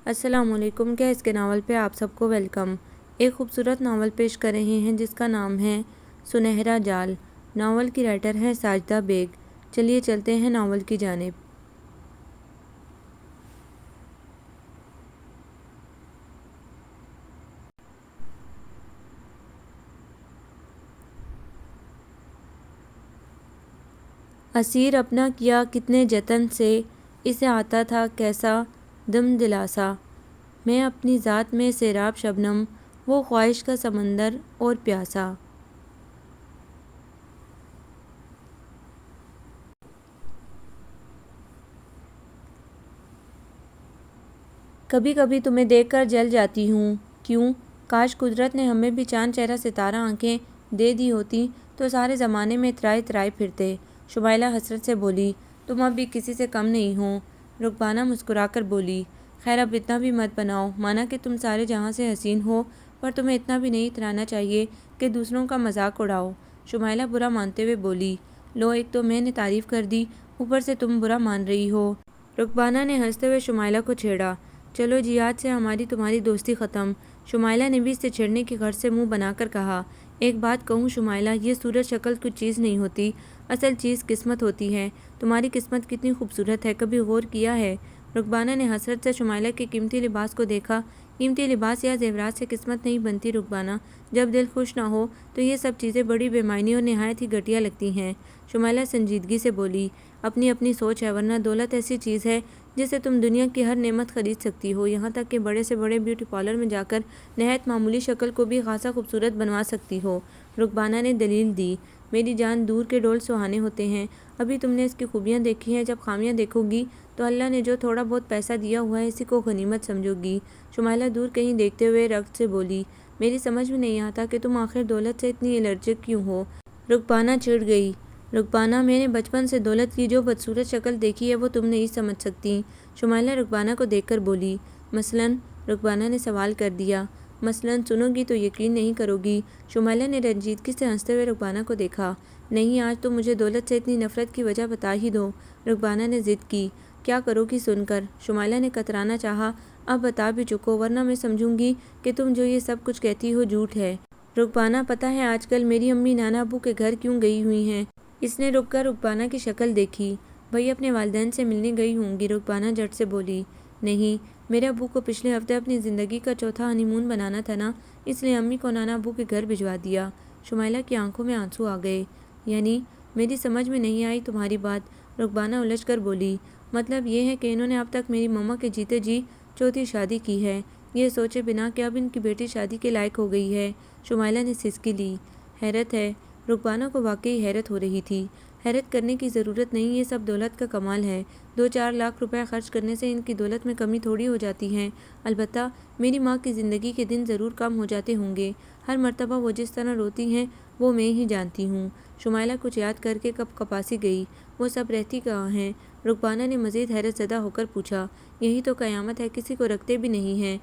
السلام علیکم۔ کیا اس کے ناول پہ آپ سب کو ویلکم۔ ایک خوبصورت ناول پیش کر رہے ہیں جس کا نام ہے سنہرا جال۔ ناول کی رائٹر ہیں ساجدہ بیگ۔ چلیے چلتے ہیں ناول کی جانب۔ اسیر اپنا کیا کتنے جتن سے، اسے آتا تھا کیسا دم دلاسا۔ میں اپنی ذات میں سیراب شبنم، وہ خواہش کا سمندر اور پیاسا۔ کبھی کبھی تمہیں دیکھ کر جل جاتی ہوں، کیوں؟ کاش قدرت نے ہمیں بھی چاند چہرہ ستارہ آنکھیں دے دی ہوتی تو سارے زمانے میں اترائے اترائے پھرتے۔ شمائلہ حسرت سے بولی، تم اب بھی کسی سے کم نہیں ہو۔ رکبانہ مسکرا کر بولی، خیر اب اتنا بھی مت بناؤ، مانا کہ تم سارے جہاں سے حسین ہو، پر تمہیں اتنا بھی نہیں اترانا چاہیے کہ دوسروں کا مذاق اڑاؤ۔ شمائلہ برا مانتے ہوئے بولی، لو ایک تو میں نے تعریف کر دی، اوپر سے تم برا مان رہی ہو۔ رکبانہ نے ہنستے ہوئے شمائلہ کو چھیڑا، چلو جی آج سے ہماری تمہاری دوستی ختم۔ شمائلہ نے بھی اسے چھیڑنے کی غرض سے منہ بنا کر کہا، ایک بات کہوں شمائلہ، یہ صورت شکل کچھ چیز نہیں ہوتی، اصل چیز قسمت ہوتی ہے۔ تمہاری قسمت کتنی خوبصورت ہے، کبھی غور کیا ہے؟ رکبانہ نے حسرت سے شمائلہ کے قیمتی لباس کو دیکھا۔ قیمتی لباس یا زیورات سے قسمت نہیں بنتی رکبانہ، جب دل خوش نہ ہو تو یہ سب چیزیں بڑی بے معنی اور نہایت ہی گھٹیا لگتی ہیں۔ شمائلہ سنجیدگی سے بولی، اپنی اپنی سوچ ہے، ورنہ دولت ایسی چیز ہے جسے تم دنیا کی ہر نعمت خرید سکتی ہو، یہاں تک کہ بڑے سے بڑے بیوٹی پارلر میں جا کر نہایت معمولی شکل کو بھی خاصا خوبصورت بنوا سکتی ہو۔ رکبانہ نے دلیل دی، میری جان دور کے ڈول سہانے ہوتے ہیں، ابھی تم نے اس کی خوبیاں دیکھی ہیں، جب خامیاں دیکھو گی تو اللہ نے جو تھوڑا بہت پیسہ دیا ہوا ہے اسی کو غنیمت سمجھو گی۔ شمائلہ دور کہیں دیکھتے ہوئے رقص سے بولی، میری سمجھ میں نہیں آتا کہ تم آخر دولت سے اتنی الرجک کیوں ہو؟ رکبانہ چڑ گئی، رکبانہ میں نے بچپن سے دولت کی جو بدصورت شکل دیکھی ہے وہ تم نہیں سمجھ سکتی۔ شمائلہ رکبانہ کو دیکھ کر بولی، مثلاً؟ رکبانہ نے سوال کر دیا، مثلاً سنو گی تو یقین نہیں کرو گی۔ شمائلہ نے رنجیدگی سے ہنستے ہوئے رکبانہ کو دیکھا، نہیں آج تو مجھے دولت سے اتنی نفرت کی وجہ بتا ہی دو۔ رکبانہ نے ضد کی، کیا کرو گی سن کر؟ شمائلہ نے کترانا چاہا، اب بتا بھی چکو ورنہ میں سمجھوں گی کہ تم جو یہ سب کچھ کہتی ہو جھوٹ ہے۔ رکبانہ پتہ ہے آج کل میری امی نانا ابو کے گھر کیوں گئی ہوئی ہیں؟ اس نے رک کر رکبانہ کی شکل دیکھی، بھئی اپنے والدین سے ملنے گئی ہوں گی۔ رکبانہ جھٹ سے بولی، نہیں، میرے ابو کو پچھلے ہفتے اپنی زندگی کا چوتھا ہنی مون بنانا تھا نا، اس لیے امی کو نانا ابو کے گھر بھجوا دیا۔ شمائلہ کی آنکھوں میں آنسو آ گئے، یعنی؟ میری سمجھ میں نہیں آئی تمہاری بات۔ رکبانہ الجھ کر بولی، مطلب یہ ہے کہ انہوں نے اب تک میری مما کے جیتے جی چوتھی شادی کی ہے، یہ سوچے بنا کہ اب ان کی بیٹی شادی کے لائق ہو گئی ہے۔ شمائلہ نے سسکی لی، حیرت ہے۔ رکبانہ کو واقعی حیرت ہو رہی تھی۔ حیرت کرنے کی ضرورت نہیں، یہ سب دولت کا کمال ہے، 2-4 لاکھ روپے خرچ کرنے سے ان کی دولت میں کمی تھوڑی ہو جاتی ہے۔ البتہ میری ماں کی زندگی کے دن ضرور کم ہو جاتے ہوں گے، ہر مرتبہ وہ جس طرح روتی ہیں وہ میں ہی جانتی ہوں۔ شمائلہ کچھ یاد کر کے کپ کپاسی گئی، وہ سب رہتی کہاں ہیں؟ رکبانہ نے مزید حیرت زدہ ہو کر پوچھا، یہی تو قیامت ہے، کسی کو رکھتے بھی نہیں ہیں،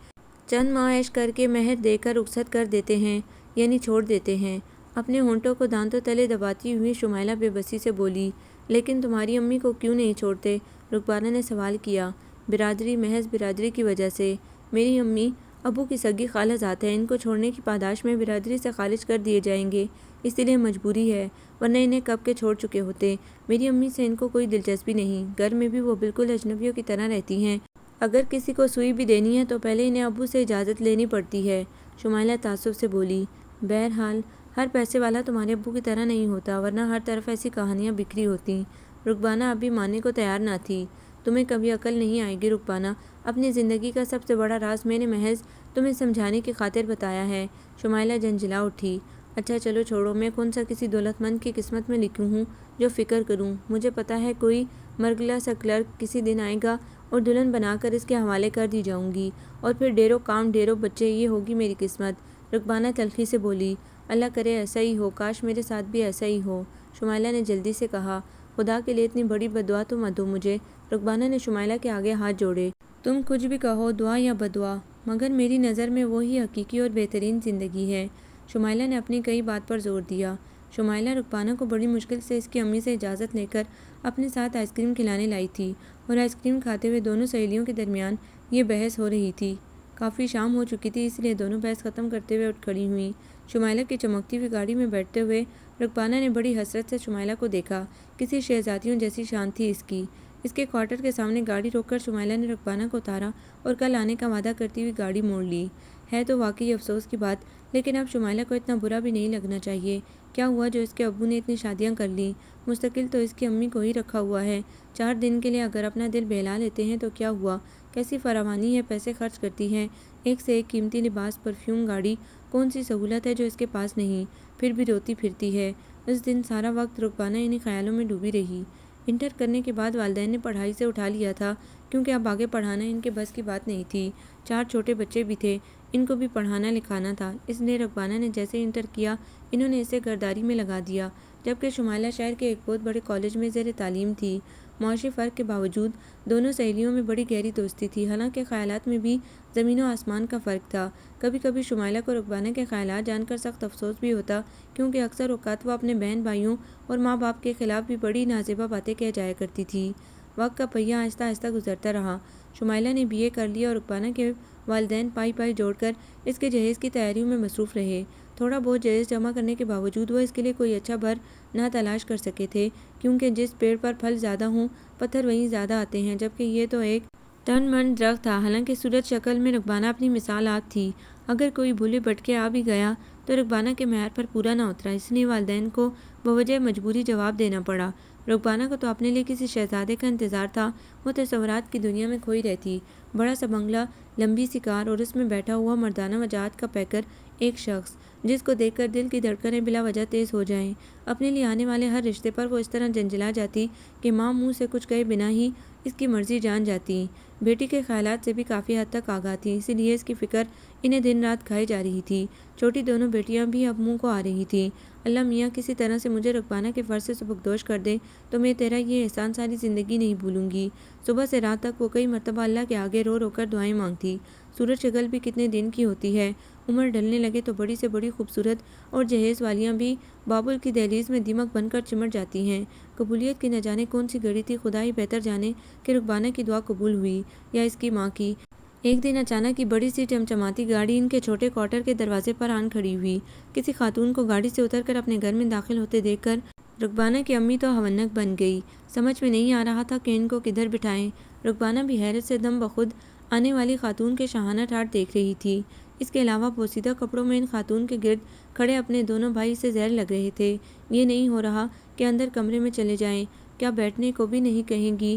چند ماہ عیش کر کے مہر دے کر رخصت کر دیتے ہیں، یعنی چھوڑ دیتے ہیں۔ اپنے ہونٹوں کو دانتوں تلے دباتی ہوئی شمائلہ بے بسی سے بولی، لیکن تمہاری امی کو کیوں نہیں چھوڑتے؟ رکبانہ نے سوال کیا، برادری، محض برادری کی وجہ سے۔ میری امی ابو کی سگی خالہ ذات ہے، ان کو چھوڑنے کی پاداش میں برادری سے خارج کر دیے جائیں گے، اسی لیے مجبوری ہے، ورنہ انہیں کب کے چھوڑ چکے ہوتے۔ میری امی سے ان کو کوئی دلچسپی نہیں، گھر میں بھی وہ بالکل اجنبیوں کی طرح رہتی ہیں، اگر کسی کو سوئی بھی دینی ہے تو پہلے انہیں ابو سے اجازت لینی پڑتی ہے۔ شمائلہ تعصب سے بولی، بہرحال ہر پیسے والا تمہارے ابو کی طرح نہیں ہوتا، ورنہ ہر طرف ایسی کہانیاں بکھری ہوتی۔ رکبانہ ابھی ماننے کو تیار نہ تھی، تمہیں کبھی عقل نہیں آئے گی رکبانہ، اپنی زندگی کا سب سے بڑا راز میں نے محض تمہیں سمجھانے کی خاطر بتایا ہے۔ شمائلہ جھنجھلا اٹھی، اچھا چلو چھوڑو، میں کون سا کسی دولت مند کی قسمت میں لکھی ہوں جو فکر کروں، مجھے پتا ہے کوئی مرگلا سا کلرک کسی دن آئے گا اور دلہن بنا کر اس کے حوالے کر دی جاؤں گی، اور پھر ڈیروں کام ڈیروں بچے، یہ ہوگی میری قسمت۔ رکبانہ تلخی سے بولی، اللہ کرے ایسا ہی ہو، کاش میرے ساتھ بھی ایسا ہی ہو۔ شمائلہ نے جلدی سے کہا، خدا کے لیے اتنی بڑی بدعا تو مت دو مجھے۔ رکبانہ نے شمائلہ کے آگے ہاتھ جوڑے، تم کچھ بھی کہو، دعا یا بدعا، مگر میری نظر میں وہی حقیقی اور بہترین زندگی ہے۔ شمائلہ نے اپنی کئی بات پر زور دیا۔ شمائلہ رکبانہ کو بڑی مشکل سے اس کی امی سے اجازت لے کر اپنے ساتھ آئس کریم کھلانے لائی تھی، اور آئس کریم کھاتے ہوئے دونوں سہیلیوں کے درمیان یہ بحث ہو رہی تھی۔ کافی شام ہو چکی تھی، اس لیے دونوں بحث ختم کرتے ہوئے اٹھ کھڑی ہوئیں۔ شمائلہ کی چمکتی ہوئی گاڑی میں بیٹھتے ہوئے رکبانہ نے بڑی حسرت سے شمائلہ کو دیکھا۔ کسی شہزادیوں جیسی شان تھی اس کی۔ اس کے کوارٹر کے سامنے گاڑی روک کر شمائلہ نے رکبانہ کو اتارا اور کل آنے کا وعدہ کرتی ہوئی گاڑی موڑ لی۔ ہے تو واقعی افسوس کی بات، لیکن اب شمائلہ کو اتنا برا بھی نہیں لگنا چاہیے۔ کیا ہوا جو اس کے ابو نے اتنی شادیاں کر لیں؟ مستقل تو اس کی امی کو ہی رکھا ہوا ہے۔ 4 دن کے لیے اگر اپنا دل بہلا لیتے ہیں تو کیا ہوا؟ کیسی فراوانی ہے، پیسے خرچ کرتی ہیں، ایک سے ایک قیمتی لباس، پرفیوم، گاڑی، کون سی سہولت ہے جو اس کے پاس نہیں؟ پھر بھی روتی پھرتی ہے۔ اس دن سارا وقت رکبانہ انہی خیالوں میں ڈوبی رہی۔ انٹر کرنے کے بعد والدین نے پڑھائی سے اٹھا لیا تھا، کیونکہ اب آگے پڑھانا ان کے بس کی بات نہیں تھی۔ 4 چھوٹے بچے بھی تھے، ان کو بھی پڑھانا لکھانا تھا، اس لیے رکبانہ نے جیسے انٹر کیا انہوں نے اسے گرداری میں لگا دیا، جبکہ شمائلہ شہر کے ایک بہت بڑے کالج میں زیر تعلیم تھی۔ معاشی فرق کے باوجود دونوں سہیلیوں میں بڑی گہری دوستی تھی، حالانکہ خیالات میں بھی زمین و آسمان کا فرق تھا۔ کبھی کبھی شمائلہ کو رکبانہ کے خیالات جان کر سخت افسوس بھی ہوتا، کیونکہ اکثر اوقات وہ اپنے بہن بھائیوں اور ماں باپ کے خلاف بھی بڑی نازیبا باتیں کہہ جایا کرتی تھی۔ وقت کا پہیہ آہستہ آہستہ گزرتا رہا۔ شمائلہ نے BA کر لیا اور رکبانہ کے والدین پائی پائی جوڑ کر اس کے جہیز کی تیاریوں میں مصروف رہے۔ تھوڑا بہت جہیز جمع کرنے کے باوجود وہ اس کے لیے کوئی اچھا بھر نہ تلاش کر سکے تھے، کیونکہ جس پیڑ پر پھل زیادہ ہوں پتھر وہیں زیادہ آتے ہیں، جبکہ یہ تو ایک تن من درخت تھا۔ حالانکہ صورت شکل میں رکبانہ اپنی مثال آپ تھی، اگر کوئی بھولے بھٹکے آ بھی گیا تو رکبانہ کے معیار پر پورا نہ اترا، اس لیے والدین کو بوجہ مجبوری جواب دینا پڑا۔ رکبانہ کو تو اپنے لیے کسی شہزادے کا انتظار تھا، وہ تصورات کی دنیا میں کھوئی رہتی۔ بڑا سا بنگلہ، لمبی سی کار اور اس میں بیٹھا ہوا مردانہ وجاہت کا پیکر ایک شخص، جس کو دیکھ کر دل کی دھڑکنیں بلا وجہ تیز ہو جائیں۔ اپنے لیے آنے والے ہر رشتے پر وہ اس طرح جھنجھلا جاتی کہ ماں منہ سے کچھ کہے بنا ہی اس کی مرضی جان جاتی۔ بیٹی کے خیالات سے بھی کافی حد تک آگاہ تھی، اسی لیے اس کی فکر انہیں دن رات کھائی جا رہی تھی۔ چھوٹی دونوں بیٹیاں بھی اب منہ کو آ رہی تھیں۔ اللہ میاں کسی طرح سے مجھے رکبانہ کے فرض سے سبکدوش کر دے تو میں تیرا یہ احسان ساری زندگی نہیں بھولوں گی۔ صبح سے رات تک وہ کئی مرتبہ اللہ کے آگے رو رو کر دعائیں مانگتی۔ صورت شکل بھی کتنے دن کی ہوتی ہے، عمر ڈھلنے لگے تو بڑی سے بڑی خوبصورت اور جہیز والیاں بھی بابل کی دہلیز میں دیمک بن کر چمٹ جاتی ہیں۔ قبولیت کی نہ جانے کون سی گھڑی تھی، خدا ہی بہتر جانے کہ رکبانہ کی دعا قبول ہوئی یا اس کی ماں کی۔ ایک دن اچانک ہی بڑی سی چمچماتی گاڑی ان کے چھوٹے کوارٹر کے دروازے پر آن کھڑی ہوئی۔ کسی خاتون کو گاڑی سے اتر کر اپنے گھر میں داخل ہوتے دیکھ کر رکبانہ کی امی تو ہونک بن گئی۔ سمجھ میں نہیں آ رہا تھا کہ ان کو کدھر بٹھائیں۔ رکبانہ بھی حیرت سے دم بخود آنے والی خاتون کے شاہانہ ٹھاٹھ دیکھ رہی تھی۔ اس کے علاوہ پوشیدہ کپڑوں میں ان خاتون کے گرد کھڑے اپنے دونوں بھائی اسے زہر لگ رہے تھے۔ یہ نہیں ہو رہا کہ اندر کمرے میں چلے جائیں، کیا بیٹھنے کو بھی نہیں کہیں گی؟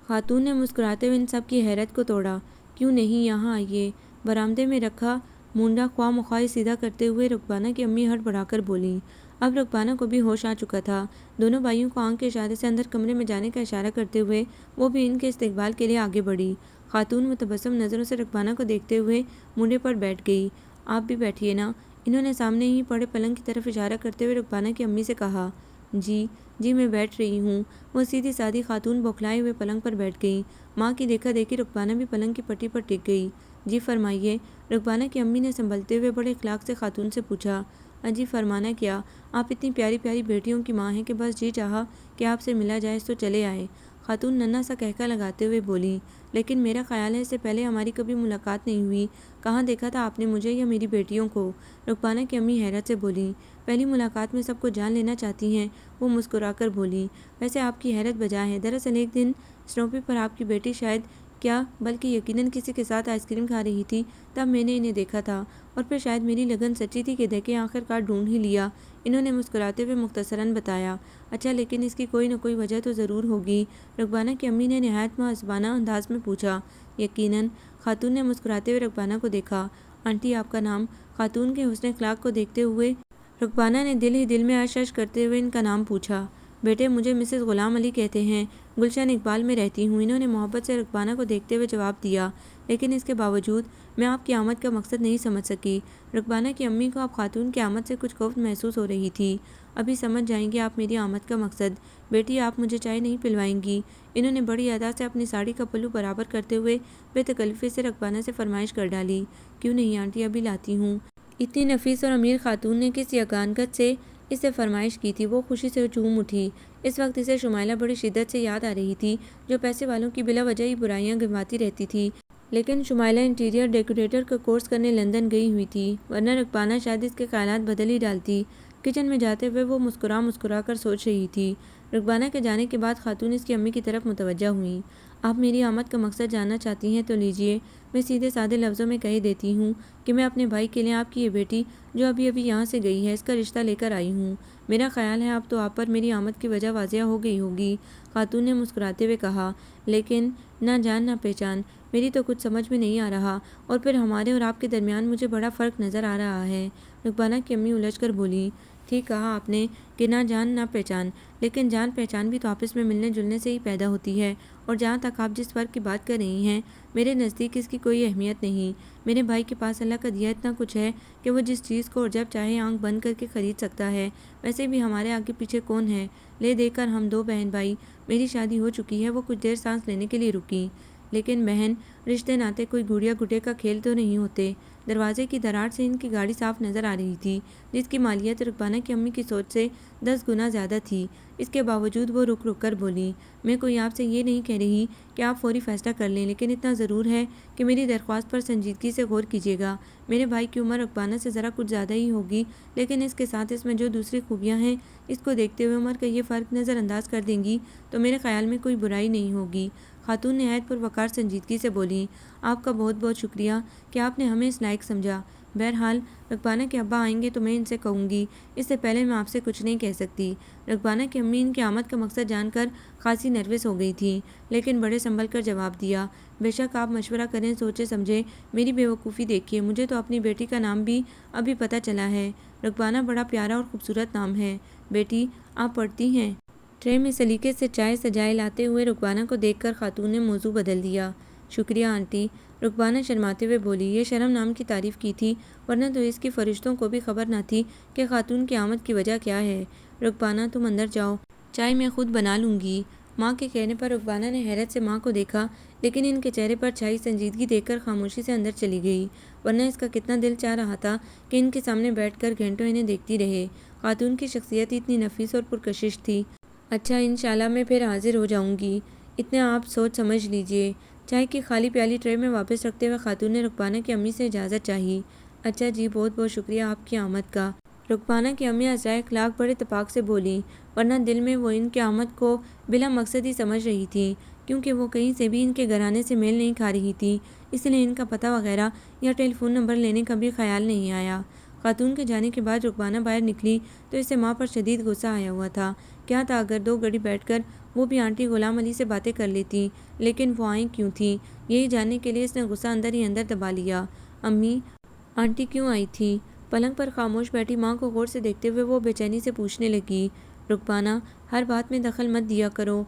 خاتون نے مسکراتے ہوئے ان سب کی حیرت کو توڑا۔ کیوں نہیں، یہاں آئیے۔ برآمدے میں رکھا مونڈا خواہ مخواہ سیدھا کرتے ہوئے رکبانہ کی امی ہڑ بڑھا کر بولیں۔ اب رکبانہ کو بھی ہوش آ چکا تھا۔ دونوں بھائیوں کو آنکھ کے اشارے سے اندر کمرے میں جانے کا اشارہ کرتے ہوئے وہ بھی ان کے استقبال کے لیے آگے بڑھی۔ خاتون متبسم نظروں سے رکبانہ کو دیکھتے ہوئے مونڈے پر بیٹھ گئی۔ آپ بھی بیٹھیے نا، انہوں نے سامنے ہی پڑے پلنگ کی طرف اشارہ کرتے ہوئے رکبانہ کی امی سے کہا۔ جی میں بیٹھ رہی ہوں۔ وہ سیدھی سادھی خاتون بوکھلائے ہوئے پلنگ پر بیٹھ گئی۔ ماں کی دیکھا دیکھی رکبانہ بھی پلنگ کی پٹی پر ٹک گئی۔ جی فرمائیے، رکبانہ کی امی نے سنبھلتے ہوئے بڑے اخلاق سے خاتون سے پوچھا۔ جی فرمانا کیا، آپ اتنی پیاری پیاری بیٹیوں کی ماں ہیں کہ بس جی چاہا کہ آپ سے ملا جائے تو چلے آئے۔ خاتون ننھا سا کہکہ لگاتے ہوئے بولی۔ لیکن میرا خیال ہے اس سے پہلے ہماری کبھی ملاقات نہیں ہوئی، کہاں دیکھا تھا آپ نے مجھے یا میری بیٹیوں کو؟ رکبانہ کی امی حیرت سے بولی۔ پہلی ملاقات میں سب کو جان لینا چاہتی ہیں، وہ مسکرا کر بولی۔ ویسے آپ کی حیرت بجا ہے، دراصل ایک دن سنوپی پر آپ کی بیٹی شاید کیا بلکہ یقیناً کسی کے ساتھ آئس کریم کھا رہی تھی، تب میں نے انہیں دیکھا تھا، اور پھر شاید میری لگن سچی تھی کہ دیکھیں آخر کار ڈھونڈ ہی لیا، انہوں نے مسکراتے ہوئے مختصراً بتایا۔ اچھا، لیکن اس کی کوئی نہ کوئی وجہ تو ضرور ہوگی، رکبانہ کی امی نے نہایت مؤدبانہ انداز میں پوچھا۔ یقیناً، خاتون نے مسکراتے ہوئے رکبانہ کو دیکھا۔ آنٹی آپ کا نام؟ خاتون کے حسن اخلاق کو دیکھتے ہوئے رکبانہ نے دل ہی دل میں عش عش کرتے ہوئے ان کا نام پوچھا۔ بیٹے مجھے مسز غلام علی کہتے ہیں، گلشن اقبال میں رہتی ہوں، انہوں نے محبت سے رکبانہ کو دیکھتے ہوئے جواب دیا۔ لیکن اس کے باوجود میں آپ کی آمد کا مقصد نہیں سمجھ سکی۔ رکبانہ کی امی کو اب خاتون کی آمد سے کچھ خوف محسوس ہو رہی تھی۔ ابھی سمجھ جائیں گے آپ میری آمد کا مقصد۔ بیٹی آپ مجھے چائے نہیں پلوائیں گی؟ انہوں نے بڑی ادا سے اپنی ساڑی کا پلو برابر کرتے ہوئے بے تکلفی سے رکبانہ سے فرمائش کر ڈالی۔ کیوں نہیں آنٹی، ابھی لاتی ہوں۔ اتنی نفیس اور امیر خاتون نے کس یگانگت سے اس سے فرمائش کی تھی، وہ خوشی سے جھوم اٹھی۔ اس وقت اسے شمائلہ بڑی شدت سے یاد آ رہی تھی، جو پیسے والوں کی بلا وجہ ہی برائیاں گنواتی رہتی تھی۔ لیکن شمائلہ انٹیریئر ڈیکوریٹر کا کورس کرنے لندن گئی ہوئی تھی، ورنہ رکبانہ شاید اس کے خیالات بدل ہی ڈالتی۔ کچن میں جاتے ہوئے وہ مسکرا کر سوچ رہی تھی۔ رکبانہ کے جانے کے بعد خاتون اس کی امی کی طرف متوجہ ہوئیں۔ آپ میری آمد کا مقصد جاننا چاہتی ہیں تو لیجئے، میں سیدھے سادے لفظوں میں کہہ دیتی ہوں کہ میں اپنے بھائی کے لیے آپ کی یہ بیٹی جو ابھی یہاں سے گئی ہے، اس کا رشتہ لے کر آئی ہوں۔ میرا خیال ہے اب تو آپ پر میری آمد کی وجہ واضح ہو گئی ہوگی، خاتون نے مسکراتے ہوئے کہا۔ لیکن نہ جان نہ پہچان، میری تو کچھ سمجھ میں نہیں آ رہا، اور پھر ہمارے اور آپ کے درمیان مجھے بڑا فرق نظر آ رہا ہے۔ رکبانہ کی امی الجھ کر بولی، ٹھیک کہا آپ نے کہ نہ جان نہ پہچان، لیکن جان پہچان بھی تو آپس میں ملنے جلنے سے ہی پیدا ہوتی ہے، اور جہاں تک آپ جس فرق کی بات کر رہی ہیں، میرے نزدیک اس کی کوئی اہمیت نہیں۔ میرے بھائی کے پاس اللہ کا دیا اتنا کچھ ہے کہ وہ جس چیز کو اور جب چاہے آنکھ بند کر کے خرید سکتا ہے۔ ویسے بھی ہمارے آگے پیچھے کون ہے؟ لے دے کر ہم دو بہن بھائی، میری شادی ہو چکی ہے۔ وہ کچھ دیر سانس لینے کے لیے رکی۔ لیکن بہن، رشتے ناتے کوئی گڑیا گڈے کا کھیل تو نہیں ہوتے۔ دروازے کی دراڑ سے ان کی گاڑی صاف نظر آ رہی تھی، جس کی مالیت رکبانہ کی امی کی سوچ سے 10 گنا زیادہ تھی۔ اس کے باوجود وہ رک کر بولی، میں کوئی آپ سے یہ نہیں کہہ رہی کہ آپ فوری فیصلہ کر لیں، لیکن اتنا ضرور ہے کہ میری درخواست پر سنجیدگی سے غور کیجیے گا۔ میرے بھائی کی عمر رکبانہ سے ذرا کچھ زیادہ ہی ہوگی، لیکن اس کے ساتھ اس میں جو دوسری خوبیاں ہیں، اس کو دیکھتے ہوئے عمر کا یہ فرق نظر انداز کر دیں گی تو میرے خیال میں کوئی برائی نہیں ہوگی۔ خاتون نہایت پروقار سنجیدگی سے بولی، آپ کا بہت بہت شکریہ کہ آپ نے ہمیں اس لائق سمجھا۔ بہرحال رکبانہ کے ابا آئیں گے تو میں ان سے کہوں گی، اس سے پہلے میں آپ سے کچھ نہیں کہہ سکتی۔ رکبانہ کی امی ان کی آمد کا مقصد جان کر خاصی نروس ہو گئی تھیں، لیکن بڑے سنبھل کر جواب دیا، بے شک آپ مشورہ کریں، سوچے سمجھے، میری بے وقوفی دیکھیے، مجھے تو اپنی بیٹی کا نام بھی ابھی پتہ چلا ہے۔ رکبانہ بڑا پیارا اور خوبصورت نام ہے۔ بیٹی، آپ پڑھتی ہیں؟ ٹرے میں سلیقے سے چائے سجائے لاتے ہوئے رکبانہ کو دیکھ کر خاتون نے موضوع بدل دیا۔ شکریہ آنٹی، رکبانہ شرماتے ہوئے بولی۔ یہ شرم نام کی تعریف کی تھی، ورنہ تو اس کی فرشتوں کو بھی خبر نہ تھی کہ خاتون کی آمد کی وجہ کیا ہے۔ رکبانہ تم اندر جاؤ، چائے میں خود بنا لوں گی۔ ماں کے کہنے پر رکبانہ نے حیرت سے ماں کو دیکھا، لیکن ان کے چہرے پر چھائی سنجیدگی دیکھ کر خاموشی سے اندر چلی گئی، ورنہ اس کا کتنا دل چاہ رہا تھا کہ ان کے سامنے بیٹھ کر گھنٹوں انہیں دیکھتی رہے۔ خاتون کی شخصیت اتنی نفیس اور پرکشش تھی۔ اچھا، انشاءاللہ میں پھر حاضر ہو جاؤں گی، اتنا آپ سوچ سمجھ لیجئے۔ چائے کی خالی پیالی ٹرے میں واپس رکھتے ہوئے خاتون نے رکبانہ کی امی سے اجازت چاہی۔ اچھا جی، بہت بہت شکریہ آپ کی آمد کا۔ رکبانہ کی امی عذرائے اخلاق بڑے اتفاق سے بولیں، ورنہ دل میں وہ ان کی آمد کو بلا مقصد ہی سمجھ رہی تھی، کیونکہ وہ کہیں سے بھی ان کے گھرانے سے میل نہیں کھا رہی تھی، اس لیے ان کا پتہ وغیرہ یا ٹیلی فون نمبر لینے کا بھی خیال نہیں آیا۔ خاتون کے جانے کے بعد رکبانہ باہر نکلی تو اسے ماں پر شدید غصہ آیا ہوا تھا۔ کیا تھا اگر دو گھڑی بیٹھ کر وہ بھی آنٹی غلام علی سے باتیں کر لیتی، لیکن وہ آئیں کیوں تھیں، یہی جاننے کے لیے اس نے غصہ اندر ہی اندر دبا لیا۔ امی، آنٹی کیوں آئی تھی؟ پلنگ پر خاموش بیٹھی ماں کو غور سے دیکھتے ہوئے وہ بے چینی سے پوچھنے لگی۔ رکبانہ، ہر بات میں دخل مت دیا کرو،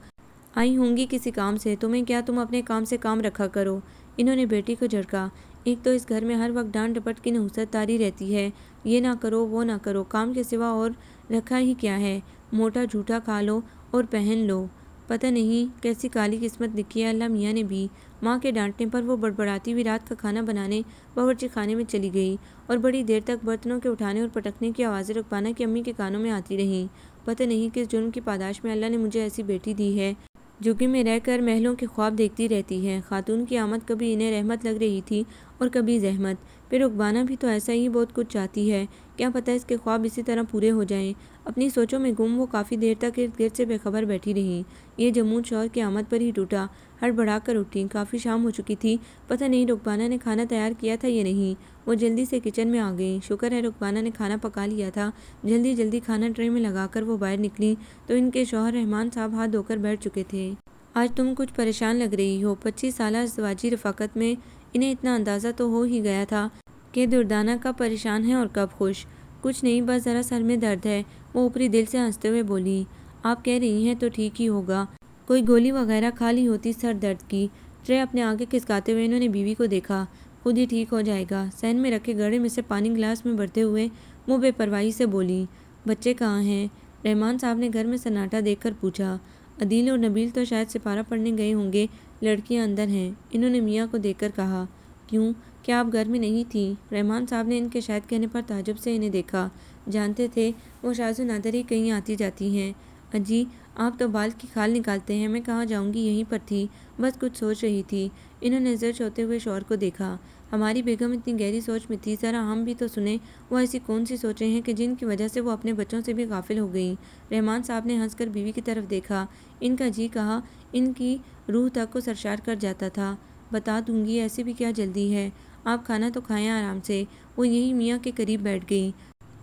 آئی ہوں گی کسی کام سے، تمہیں کیا، تم اپنے کام سے کام رکھا کرو۔ انہوں نے بیٹی کو جھڑکا۔ ایک تو اس گھر میں ہر وقت ڈانٹ ڈپٹ کی نحوست تاری رہتی ہے، یہ نہ کرو وہ نہ کرو، کام کے سوا اور رکھا ہی کیا ہے، موٹا جھوٹا کھا لو اور پہن لو، پتہ نہیں کیسی کالی قسمت لکھی ہے اللہ میاں نے بھی۔ ماں کے ڈانٹنے پر وہ بڑبڑاتی ہوئی رات کا کھانا بنانے باورچی خانے میں چلی گئی، اور بڑی دیر تک برتنوں کے اٹھانے اور پٹکنے کی آوازیں رکبانہ کی امی کے کانوں میں آتی رہیں۔ پتہ نہیں کس جرم کی پاداش میں اللہ نے مجھے ایسی بیٹی دی ہے جو کہ میں رہ کر محلوں کے خواب دیکھتی رہتی ہے۔ خاتون کی آمد کبھی انہیں رحمت لگ رہی تھی اور کبھی زحمت۔ پھر رکبانہ بھی تو ایسا ہی بہت کچھ چاہتی ہے، کیا پتہ اس کے خواب اسی طرح پورے ہو جائیں۔ اپنی سوچوں میں گم وہ کافی دیر تک ارد گرد سے بے خبر بیٹھی رہی۔ یہ جمود شوہر کی آمد پر ہی ٹوٹا، ہڑبڑا کر اٹھی، کافی شام ہو چکی تھی، پتہ نہیں رکبانہ نے کھانا تیار کیا تھا یا نہیں۔ وہ جلدی سے کچن میں آ گئیں، شکر ہے رکبانہ نے کھانا پکا لیا تھا۔ جلدی جلدی کھانا ٹرے میں لگا کر وہ باہر نکلی تو ان کے شوہر رحمان صاحب ہاتھ دھو کر بیٹھ چکے تھے۔ آج تم کچھ پریشان لگ رہی ہو۔ 25 سالہ ازدواجی رفاقت میں انہیں اتنا اندازہ تو ہو ہی گیا تھا کہ دردانہ کب پریشان ہے اور کب خوش۔ کچھ نہیں، بس ذرا سر میں درد ہے، وہ اوپری دل سے ہنستے ہوئے بولی۔ آپ کہہ رہی ہیں تو ٹھیک ہی ہوگا، کوئی گولی وغیرہ کھا لی ہوتی سر درد کی۔ ٹرے اپنے آگے کھسکاتے ہوئے انہوں نے بیوی کو دیکھا، خود ہی ٹھیک ہو جائے گا۔ صحن میں رکھے گھڑے میں سے پانی گلاس میں بھرتے ہوئے وہ بے پرواہی سے بولی۔ بچے کہاں ہیں؟ رحمان صاحب نے گھر میں سناٹا دیکھ کر پوچھا۔ عدیل اور نبیل تو شاید سپارہ پڑھنے گئے ہوں گے، لڑکیاں اندر ہیں، انہوں نے میاں کو دیکھ کر کہا۔ کیوں، کیا آپ گھر میں نہیں تھیں؟ رحمان صاحب نے ان کے شاید کہنے پر تعجب سے انہیں دیکھا، جانتے تھے وہ شاذ و نادر ہی کہیں آتی جاتی ہیں۔ اجی آپ تو بال کی کھال نکالتے ہیں، میں کہاں جاؤں گی، یہیں پر تھی، بس کچھ سوچ رہی تھی۔ انہوں نے زرچ ہوتے ہوئے شوہر کو دیکھا۔ ہماری بیگم اتنی گہری سوچ میں تھی، ذرا ہم بھی تو سنیں، وہ ایسی کون سی سوچیں ہیں کہ جن کی وجہ سے وہ اپنے بچوں سے بھی غافل ہو گئیں۔ رحمان صاحب نے ہنس کر بیوی کی طرف دیکھا۔ ان کا جی کہا، ان کی روح تک کو سرشار کر جاتا تھا۔ بتا دوں گی، ایسے بھی کیا جلدی ہے، آپ کھانا تو کھائیں آرام سے۔ وہ یہیں میاں کے قریب بیٹھ گئی۔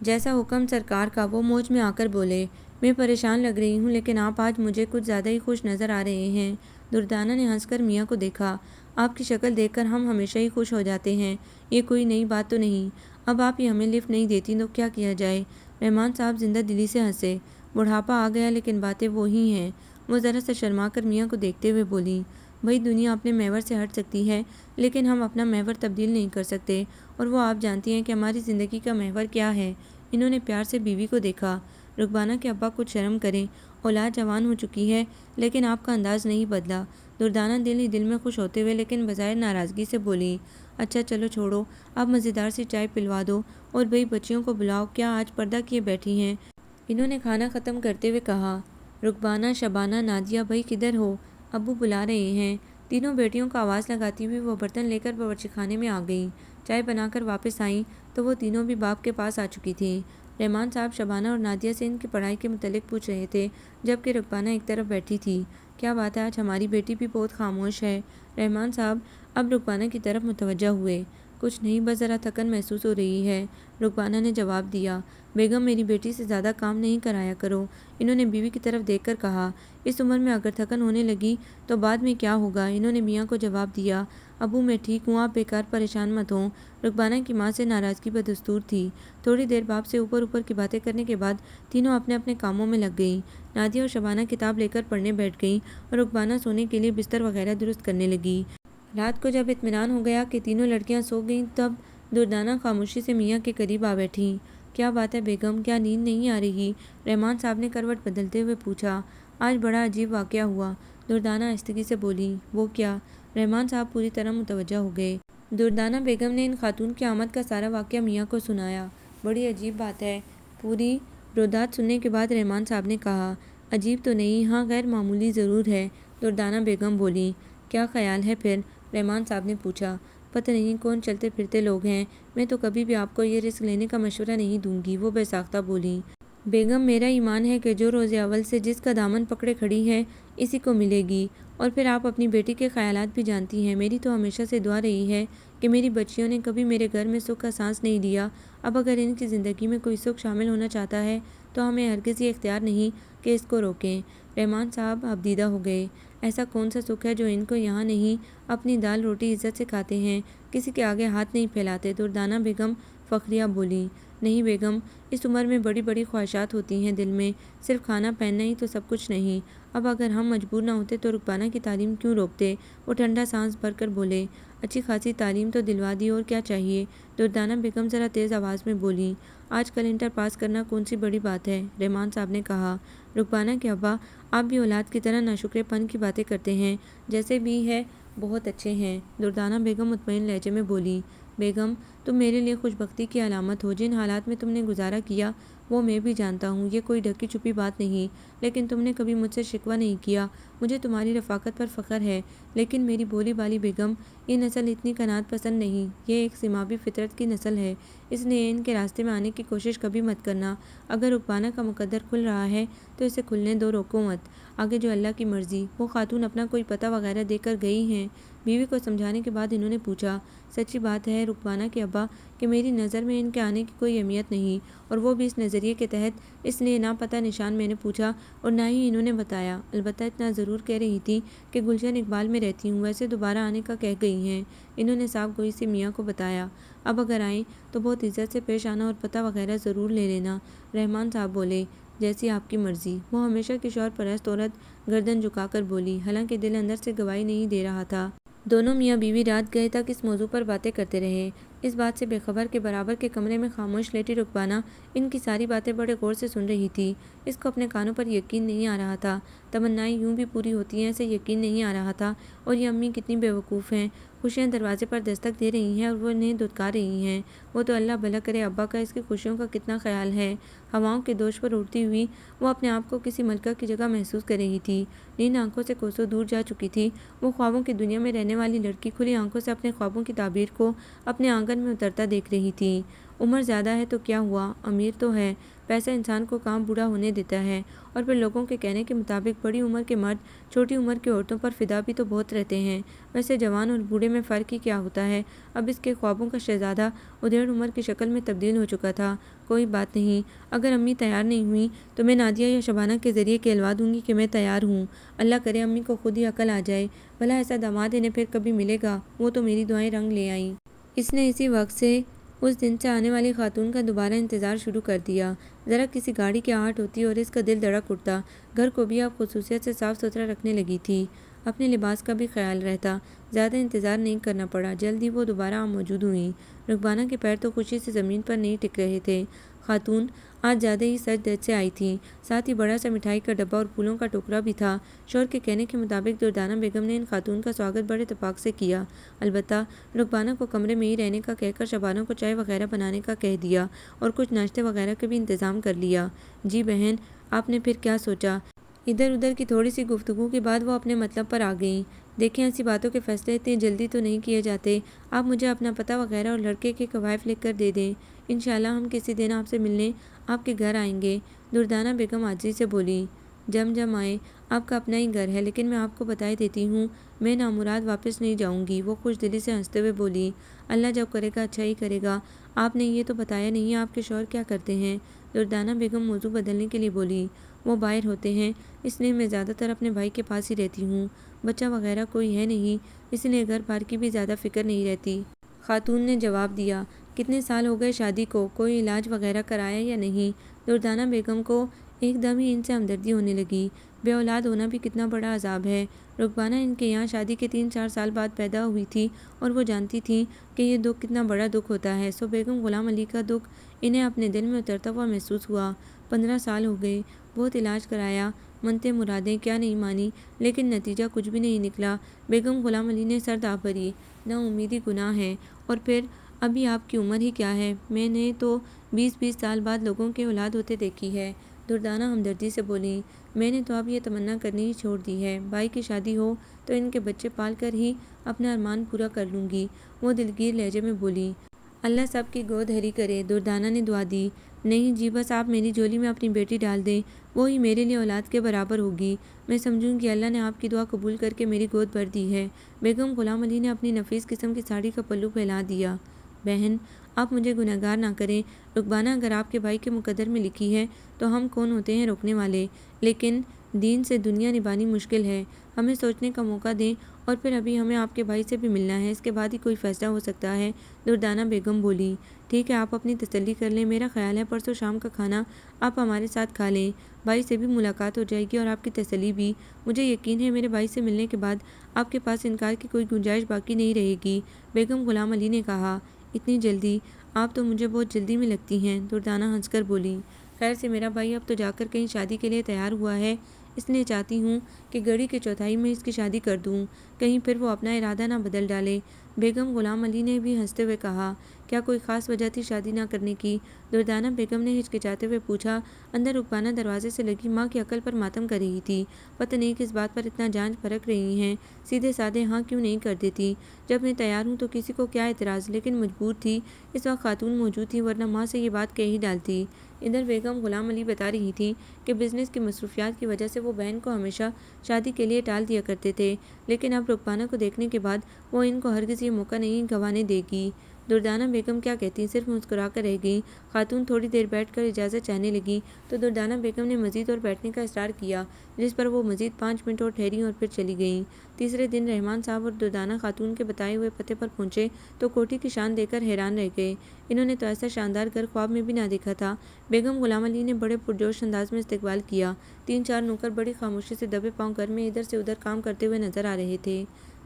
جیسا حکم سرکار کا، وہ موج میں آ کر بولے، میں پریشان لگ رہی ہوں لیکن آپ آج مجھے کچھ زیادہ ہی خوش نظر آ رہے ہیں۔ دردانہ نے ہنس کر میاں کو دیکھا۔ آپ کی شکل دیکھ کر ہم ہمیشہ ہی خوش ہو جاتے ہیں، یہ کوئی نئی بات تو نہیں۔ اب آپ یہ ہمیں لفٹ نہیں دیتی تو کیا کیا جائے؟ رحمان صاحب زندہ دلی سے ہنسے۔ بڑھاپا آ گیا لیکن باتیں وہی ہیں۔ وہ ذرا سے شرما کر میاں کو دیکھتے ہوئے بولی، بھئی دنیا اپنے محور سے ہٹ سکتی ہے لیکن ہم اپنا محور تبدیل نہیں کر سکتے، اور وہ آپ جانتی ہیں کہ ہماری زندگی کا محور کیا ہے۔ انہوں نے پیار سے بیوی کو دیکھا۔ رکبانہ کے ابا کچھ شرم کریں، اولاد جوان ہو چکی ہے لیکن آپ کا انداز نہیں بدلا۔ دردانہ دل ہی دل میں خوش ہوتے ہوئے لیکن بظاہر ناراضگی سے بولی، اچھا چلو چھوڑو، اب مزیدار سی چائے پلوا دو، اور بھئی بچیوں کو بلاؤ، کیا آج پردہ کیے بیٹھی ہیں؟ انہوں نے کھانا ختم کرتے ہوئے کہا۔ رکبانہ، شبانہ، نادیہ، بھئی کدھر ہو؟ ابو بلا رہے ہیں۔ تینوں بیٹیوں کو آواز لگاتی ہوئی وہ برتن لے کر باورچی خانے میں آ گئیں۔ چائے بنا کر واپس آئیں تو وہ تینوں بھی باپ کے پاس آ چکی تھیں۔ رحمان صاحب شبانہ اور نادیہ سے ان کی پڑھائی کے متعلق پوچھ رہے تھے، جبکہ رکبانہ ایک طرف بیٹھی تھی۔ کیا بات ہے، آج ہماری بیٹی بھی بہت خاموش ہے؟ رحمان صاحب اب رکبانہ کی طرف متوجہ ہوئے۔ کچھ نہیں، بس ذرا تھکن محسوس ہو رہی ہے، رکبانہ نے جواب دیا۔ بیگم میری بیٹی سے زیادہ کام نہیں کرایا کرو، انہوں نے بیوی کی طرف دیکھ کر کہا۔ اس عمر میں اگر تھکن ہونے لگی تو بعد میں کیا ہوگا؟ انہوں نے میاں کو جواب دیا۔ ابو میں ٹھیک ہوں، آپ بیکار پریشان مت ہوں۔ رکبانہ کی ماں سے ناراضگی بدستور تھی۔ تھوڑی دیر باپ سے اوپر اوپر کی باتیں کرنے کے بعد تینوں اپنے اپنے کاموں میں لگ گئیں۔ نادیہ اور شبانہ کتاب لے کر پڑھنے بیٹھ گئیں اور رکبانہ سونے کے لیے بستر وغیرہ درست کرنے لگی۔ رات کو جب اطمینان ہو گیا کہ تینوں لڑکیاں سو گئیں تب دردانہ خاموشی سے میاں کے قریب آ بیٹھیں۔ کیا بات ہے بیگم، کیا نیند نہیں آ رہی؟ رحمان صاحب نے کروٹ بدلتے ہوئے پوچھا۔ آج بڑا عجیب واقعہ ہوا، دردانہ آہستگی سے بولی۔ وہ کیا؟ رحمان صاحب پوری طرح متوجہ ہو گئے۔ دردانہ بیگم نے ان خاتون کی آمد کا سارا واقعہ میاں کو سنایا۔ بڑی عجیب بات ہے، پوری رویداد سننے کے بعد رحمان صاحب نے کہا۔ عجیب تو نہیں، ہاں غیر معمولی ضرور ہے، دردانہ بیگم بولی۔ کیا خیال ہے پھر؟ رحمان صاحب نے پوچھا۔ پتہ نہیں کون چلتے پھرتے لوگ ہیں، میں تو کبھی بھی آپ کو یہ رسک لینے کا مشورہ نہیں دوں گی، وہ بے ساختہ بولی۔ بیگم میرا ایمان ہے کہ جو روز اول سے جس کا دامن پکڑے کھڑی ہے اسی کو ملے گی، اور پھر آپ اپنی بیٹی کے خیالات بھی جانتی ہیں۔ میری تو ہمیشہ سے دعا رہی ہے کہ میری بچیوں نے کبھی میرے گھر میں سکھ کا سانس نہیں لیا، اب اگر ان کی زندگی میں کوئی سکھ شامل ہونا چاہتا ہے تو ہمیں ہرگز یہ اختیار نہیں کہ اس کو روکیں۔ رحمان صاحب اب دیدہ ہو گئے۔ ایسا کون سا سکھ ہے جو ان کو یہاں نہیں؟ اپنی دال روٹی عزت سے کھاتے ہیں، کسی کے آگے ہاتھ نہیں پھیلاتے، دردانہ بیگم فخریہ بولی۔ نہیں بیگم، اس عمر میں بڑی بڑی خواہشات ہوتی ہیں دل میں، صرف کھانا پہننا ہی تو سب کچھ نہیں۔ اب اگر ہم مجبور نہ ہوتے تو رکبانہ کی تعلیم کیوں روکتے؟ وہ ٹھنڈا سانس بھر کر بولے۔ اچھی خاصی تعلیم تو دلوا دی، اور کیا چاہیے؟ دردانہ بیگم ذرا تیز آواز میں بولی۔ آج کل انٹر پاس کرنا کون سی بڑی بات ہے، رحمان صاحب نے کہا۔ رکبانہ کے ابا آپ بھی اولاد کی طرح ناشکرے پن کی باتیں کرتے ہیں، جیسے بھی ہے بہت اچھے ہیں، دردانہ بیگم مطمئن لہجے میں بولی۔ بیگم تم میرے لیے خوش بختی کی علامت ہو، جن حالات میں تم نے گزارا کیا وہ میں بھی جانتا ہوں، یہ کوئی ڈھکی چھپی بات نہیں، لیکن تم نے کبھی مجھ سے شکوہ نہیں کیا، مجھے تمہاری رفاقت پر فخر ہے۔ لیکن میری بولی بالی بیگم، یہ نسل اتنی قناعت پسند نہیں، یہ ایک سماوی فطرت کی نسل ہے، اس لیے ان کے راستے میں آنے کی کوشش کبھی مت کرنا۔ اگر رکبانہ کا مقدر کھل رہا ہے تو اسے کھلنے دو، روکو مت، آگے جو اللہ کی مرضی۔ وہ خاتون اپنا کوئی پتہ وغیرہ دے کر گئی ہیں؟ بیوی کو سمجھانے کے بعد انہوں نے پوچھا۔ سچی بات ہے رکبانہ کے ابا کہ میری نظر میں ان کے آنے کی کوئی اہمیت نہیں، اور وہ بھی اس نظریے کے تحت، اس لیے نہ پتہ نشان میں نے پوچھا اور نہ ہی انہوں نے بتایا۔ البتہ اتنا ضرور کہہ رہی تھی کہ گلشن اقبال میں رہتی ہوں، ویسے دوبارہ آنے کا کہہ گئی ہیں، انہوں نے صاف گوئی سے میاں کو بتایا۔ اب اگر آئیں تو بہت عزت سے پیش آنا اور پتہ وغیرہ ضرور لے لینا، رحمان صاحب بولے۔ جیسی آپ کی مرضی، وہ ہمیشہ کی شوہر پرست عورت گردن جھکا کر بولی، حالانکہ دل اندر سے گواہی نہیں دے رہا تھا۔ دونوں میاں بیوی رات گئے تک اس موضوع پر باتیں کرتے رہے، اس بات سے بے خبر کہ برابر کے کمرے میں خاموش لیٹی رکبانہ ان کی ساری باتیں بڑے غور سے سن رہی تھی۔ اس کو اپنے کانوں پر یقین نہیں آ رہا تھا، تمنائیں یوں بھی پوری ہوتی ہیں ایسے یقین نہیں آ رہا تھا، اور یہ امی کتنی بے وقوف ہیں، خوشیاں دروازے پر دستک دے رہی ہیں اور وہ انہیں دھتکار رہی ہیں۔ وہ تو اللہ بھلا کرے ابا کا اس کی خوشیوں کا کتنا خیال ہے۔ ہواؤں کے دوش پر اڑتی ہوئی وہ اپنے آپ کو کسی ملکہ کی جگہ محسوس کر رہی تھی۔ نیند آنکھوں سے کوسوں دور جا چکی تھی۔ وہ خوابوں کی دنیا میں رہنے والی لڑکی کھلی آنکھوں سے اپنے خوابوں کی تعبیر کو اپنے آنگن میں اترتا دیکھ رہی تھی۔ عمر زیادہ ہے تو کیا ہوا، امیر تو ہے، پیسہ انسان کو کہاں بوڑھا ہونے دیتا ہے، اور پھر لوگوں کے کہنے کے مطابق بڑی عمر کے مرد چھوٹی عمر کی عورتوں پر فدا بھی تو بہت رہتے ہیں۔ ویسے جوان اور بوڑھے میں فرق ہی کیا ہوتا ہے۔ اب اس کے خوابوں کا شہزادہ ادھیڑ عمر کی شکل میں تبدیل ہو چکا تھا۔ کوئی بات نہیں، اگر امی تیار نہیں ہوئی تو میں نادیہ یا شبانہ کے ذریعے کہلوا دوں گی کہ میں تیار ہوں۔ اللہ کرے امی کو خود ہی عقل آ جائے، بھلا ایسا داماد انہیں پھر کبھی ملے گا۔ وہ تو میری دعائیں رنگ لے آئیں۔ اس نے اسی وقت سے اس دن سے آنے والی خاتون کا دوبارہ انتظار شروع کر دیا۔ ذرا کسی گاڑی کی آہٹ ہوتی اور اس کا دل دھڑک اٹھتا۔ گھر کو بھی اب خصوصیت سے صاف ستھرا رکھنے لگی تھی۔ اپنے لباس کا بھی خیال رہتا۔ زیادہ انتظار نہیں کرنا پڑا، جلد ہی وہ دوبارہ موجود ہوئیں۔ رکبانہ کے پیر تو خوشی سے زمین پر نہیں ٹک رہے تھے۔ خاتون آج زیادہ ہی سج دج سے آئی تھیں، ساتھ ہی بڑا سا مٹھائی کا ڈبہ اور پھولوں کا ٹوکرا بھی تھا۔ شوہر کے کہنے کے مطابق دردانہ بیگم نے ان خاتون کا سواگت بڑے اتفاق سے کیا۔ البتہ رکبانہ کو کمرے میں ہی رہنے کا کہہ کر شبانہ کو چائے وغیرہ بنانے کا کہہ دیا اور کچھ ناشتے وغیرہ کا بھی انتظام کر لیا۔ جی بہن، آپ نے پھر کیا سوچا؟ ادھر ادھر کی تھوڑی سی گفتگو کے بعد وہ اپنے مطلب پر آ گئیں۔ دیکھیں، ایسی باتوں کے فیصلے اتنی جلدی تو نہیں کیے جاتے۔ آپ مجھے اپنا پتہ وغیرہ اور لڑکے کے کوائف لکھ کر دے دیں۔ انشاءاللہ ہم کسی دن آپ سے ملنے آپ کے گھر آئیں گے۔ دردانہ بیگم عاجزی سے بولی۔ جم آئے، آپ کا اپنا ہی گھر ہے، لیکن میں آپ کو بتائے دیتی ہوں، میں نامراد واپس نہیں جاؤں گی۔ وہ خوش دلی سے ہنستے ہوئے بولی۔ اللہ جب کرے گا اچھا ہی کرے گا۔ آپ نے یہ تو بتایا نہیں آپ کے شوہر کیا کرتے ہیں؟ دردانہ بیگم موضوع بدلنے کے لیے بولی۔ وہ باہر ہوتے ہیں، اس لیے میں زیادہ تر اپنے بھائی کے پاس ہی رہتی ہوں۔ بچہ وغیرہ کوئی ہے نہیں، اس لیے گھر بار کی بھی زیادہ فکر نہیں رہتی۔ خاتون نے جواب دیا۔ کتنے سال ہو گئے شادی کو؟ کوئی علاج وغیرہ کرایا یا نہیں؟ دردانہ بیگم کو ایک دم ہی ان سے ہمدردی ہونے لگی۔ بے اولاد ہونا بھی کتنا بڑا عذاب ہے۔ رکبانہ ان کے یہاں شادی کے 3-4 سال بعد پیدا ہوئی تھی اور وہ جانتی تھیں کہ یہ دکھ کتنا بڑا دکھ ہوتا ہے۔ سو بیگم غلام علی کا دکھ انہیں اپنے دل میں اترتا ہوا محسوس ہوا۔ 15 سال ہو گئے، بہت علاج کرایا، منتیں مرادیں کیا نہیں مانی، لیکن نتیجہ کچھ بھی نہیں نکلا۔ بیگم غلام علی نے سر داب بھری۔ نا امیدی گناہ ہے، اور پھر ابھی آپ کی عمر ہی کیا ہے؟ میں نے تو 20 سال بعد لوگوں کے اولاد ہوتے دیکھی ہے۔ دردانہ ہمدردی سے بولی۔ میں نے تو اب یہ تمنا کرنی ہی چھوڑ دی ہے، بھائی کی شادی ہو تو ان کے بچے پال کر ہی اپنا ارمان پورا کر لوں گی۔ وہ دلگیر لہجے میں بولی۔ اللہ سب کی گود ہری کرے، دردانہ نے دعا دی۔ نہیں جی، بس آپ میری جھولی میں اپنی بیٹی ڈال دیں، وہی میرے لیے اولاد کے برابر ہوگی۔ میں سمجھوں گی اللہ نے آپ کی دعا قبول کر کے میری گود بھر دی ہے۔ بیگم غلام علی نے اپنی نفیس قسم کی ساڑی کا پلو پھیلا دیا۔ بہن، آپ مجھے گنہگار نہ کریں۔ رکبانہ اگر آپ کے بھائی کے مقدر میں لکھی ہے تو ہم کون ہوتے ہیں روکنے والے؟ لیکن دین سے دنیا نبھانی مشکل ہے، ہمیں سوچنے کا موقع دیں، اور پھر ابھی ہمیں آپ کے بھائی سے بھی ملنا ہے، اس کے بعد ہی کوئی فیصلہ ہو سکتا ہے۔ دردانہ بیگم بولی۔ ٹھیک ہے، آپ اپنی تسلی کر لیں، میرا خیال ہے پرسوں شام کا کھانا آپ ہمارے ساتھ کھا لیں، بھائی سے بھی ملاقات ہو جائے گی اور آپ کی تسلی بھی۔ مجھے یقین ہے میرے بھائی سے ملنے کے بعد آپ کے پاس انکار کی کوئی گنجائش باقی نہیں رہے گی۔ بیگم غلام علی نے کہا۔ اتنی جلدی؟ آپ تو مجھے بہت جلدی میں لگتی ہیں، دردانہ ہنس کر بولی۔ خیر سے میرا بھائی اب تو جا کر کہیں شادی کے لیے تیار ہوا ہے، اس لیے چاہتی ہوں کہ گھڑی کے چوتھائی میں اس کی شادی کر دوں، کہیں پھر وہ اپنا ارادہ نہ بدل ڈالے۔ بیگم غلام علی نے بھی ہنستے ہوئے کہا۔ کیا کوئی خاص وجہ تھی شادی نہ کرنے کی؟ دردانہ بیگم نے ہچکچاتے ہوئے پوچھا۔ اندر رکبانہ دروازے سے لگی ماں کی عقل پر ماتم کر رہی تھی۔ پتہ نہیں کس بات پر اتنا جانچ پرکھ رہی ہیں، سیدھے سادے ہاں کیوں نہیں کر دیتی؟ جب میں تیار ہوں تو کسی کو کیا اعتراض، لیکن مجبور تھی، اس وقت خاتون موجود تھی، ورنہ ماں سے یہ بات کہہ ہی ڈالتی۔ ادھر بیگم غلام علی بتا رہی تھی کہ بزنس کی مصروفیات کی وجہ سے وہ بہن کو ہمیشہ شادی کے لیے ٹال دیا کرتے تھے، لیکن اب رکبانہ کو دیکھنے کے بعد وہ ان کو ہرگز یہ موقع نہیں گنوانے دے گی۔ دردانہ بیگم کیا کہتی، صرف مسکرا کر رہ گئی۔ خاتون تھوڑی دیر بیٹھ کر اجازت چاہنے لگی تو دردانہ بیگم نے مزید اور بیٹھنے کا اصرار کیا، جس پر وہ مزید 5 منٹ اور ٹھہری اور پھر چلی گئیں۔ تیسرے دن رحمان صاحب اور دردانہ خاتون کے بتائے ہوئے پتے پر پہنچے تو کوٹھی کی شان دیکھ کر حیران رہ گئے۔ انہوں نے تو ایسا شاندار گھر خواب میں بھی نہ دیکھا تھا۔ بیگم غلام علی نے بڑے پرجوش انداز میں استقبال کیا۔ 3-4 نوکر بڑی خاموشی سے دبے پاؤں گھر میں ادھر سے ادھر کام کرتے ہوئے نظر آ رہے تھے۔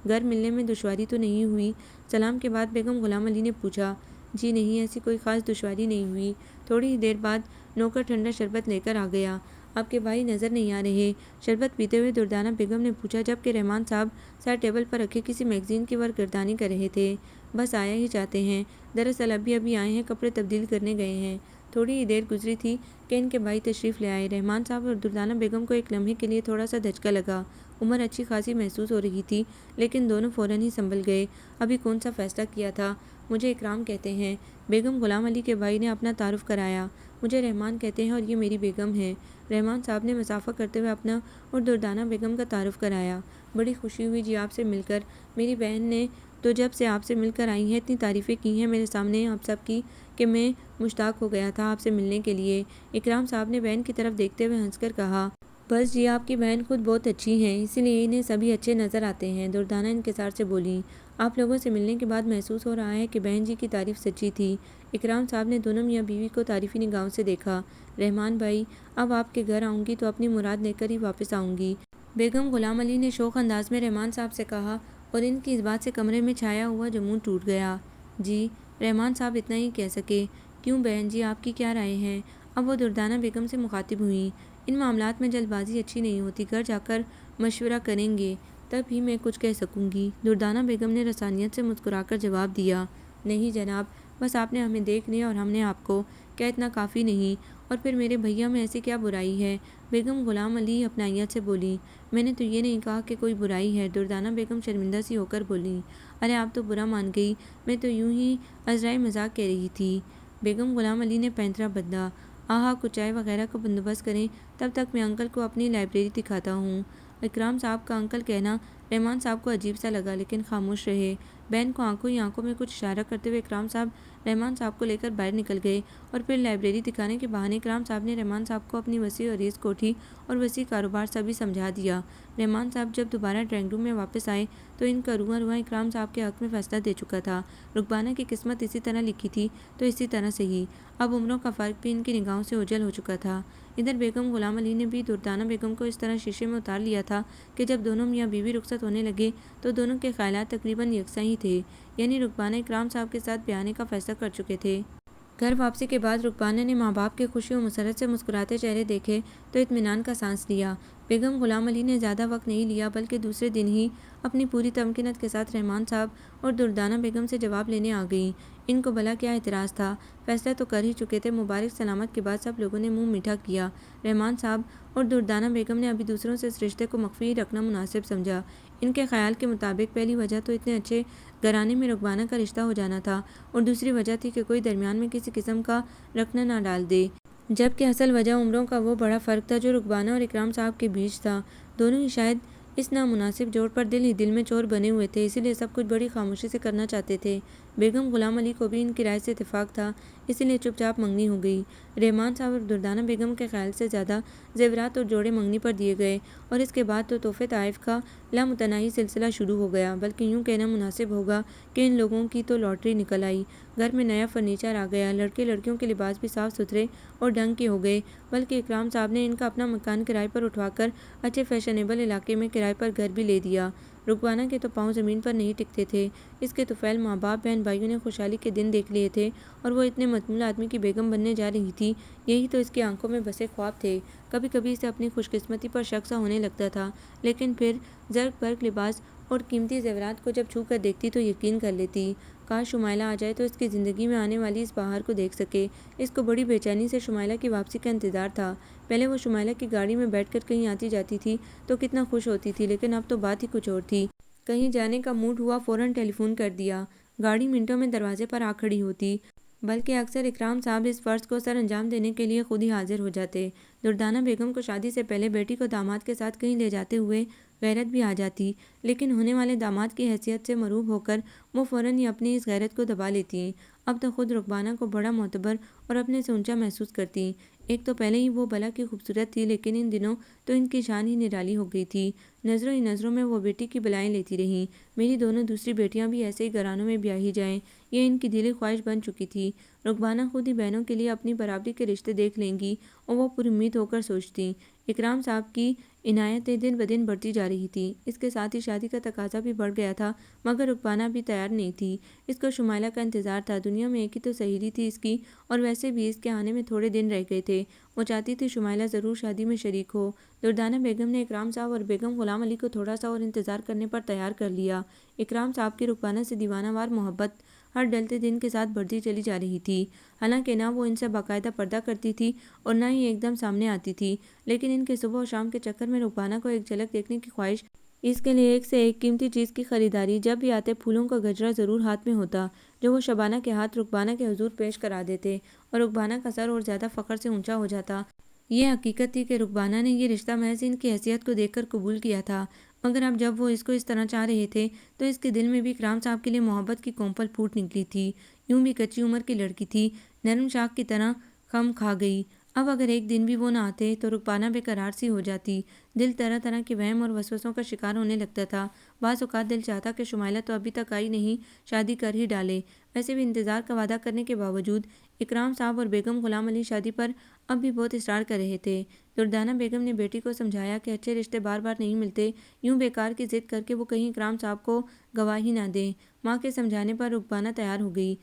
گھر ملنے میں دشواری تو نہیں ہوئی؟ سلام کے بعد بیگم غلام علی نے پوچھا۔ جی نہیں، ایسی کوئی خاص دشواری نہیں ہوئی۔ تھوڑی ہی دیر بعد نوکر ٹھنڈا شربت لے کر آ گیا۔ آپ کے بھائی نظر نہیں آ رہے؟ شربت پیتے ہوئے دردانہ بیگم نے پوچھا، جبکہ رحمان صاحب سر ٹیبل پر رکھے کسی میگزین کی ورقردانی کر رہے تھے۔ بس آیا ہی چاہتے ہیں، دراصل ابھی آئے ہیں، کپڑے تبدیل کرنے گئے ہیں۔ تھوڑی ہی دیر گزری تھی کہ ان کے بھائی تشریف لے آئے۔ رحمان صاحب اور دردانہ بیگم کو ایک لمحے کے لیے تھوڑا سا دھچکا لگا۔ عمر اچھی خاصی محسوس ہو رہی تھی، لیکن دونوں فوراً ہی سنبھل گئے۔ ابھی کون سا فیصلہ کیا تھا؟ مجھے اکرام کہتے ہیں، بیگم غلام علی کے بھائی نے اپنا تعارف کرایا۔ مجھے رحمان کہتے ہیں اور یہ میری بیگم ہے۔ رحمان صاحب نے مسافہ کرتے ہوئے اپنا اور دردانہ بیگم کا تعارف کرایا۔ بڑی خوشی ہوئی جی آپ سے مل کر۔ میری بہن نے تو جب سے آپ سے مل کر آئی ہیں اتنی تعریفیں کی ہیں میرے سامنے آپ سب کی کہ میں مشتاق ہو گیا تھا آپ سے ملنے کے لیے۔ اکرام صاحب نے بہن کی طرف دیکھتے ہوئے ہنس کر کہا، بس جی آپ کی بہن خود بہت اچھی ہیں، اسی لیے انہیں سبھی اچھے نظر آتے ہیں۔ دردانہ انکسار سے بولی، آپ لوگوں سے ملنے کے بعد محسوس ہو رہا ہے کہ بہن جی کی تعریف سچی تھی۔ اکرام صاحب نے دونوں میاں بیوی کو تعریفی نگاہوں سے دیکھا۔ رحمان بھائی، اب آپ کے گھر آؤں گی تو اپنی مراد لے کر ہی واپس آؤں گی، بیگم غلام علی نے شوخ انداز میں رحمان صاحب سے کہا، اور ان کی اس بات سے کمرے میں چھایا ہوا جمون ٹوٹ گیا۔ جی، رحمان صاحب اتنا ہی کہہ سکے۔ کیوں بہن جی، آپ کی کیا رائے ہے؟ اب وہ دردانہ بیگم سے مخاطب ہوئیں۔ ان معاملات میں جلد بازی اچھی نہیں ہوتی، گھر جا کر مشورہ کریں گے تب ہی میں کچھ کہہ سکوں گی۔ دردانہ بیگم نے رسانیت سے مسکرا کر جواب دیا، نہیں جناب، بس آپ نے ہمیں دیکھ لیا اور ہم نے آپ کو، کیا اتنا کافی نہیں؟ اور پھر میرے بھیا میں ایسی کیا برائی ہے؟ بیگم غلام علی اپنائیت سے بولی، میں نے تو یہ نہیں کہا کہ کوئی برائی ہے۔ دردانہ بیگم شرمندہ سی ہو کر بولی، ارے آپ تو برا مان گئی، میں تو یوں ہی عذرائے مذاق کہہ رہی تھی۔ بیگم غلام علی نے پینترا بدلا، آہا، کچھ چائے وغیرہ کا بندوبست کریں، تب تک میں انکل کو اپنی لائبریری دکھاتا ہوں۔ اکرام صاحب کا انکل کہنا رحمان صاحب کو عجیب سا لگا، لیکن خاموش رہے۔ بہن کو آنکھوں ہی آنکھوں میں کچھ اشارہ کرتے ہوئے اکرام صاحب رحمان صاحب کو لے کر باہر نکل گئے، اور پھر لائبریری دکھانے کے بہانے اکرام صاحب نے رحمان صاحب کو اپنی وسیع و عریض کوٹھی اور وسیع کاروبار سب ہی سمجھا دیا۔ رحمان صاحب جب دوبارہ ڈرائنگ روم میں واپس آئے تو ان کا رواں اکرام صاحب کے حق میں فیصلہ دے چکا تھا۔ رکبانہ کی قسمت اسی طرح لکھی تھی تو اسی طرح سے ہی۔ اب عمروں کا فرق بھی ان کی نگاہوں سے اوجھل ہو چکا تھا۔ ادھر بیگم غلام علی نے بھی دردانہ بیگم کو اس طرح شیشے میں اتار لیا تھا کہ جب دونوں میاں بیوی رخصت ہونے لگے تو دونوں کے خیالات تقریباً یکساں ہی تھے، یعنی رکبانہ اکرام صاحب کے ساتھ بیاہ آنے کا فیصلہ کر چکے تھے۔ گھر واپسی کے بعد رکبانہ نے ماں باپ کے خوشی و مسرت سے مسکراتے چہرے دیکھے تو اطمینان کا سانس لیا۔ بیگم غلام علی نے زیادہ وقت نہیں لیا، بلکہ دوسرے دن ہی اپنی پوری تمکنت کے ساتھ رحمان صاحب اور دردانہ بیگم سے جواب لینے آ گئیں۔ ان کو بھلا کیا اعتراض تھا؟ فیصلہ تو کر ہی چکے تھے۔ مبارک سلامت کے بعد سب لوگوں نے منہ میٹھا کیا۔ رحمان صاحب اور دردانہ بیگم نے ابھی دوسروں سے اس رشتے کو مخفی رکھنا مناسب سمجھا۔ ان کے خیال کے مطابق پہلی وجہ تو اتنے اچھے گھرانے میں رکبانہ کا رشتہ ہو جانا تھا، اور دوسری وجہ تھی کہ کوئی درمیان میں کسی قسم کا رکھنا نہ ڈال دے، جبکہ اصل وجہ عمروں کا وہ بڑا فرق تھا جو رکبانہ اور اکرام صاحب کے بیچ تھا۔ دونوں ہی شاید اس نامناسب جوڑ پر دل ہی دل میں چور بنے ہوئے تھے، اسی لیے سب کچھ بڑی خاموشی سے کرنا چاہتے تھے۔ بیگم غلام علی کو بھی ان کی رائے سے اتفاق تھا، اسی لیے چپ چاپ منگنی ہو گئی۔ رحمان صاحب اور دردانہ بیگم کے خیال سے زیادہ زیورات اور جوڑے منگنی پر دیے گئے، اور اس کے بعد تو تحفے تحائف کا لامتناہی سلسلہ شروع ہو گیا، بلکہ یوں کہنا مناسب ہوگا کہ ان لوگوں کی تو لاٹری نکل آئی۔ گھر میں نیا فرنیچر آ گیا، لڑکے لڑکیوں کے لباس بھی صاف ستھرے اور ڈھنگ کے ہو گئے، بلکہ اکرام صاحب نے ان کا اپنا مکان کرائے پر اٹھوا کر اچھے فیشنیبل علاقے میں کرائے پر گھر بھی لے دیا۔ رکبانہ کے تو پاؤں زمین پر نہیں ٹکتے تھے، اس کے طفیل ماں باپ بہن بھائیوں نے خوشحالی کے دن دیکھ لیے تھے، اور وہ اتنے مطموع آدمی کی بیگم بننے جا رہی تھی، یہی تو اس کی آنکھوں میں بسے خواب تھے۔ کبھی کبھی اسے اپنی خوش قسمتی پر شک سا ہونے لگتا تھا، لیکن پھر زرق برق لباس اور قیمتی زیورات کو جب چھو کر دیکھتی تو یقین کر لیتی۔ کاش شمائلہ آ جائے تو اس کی زندگی میں آنے والی اس بہار کو دیکھ سکے۔ اس کو بڑی بے چینی سے شمائلہ کی واپسی کا انتظار تھا۔ پہلے وہ شمائلہ کی گاڑی میں بیٹھ کر کہیں آتی جاتی تھی تو کتنا خوش ہوتی تھی، لیکن اب تو بات ہی کچھ اور تھی۔ کہیں جانے کا موڈ ہوا فوراً ٹیلی فون کر دیا، گاڑی منٹوں میں دروازے پر آ کھڑی ہوتی، بلکہ اکثر اکرام صاحب اس فرض کو سر انجام دینے کے لیے خود ہی حاضر ہو جاتے۔ دردانہ بیگم کو شادی سے پہلے بیٹی کو داماد کے ساتھ کہیں لے جاتے ہوئے غیرت بھی آ جاتی، لیکن ہونے والے داماد کی حیثیت سے مروب ہو کر وہ فوراً ہی اپنی اس غیرت کو دبا لیتی۔ اب تو خود رکبانہ کو بڑا معتبر اور اپنے سے اونچا محسوس کرتی۔ ایک تو پہلے ہی وہ بلا کی خوبصورت تھی، لیکن ان دنوں تو ان کی شان ہی نرالی ہو گئی تھی۔ نظروں ہی نظروں میں وہ بیٹی کی بلائیں لیتی رہیں، میری دونوں دوسری بیٹیاں بھی ایسے ہی گھرانوں میں بیاہی جائیں، یہ ان کی دلی خواہش بن چکی تھی۔ رکبانہ خود ہی بہنوں کے لیے اپنی برابری کے رشتے دیکھ لیں گی، اور وہ پر امید ہو کر سوچتی۔ اکرام صاحب کی عنایتیں دن بدن بڑھتی جا رہی تھی۔ اس کے ساتھ ہی شادی کا تقاضا بھی بڑھ گیا تھا، مگر رکبانہ بھی تیار نہیں تھی۔ اس کو شمائلہ کا انتظار تھا۔ دنیا میں ایک ہی تو سہیلی تھی اس کی، اور ویسے بھی اس کے آنے میں تھوڑے دن رہ گئے تھے۔ وہ چاہتی تھی شمائلہ ضرور شادی میں شریک ہو۔ دردانہ بیگم نے اکرام صاحب اور بیگم غلام علی کو تھوڑا سا اور انتظار کرنے پر تیار کر لیا۔ اکرام صاحب کی رکبانہ سے دیوانہ وار محبت ہر ڈلتے دن کے ساتھ بڑھتی چلی جا رہی تھی۔ حالانکہ نہ وہ ان سے باقاعدہ پردہ کرتی تھی اور نہ ہی ایک دم سامنے آتی تھی، لیکن ان کے صبح و شام کے چکر میں رکبانہ کو ایک جھلک دیکھنے کی خواہش، اس کے لیے ایک سے ایک قیمتی چیز کی خریداری، جب بھی آتے پھولوں کا گجرا ضرور ہاتھ میں ہوتا، جو وہ شبانہ کے ہاتھ رکبانہ کے حضور پیش کرا دیتے، اور رکبانہ کا سر اور زیادہ فخر سے اونچا ہو جاتا۔ یہ حقیقت تھی کہ رکبانہ نے یہ رشتہ محض ان کی حیثیت کو دیکھ کر قبول کیا تھا، مگر اب جب وہ اس کو اس طرح چاہ رہے تھے تو اس کے دل میں بھی اکرام صاحب کے لیے محبت کی کونپل پھوٹ نکلی تھی۔ یوں بھی کچی عمر کی لڑکی تھی، نرم شاخ کی طرح خم کھا گئی۔ اب اگر ایک دن بھی وہ نہ آتے تو رکبانہ بے قرار سی ہو جاتی۔ دل طرح طرح کے وہم اور وسوسوں کا شکار ہونے لگتا تھا۔ بعض اوقات دل چاہتا کہ شمائلہ تو ابھی تک آئی نہیں، شادی کر ہی ڈالے۔ ویسے بھی انتظار کا وعدہ کرنے کے باوجود اکرام صاحب اور بیگم غلام علی شادی پر اب بھی بہت اصرار کر رہے تھے۔ دردانہ بیگم نے بیٹی کو سمجھایا کہ اچھے رشتے بار بار نہیں ملتے، یوں بیکار کی ضد کر کے وہ کہیں اکرام صاحب کو گواہی نہ دیں۔ ماں کے سمجھانے پر رکبانہ تیار ہو گئی۔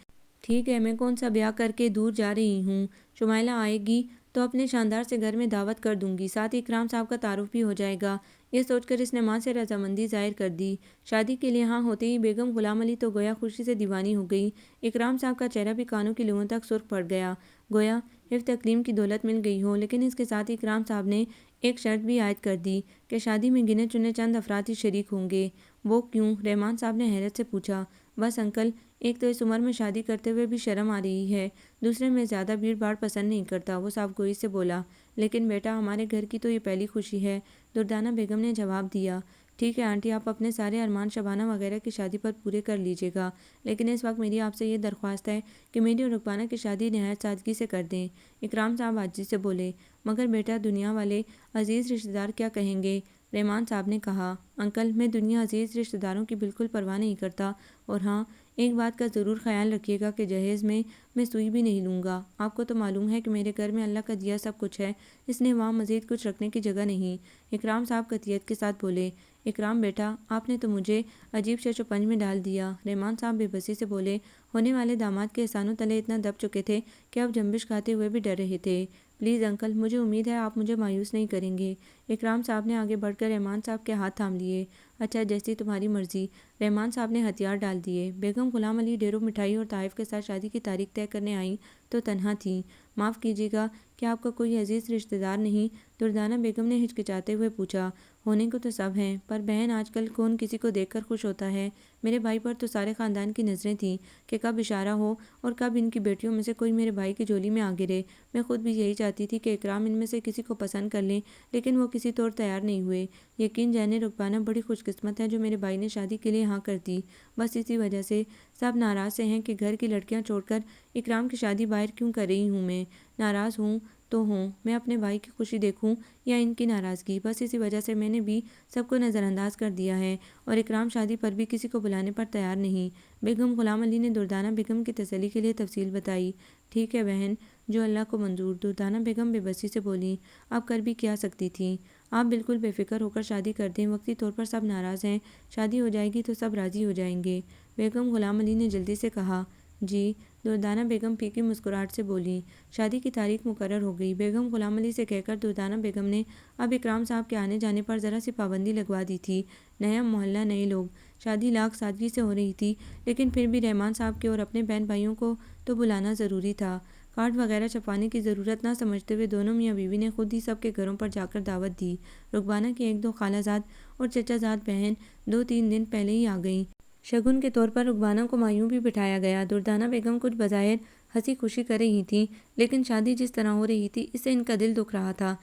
ٹھیک ہے، میں کون سا بیاہ کر کے دور جا رہی ہوں، شمائلہ آئے گی تو اپنے شاندار سے گھر میں دعوت کر دوں گی، ساتھ ہی اکرام صاحب کا تعارف بھی ہو جائے گا۔ یہ سوچ کر اس نے ماں سے رضامندی ظاہر کر دی۔ شادی کے لیے ہاں ہوتے ہی بیگم غلام علی تو گویا خوشی سے دیوانی ہو گئی۔ اکرام صاحب کا چہرہ بھی کانوں کی لوؤں تک سرخ پڑ گیا، گویا حفظ تکلیم کی دولت مل گئی ہو۔ لیکن اس کے ساتھ ہی اکرام صاحب نے ایک شرط بھی عائد کر دی کہ شادی میں گنے چنے چند افراد ہی شریک ہوں گے۔ وہ کیوں؟ رحمان صاحب نے حیرت سے پوچھا۔ بس انکل، ایک تو اس عمر میں شادی کرتے ہوئے بھی شرم آ رہی ہے، دوسرے میں زیادہ بھیڑ بھاڑ پسند نہیں کرتا، وہ صاحب گوئی سے بولا۔ لیکن بیٹا، ہمارے گھر کی تو یہ پہلی خوشی ہے، دردانہ بیگم نے جواب دیا۔ ٹھیک ہے آنٹی، آپ اپنے سارے ارمان شبانہ وغیرہ کی شادی پر پورے کر لیجیے گا، لیکن اس وقت میری آپ سے یہ درخواست ہے کہ میری اور رکبانہ کی شادی نہایت سادگی سے کر دیں۔ اکرام صاحب عاجزی سے بولے۔ مگر بیٹا، دنیا والے عزیز رشتہ دار کیا کہیں گے؟ رحمان صاحب نے کہا۔ انکل، میں دنیا عزیز رشتہ داروں کی بالکل پرواہ نہیں کرتا، اور ہاں، ایک بات کا ضرور خیال رکھیے گا کہ جہیز میں سوئی بھی نہیں لوں گا۔ آپ کو تو معلوم ہے کہ میرے گھر میں اللہ کا دیا سب کچھ ہے، اس نے وہاں مزید کچھ رکھنے کی جگہ نہیں۔ اکرام صاحب قطعیت کے ساتھ بولے۔ اکرام بیٹا، آپ نے تو مجھے عجیب شش و پنج میں ڈال دیا، رحمان صاحب بے بسی سے بولے۔ ہونے والے داماد کے احسانوں تلے اتنا دب چکے تھے کہ اب جنبش کھاتے ہوئے بھی ڈر رہے تھے۔ پلیز انکل، مجھے امید ہے آپ مجھے مایوس نہیں کریں گے۔ اکرام صاحب نے آگے بڑھ کر رحمان صاحب کے ہاتھ تھام لیے۔ اچھا، جیسی تمہاری مرضی۔ رحمان صاحب نے ہتھیار ڈال دیے۔ بیگم غلام علی ڈھیروں مٹھائی اور تحائف کے ساتھ شادی کی تاریخ طے کرنے آئیں تو تنہا تھیں۔ معاف کیجیے گا، کیا آپ کا کوئی عزیز رشتہ دار نہیں؟ دردانہ بیگم نے ہچکچاتے ہوئے پوچھا۔ ہونے کو تو سب ہیں، پر بہن آج کل کون کسی کو دیکھ کر خوش ہوتا ہے؟ میرے بھائی پر تو سارے خاندان کی نظریں تھیں کہ کب اشارہ ہو اور کب ان کی بیٹیوں میں سے کوئی میرے بھائی کی جولی میں آ گرے۔ میں خود بھی یہی چاہتی تھی کہ اکرام ان میں سے کسی کو پسند کر لیں، لیکن وہ کسی طور تیار نہیں ہوئے۔ یقین جانے رکبانہ بڑی خوش قسمت ہے جو میرے بھائی نے شادی کے لیے ہاں کر دی۔ بس اسی وجہ سے سب ناراض سے ہیں کہ گھر کی لڑکیاں چھوڑ کر اکرام کی شادی باہر کیوں کر رہی ہوں میں۔ ناراض ہوں تو ہوں، میں اپنے بھائی کی خوشی دیکھوں یا ان کی ناراضگی، بس اسی وجہ سے میں نے بھی سب کو نظر انداز کر دیا ہے، اور اکرام شادی پر بھی کسی کو بلانے پر تیار نہیں۔ بیگم غلام علی نے دردانہ بیگم کی تسلی کے لیے تفصیل بتائی۔ ٹھیک ہے بہن، جو اللہ کو منظور۔ دردانہ بیگم بے بسی سے بولی۔ اب کر بھی کیا سکتی تھیں؟ آپ بالکل بے فکر ہو کر شادی کر دیں، وقتی طور پر سب ناراض ہیں، شادی ہو جائے گی تو سب راضی ہو جائیں گے۔ بیگم غلام علی نے جلدی سے کہا۔ جی، دردانہ بیگم پھیکی مسکراہٹ سے بولی۔ شادی کی تاریخ مقرر ہو گئی۔ بیگم غلام علی سے کہہ کر دردانہ بیگم نے اب اکرام صاحب کے آنے جانے پر ذرا سی پابندی لگوا دی تھی۔ نیا محلہ، نئے لوگ، شادی لاکھ سادگی سے ہو رہی تھی، لیکن پھر بھی رحمان صاحب کے اور اپنے بہن بھائیوں کو تو بلانا ضروری تھا۔ کارڈ وغیرہ چھپوانے کی ضرورت نہ سمجھتے ہوئے دونوں میاں بیوی نے خود ہی سب کے گھروں پر جا کر دعوت دی۔ رکبانہ کی ایک دو خالہ زاد اور چچا زاد بہن 2-3 دن پہلے ہی آ گئیں۔ شگن کے طور پر رکبانہ کو مایوں بھی بٹھایا گیا۔ دردانہ بیگم کچھ بظاہر ہنسی خوشی کر رہی تھیں، لیکن شادی جس طرح ہو رہی تھی اس سے ان کا دل دکھ رہا تھا۔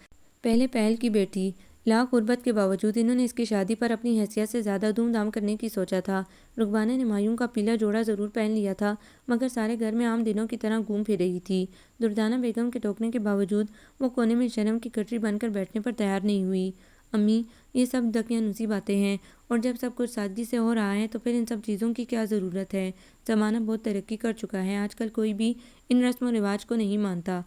پہلے پہل کی بیٹی، لاکھ غربت کے باوجود انہوں نے اس کی شادی پر اپنی حیثیت سے زیادہ دھوم دھام کرنے کی سوچا تھا۔ رکبانہ نے مایوں کا پیلا جوڑا ضرور پہن لیا تھا، مگر سارے گھر میں عام دنوں کی طرح گھوم پھر رہی تھی۔ دردانہ بیگم کے ٹوکنے کے باوجود وہ کونے میں شرم کی کٹری بن کر بیٹھنے پر تیار نہیں ہوئی۔ امی، یہ سب دقیانوسی باتیں ہیں، اور جب سب کچھ سادگی سے ہو رہا ہے تو پھر ان سب چیزوں کی کیا ضرورت ہے؟ زمانہ بہت ترقی کر چکا ہے، آج کل کوئی بھی ان رسم و رواج کو نہیں مانتا۔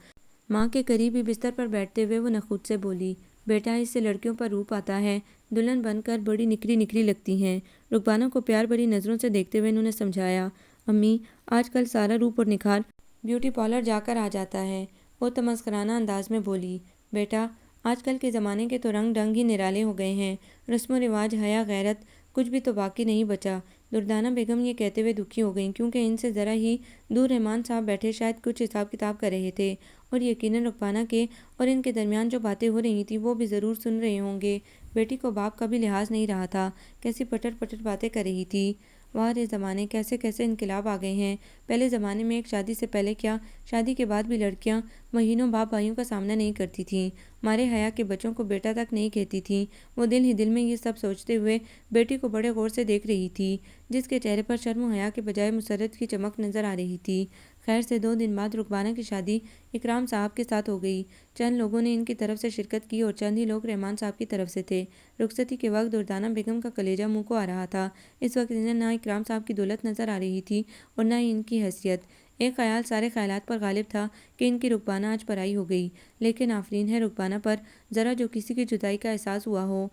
ماں کے قریب ہی بستر پر بیٹھتے ہوئے وہ نخوت سے بولی۔ بیٹا اس سے لڑکیوں پر روپ آتا ہے، دلہن بن کر بڑی نکری نکری لگتی ہیں۔ رکبانہ کو پیار بھری نظروں سے دیکھتے ہوئے انہوں نے سمجھایا، امی آج کل سارا روپ اور نکھار بیوٹی پارلر جا کر آ جاتا ہے۔ وہ تمسخرانہ انداز میں بولی، بیٹا آج کل کے زمانے کے تو رنگ ڈھنگ ہی نرالے ہو گئے ہیں، رسم و رواج، حیا غیرت کچھ بھی تو باقی نہیں بچا۔ دردانہ بیگم یہ کہتے ہوئے دکھی ہو گئیں، کیونکہ ان سے ذرا ہی دور رحمان صاحب بیٹھے شاید کچھ حساب کتاب کر رہے تھے، اور یقیناً رکبانہ کے اور ان کے درمیان جو باتیں ہو رہی تھیں وہ بھی ضرور سن رہے ہوں گے۔ بیٹی کو باپ کا بھی لحاظ نہیں رہا تھا، کیسی پٹر پٹر باتیں کر رہی تھی۔ واہ رے زمانے، کیسے کیسے انقلاب آ گئے ہیں۔ پہلے زمانے میں ایک شادی سے پہلے کیا، شادی کے بعد بھی لڑکیاں مہینوں باپ بھائیوں کا سامنا نہیں کرتی تھیں، مارے حیا کے بچوں کو بیٹا تک نہیں کہتی تھیں۔ وہ دل ہی دل میں یہ سب سوچتے ہوئے بیٹی کو بڑے غور سے دیکھ رہی تھی، جس کے چہرے پر شرم و حیا کے بجائے مسرت کی چمک نظر آ رہی تھی۔ خیر سے 2 دن بعد رکبانہ کی شادی اکرام صاحب کے ساتھ ہو گئی۔ چند لوگوں نے ان کی طرف سے شرکت کی اور چند ہی لوگ رحمان صاحب کی طرف سے تھے۔ رخصتی کے وقت دردانہ بیگم کا کلیجہ منہ کو آ رہا تھا۔ اس وقت انہیں نہ اکرام صاحب کی دولت نظر آ رہی تھی اور نہ ہی ان کی حیثیت۔ ایک خیال سارے خیالات پر غالب تھا کہ ان کی رکبانہ آج پرائی ہو گئی، لیکن آفرین ہے رکبانہ پر، ذرا جو کسی کی جدائی کا احساس ہوا ہو۔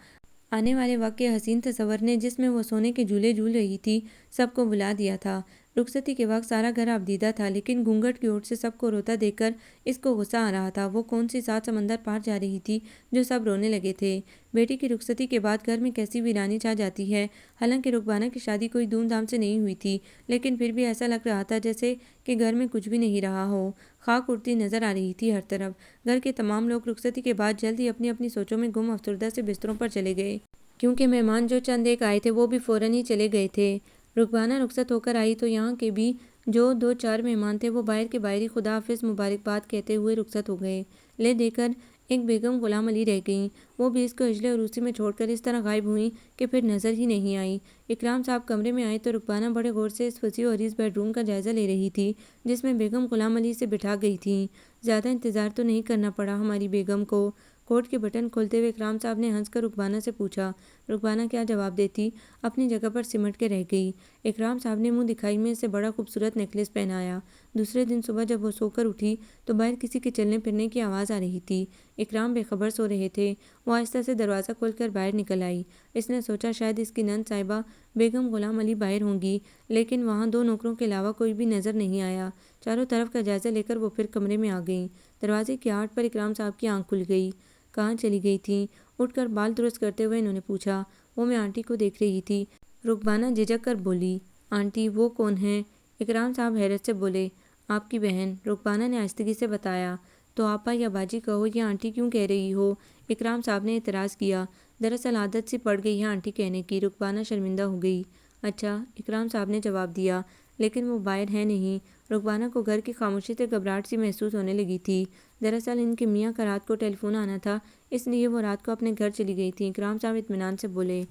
آنے والے وقت کے حسین تصور نے، جس میں وہ سونے کے جھولے جھول رہی تھی، سب کو بلا دیا تھا۔ رخصتی کے وقت سارا گھر آبدیدہ تھا، لیکن گھونگھٹ کی اوٹ سے سب کو روتا دیکھ کر اس کو غصہ آ رہا تھا۔ وہ کون سی 7 سمندر پار جا رہی تھی جو سب رونے لگے تھے۔ بیٹی کی رخصتی کے بعد گھر میں کیسی ویرانی چھا جاتی ہے۔ حالانکہ رکبانہ کی شادی کوئی دھوم دھام سے نہیں ہوئی تھی، لیکن پھر بھی ایسا لگ رہا تھا جیسے کہ گھر میں کچھ بھی نہیں رہا ہو۔ خاک اڑتی نظر آ رہی تھی ہر طرف۔ گھر کے تمام لوگ رخصتی کے بعد جلد ہی اپنی اپنی سوچوں میں گم افسردہ سے بستروں پر چلے گئے، کیونکہ مہمان جو چند ایک آئے تھے وہ بھی فوراً ہی چلے گئے تھے۔ رکبانہ رخصت ہو کر آئی تو یہاں کے بھی جو 2-4 مہمان تھے وہ باہر کے باہر ہی خدا حافظ مبارکباد کہتے ہوئے رخصت ہو گئے۔ لے دے کر ایک بیگم غلام علی رہ گئیں، وہ بھی اس کو اجلے عروسی میں چھوڑ کر اس طرح غائب ہوئیں کہ پھر نظر ہی نہیں آئی۔ اکرام صاحب کمرے میں آئے تو رکبانہ بڑے غور سے اس وسیع و عریض بیڈ روم کا جائزہ لے رہی تھی، جس میں بیگم غلام علی سے بٹھا گئی تھیں۔ زیادہ انتظار تو نہیں کرنا پڑا ہماری بیگم کو؟ کوٹ کے بٹن کھولتے ہوئے اکرام صاحب نے ہنس کر رکبانہ سے پوچھا۔ رکبانہ کیا جواب دیتی، اپنی جگہ پر سمٹ کے رہ گئی۔ اکرام صاحب نے منہ دکھائی میں اسے بڑا خوبصورت نیکلس پہنایا۔ دوسرے دن صبح جب وہ سو کر اٹھی تو باہر کسی کے چلنے پھرنے کی آواز آ رہی تھی۔ اکرام بے خبر سو رہے تھے۔ وہ آہستہ سے دروازہ کھول کر باہر نکل آئی۔ اس نے سوچا شاید اس کی نند صاحبہ بیگم غلام علی باہر ہوں گی، لیکن وہاں 2 نوکروں کے علاوہ کوئی بھی نظر نہیں آیا۔ چاروں طرف کا جائزہ لے کر وہ پھر کمرے میں آ گئیں۔ دروازے کی آہٹ پر اکرام صاحب کی آنکھ کھل گئی۔ کہاں چلی گئی تھیں؟ اٹھ کر بال درست کرتے ہوئے انہوں نے پوچھا۔ وہ میں آنٹی کو دیکھ رہی تھی، رکبانہ جھجک کر بولی۔ آنٹی وہ کون ہیں؟ اکرام صاحب حیرت سے بولے۔ آپ کی بہن، رکبانہ نے آہستگی سے بتایا۔ تو آپا یا باجی کہو، یہ آنٹی کیوں کہہ رہی ہو؟ اکرام صاحب نے اعتراض کیا۔ دراصل عادت سی پڑ گئی ہے آنٹی کہنے کی، رکبانہ شرمندہ ہو گئی۔ اچھا، اکرام صاحب نے جواب دیا، لیکن وہ باہر ہے نہیں۔ رکبانہ کو گھر کی خاموشی سے گھبراہٹ سی محسوس ہونے لگی تھی۔ دراصل ان کے میاں کا رات کو ٹیلی فون آنا تھا، اس لیے وہ رات کو اپنے گھر چلی گئی تھیں۔ اکرام صاحب اطمینان سے بولے۔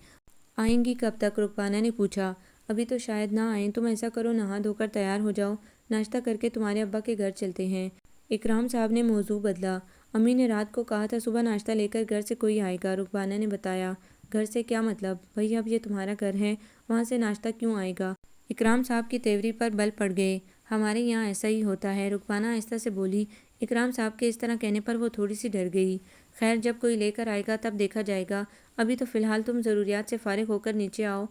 آئیں گی کب تک؟ رکبانہ نے پوچھا۔ ابھی تو شاید نہ آئیں، تم ایسا کرو نہا دھو کر تیار ہو جاؤ، ناشتہ کر کے تمہارے ابا کے گھر چلتے ہیں۔ اکرام صاحب نے موضوع بدلا۔ امی نے رات کو کہا تھا صبح ناشتہ لے کر گھر سے کوئی آئے گا، رکبانہ نے بتایا۔ گھر سے کیا مطلب؟ بھئی اب یہ تمہارا گھر ہے، وہاں سے ناشتہ کیوں آئے گا؟ اکرام صاحب کی تیوری پر بل پڑ گئے۔ ہمارے یہاں ایسا ہی ہوتا ہے، رکبانہ آہستہ سے بولی۔ اکرام صاحب کے اس طرح کہنے پر وہ تھوڑی سی ڈر گئی۔ خیر جب کوئی لے کر آئے گا تب دیکھا جائے گا، ابھی تو فی الحال تم ضروریات سے فارغ ہو کر نیچے آؤ،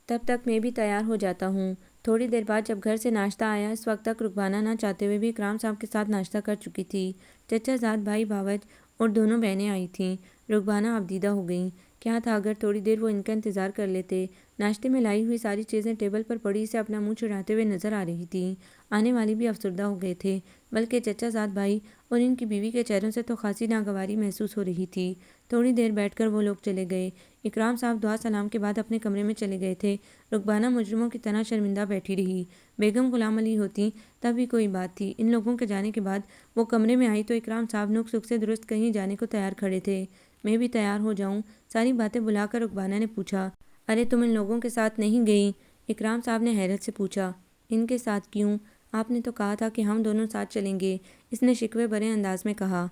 تب تک میں بھی تیار ہو جاتا ہوں۔ تھوڑی دیر بعد جب گھر سے ناشتہ آیا، اس وقت تک رکبانہ نہ چاہتے ہوئے بھی اکرام صاحب کے ساتھ ناشتہ کر چکی تھی۔ چچا زاد بھائی باوج اور دونوں بہنیں آئی تھیں۔ رکبانہ آبدیدہ ہو گئیں۔ کیا تھا اگر تھوڑی دیر وہ ان کا انتظار کر لیتے؟ ناشتے میں لائی ہوئی ساری چیزیں ٹیبل پر پڑی سے اپنا منہ چڑھاتے ہوئے نظر آ رہی تھیں۔ آنے والے بھی افسردہ ہو گئے تھے، بلکہ چچا زاد بھائی اور ان کی بیوی کے چہروں سے تو خاصی ناگواری محسوس ہو رہی تھی۔ تھوڑی دیر بیٹھ کر وہ لوگ چلے گئے۔ اکرام صاحب دعا سلام کے بعد اپنے کمرے میں چلے گئے تھے۔ رکبانہ مجرموں کی طرح شرمندہ بیٹھی رہی۔ بیگم غلام علی ہوتی تب بھی کوئی بات تھی، ان لوگوں کے جانے کے بعد وہ کمرے میں آئی تو اکرام صاحب نک سک سے درست کہیں جانے کو تیار کھڑے تھے۔ میں بھی تیار ہو جاؤں؟ ساری باتیں بلا کر رکبانہ نے پوچھا۔ ارے تم ان لوگوں کے ساتھ نہیں گئیں؟ اکرام صاحب نے حیرت سے پوچھا۔ ان کے ساتھ کیوں؟ آپ نے تو کہا تھا کہ ہم دونوں ساتھ چلیں گے، اس نے شکوے بھرے انداز میں کہا۔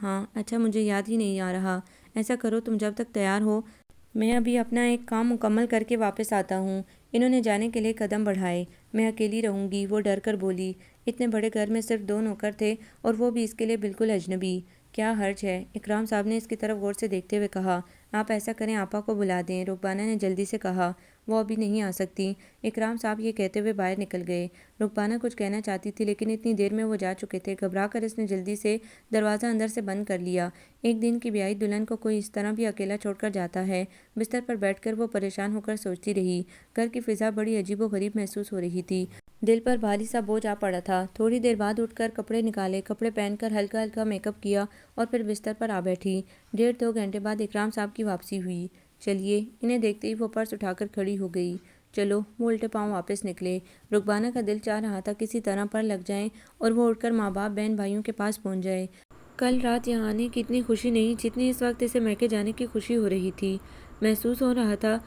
ہاں، اچھا مجھے یاد ہی نہیں آ رہا۔ ایسا کرو تم جب تک تیار ہو، میں ابھی اپنا ایک کام مکمل کر کے واپس آتا ہوں۔ انہوں نے جانے کے لیے قدم بڑھائے۔ میں اکیلی رہوں گی، وہ ڈر کر بولی۔ اتنے بڑے گھر میں صرف 2 نوکر تھے اور وہ بھی اس کے لیے بالکل اجنبی۔ کیا حرج ہے؟ اکرام صاحب نے اس کی طرف غور سے دیکھتے ہوئے کہا۔ آپ ایسا کریں، آپا کو بلا دیں، رکبانہ نے جلدی سے کہا۔ وہ ابھی نہیں آ سکتی، اکرام صاحب یہ کہتے ہوئے باہر نکل گئے۔ رکبانہ کچھ کہنا چاہتی تھی لیکن اتنی دیر میں وہ جا چکے تھے۔ گھبرا کر اس نے جلدی سے دروازہ اندر سے بند کر لیا۔ ایک دن کی بیائی دلہن کو کوئی اس طرح بھی اکیلا چھوڑ کر جاتا ہے؟ بستر پر بیٹھ کر وہ پریشان ہو کر سوچتی رہی۔ گھر کی فضا بڑی عجیب و غریب محسوس ہو رہی تھی۔ دل پر بھاری سا بوجھ آ پڑا تھا۔ تھوڑی دیر بعد اٹھ کر کپڑے نکالے، کپڑے پہن کر ہلکا ہلکا میک اپ کیا اور پھر بستر پر آ بیٹھی۔ 1.5-2 گھنٹے بعد اکرام صاحب کی واپسی ہوئی۔ چلیے، انہیں دیکھتے ہی وہ پرس اٹھا کر کھڑی ہو گئی۔ چلو، وہ الٹے پاؤں واپس نکلے۔ رکبانہ کا دل چاہ رہا تھا کسی طرح پر لگ جائیں اور وہ اٹھ کر ماں باپ بہن بھائیوں کے پاس پہنچ جائے۔ کل رات یہاں آنے کی اتنی خوشی نہیں جتنی اس وقت اسے میکے جانے کی خوشی ہو رہی تھی۔ محسوس ہو رہا تھا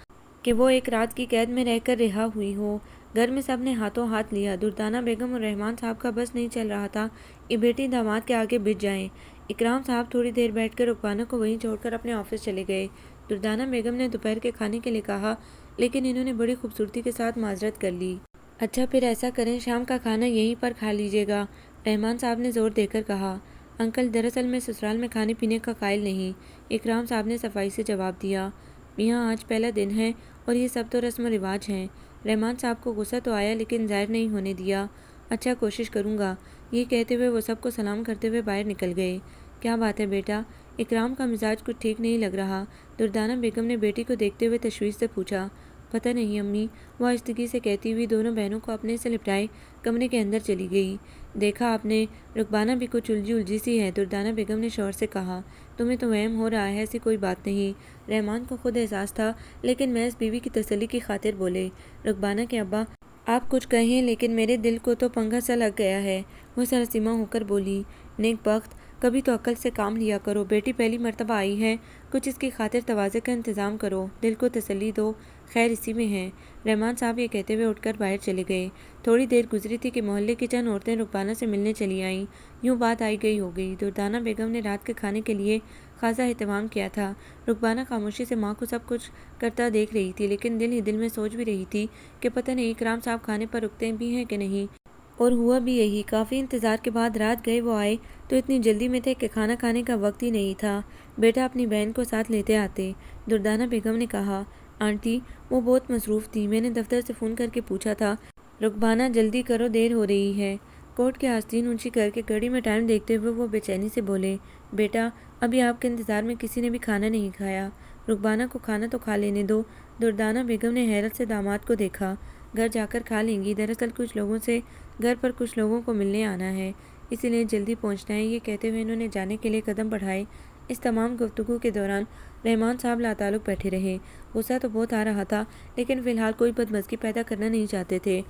کہ وہ ایک رات کی قید میں رہ کر رہا ہوئی ہو۔ گھر میں سب نے ہاتھوں ہاتھ لیا۔ دردانہ بیگم اور رحمان صاحب کا بس نہیں چل رہا تھا کہ بیٹی داماد کے آگے بجھ جائیں۔ اکرام صاحب تھوڑی دیر بیٹھ کر رکبانہ کو وہیں چھوڑ کر اپنے آفس چلے گئے۔ دردانہ بیگم نے دوپہر کے کھانے کے لیے کہا لیکن انہوں نے بڑی خوبصورتی کے ساتھ معذرت کر لی۔ اچھا پھر ایسا کریں، شام کا کھانا یہیں پر کھا لیجیے گا، رحمان صاحب نے زور دے کر کہا۔ انکل دراصل میں سسرال میں کھانے پینے کا قائل نہیں، اکرام صاحب نے صفائی سے جواب دیا۔ یہاں آج پہلا دن ہے اور یہ سب تو رسم و رواج ہیں۔ رحمان صاحب کو غصہ تو آیا لیکن ظاہر نہیں ہونے دیا۔ اچھا کوشش کروں گا، یہ کہتے ہوئے وہ سب کو سلام کرتے ہوئے باہر نکل گئے۔ کیا بات ہے بیٹا؟ اکرام کا مزاج کچھ ٹھیک نہیں لگ رہا۔ دردانہ بیگم نے بیٹی کو دیکھتے ہوئے تشویش سے پوچھا۔ پتہ نہیں امی، وہ آہستگی سے کہتی ہوئی دونوں بہنوں کو اپنے سے لپٹائے کمرے کے اندر چلی گئی۔ دیکھا آپ نے، رکبانہ بھی کچھ الجھی سی ہے، دردانہ بیگم نے شوہر سے کہا۔ تمہیں تو وہم ہو رہا ہے، ایسی کوئی بات نہیں۔ رحمان کو خود احساس تھا لیکن محض بیوی کی تسلی کی خاطر بولے۔ رکبانہ کے ابا، آپ کچھ کہیں لیکن میرے دل کو تو پنگھا سا لگ گیا ہے، وہ سرسیمہ ہو کر بولی۔ نیک بخت، کبھی تو عقل سے کام لیا کرو، بیٹی پہلی مرتبہ آئی ہے، کچھ اس کی خاطر تواضع کا انتظام کرو، دل کو تسلی دو، خیر اسی میں ہے۔ رحمان صاحب یہ کہتے ہوئے اٹھ کر باہر چلے گئے۔ تھوڑی دیر گزری تھی کہ محلے کی چند عورتیں رکبانہ سے ملنے چلی آئیں۔ یوں بات آئی گئی ہو گئی۔ دردانہ بیگم نے رات کے کھانے کے لیے خاصا اہتمام کیا تھا۔ رکبانہ خاموشی سے ماں کو سب کچھ کرتا دیکھ رہی تھی لیکن دل ہی دل میں سوچ بھی رہی تھی کہ پتہ نہیں اکرام صاحب کھانے پر رکتے بھی ہیں کہ نہیں۔ اور ہوا بھی یہی۔ کافی انتظار کے بعد رات گئے وہ آئے تو اتنی جلدی میں تھے کہ کھانا کھانے کا وقت ہی نہیں تھا۔ بیٹا اپنی بہن کو ساتھ لیتے آتے، دردانہ بیگم نے کہا۔ آنٹی، وہ بہت مصروف تھی، میں نے دفتر سے فون کر کے پوچھا تھا۔ رکبانہ، جلدی کرو، دیر ہو رہی ہے۔ کوٹ کے آستین اونچی کر کے گھڑی میں ٹائم دیکھتے ہوئے وہ بے چینی سے بولے۔ بیٹا، ابھی آپ کے انتظار میں کسی نے بھی کھانا نہیں کھایا، رکبانہ کو کھانا تو کھا لینے دو۔ دردانہ بیگم نے حیرت سے داماد کو دیکھا۔ گھر جا کر کھا لیں گی، دراصل کچھ لوگوں سے گھر پر کچھ لوگوں کو ملنے آنا ہے، اسی لیے جلدی پہنچنا ہے، یہ کہتے ہوئے انہوں نے جانے کے لیے قدم بڑھائے۔ اس تمام گفتگو کے دوران رحمان صاحب لاتعلق بیٹھے رہے۔ غصہ تو بہت آ رہا تھا لیکن فی الحال کوئی بدمزگی پیدا کرنا نہیں چاہتے تھے۔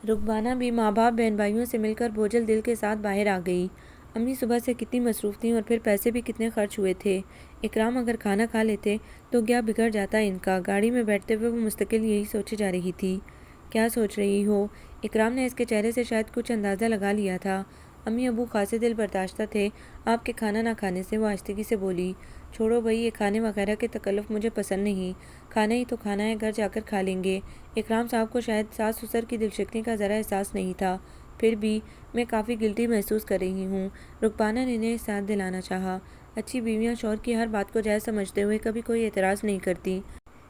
رکبانہ بھی ماں باپ بہن بھائیوں سے مل کر بوجھل دل کے ساتھ باہر آ گئی۔ امی صبح سے کتنی مصروف تھیں اور پھر پیسے بھی کتنے خرچ ہوئے تھے۔ اکرام اگر کھانا کھا لیتے تو کیا بگڑ جاتا ان کا۔ گاڑی میں بیٹھتے ہوئے وہ مستقل یہی سوچے جا رہی تھی۔ کیا سوچ رہی ہو؟ اکرام نے اس کے چہرے سے شاید کچھ اندازہ لگا لیا تھا۔ امی ابو خاصے دل برداشتہ تھے آپ کے کھانا نہ کھانے سے، وہ آہستگی سے بولی۔ چھوڑو بھائی، یہ کھانے وغیرہ کے تکلف مجھے پسند نہیں، کھانا ہی تو کھانا ہے، گھر جا کر کھا لیں گے۔ اکرام صاحب کو شاید ساس سسر کی دل شکنی کا ذرا احساس نہیں تھا، پھر بھی میں کافی گلٹی محسوس کر رہی ہوں، رکبانہ نے انہیں ساتھ دلانا چاہا۔ اچھی بیویاں شوہر کی ہر بات کو جائز سمجھتے ہوئے کبھی کوئی اعتراض نہیں کرتی،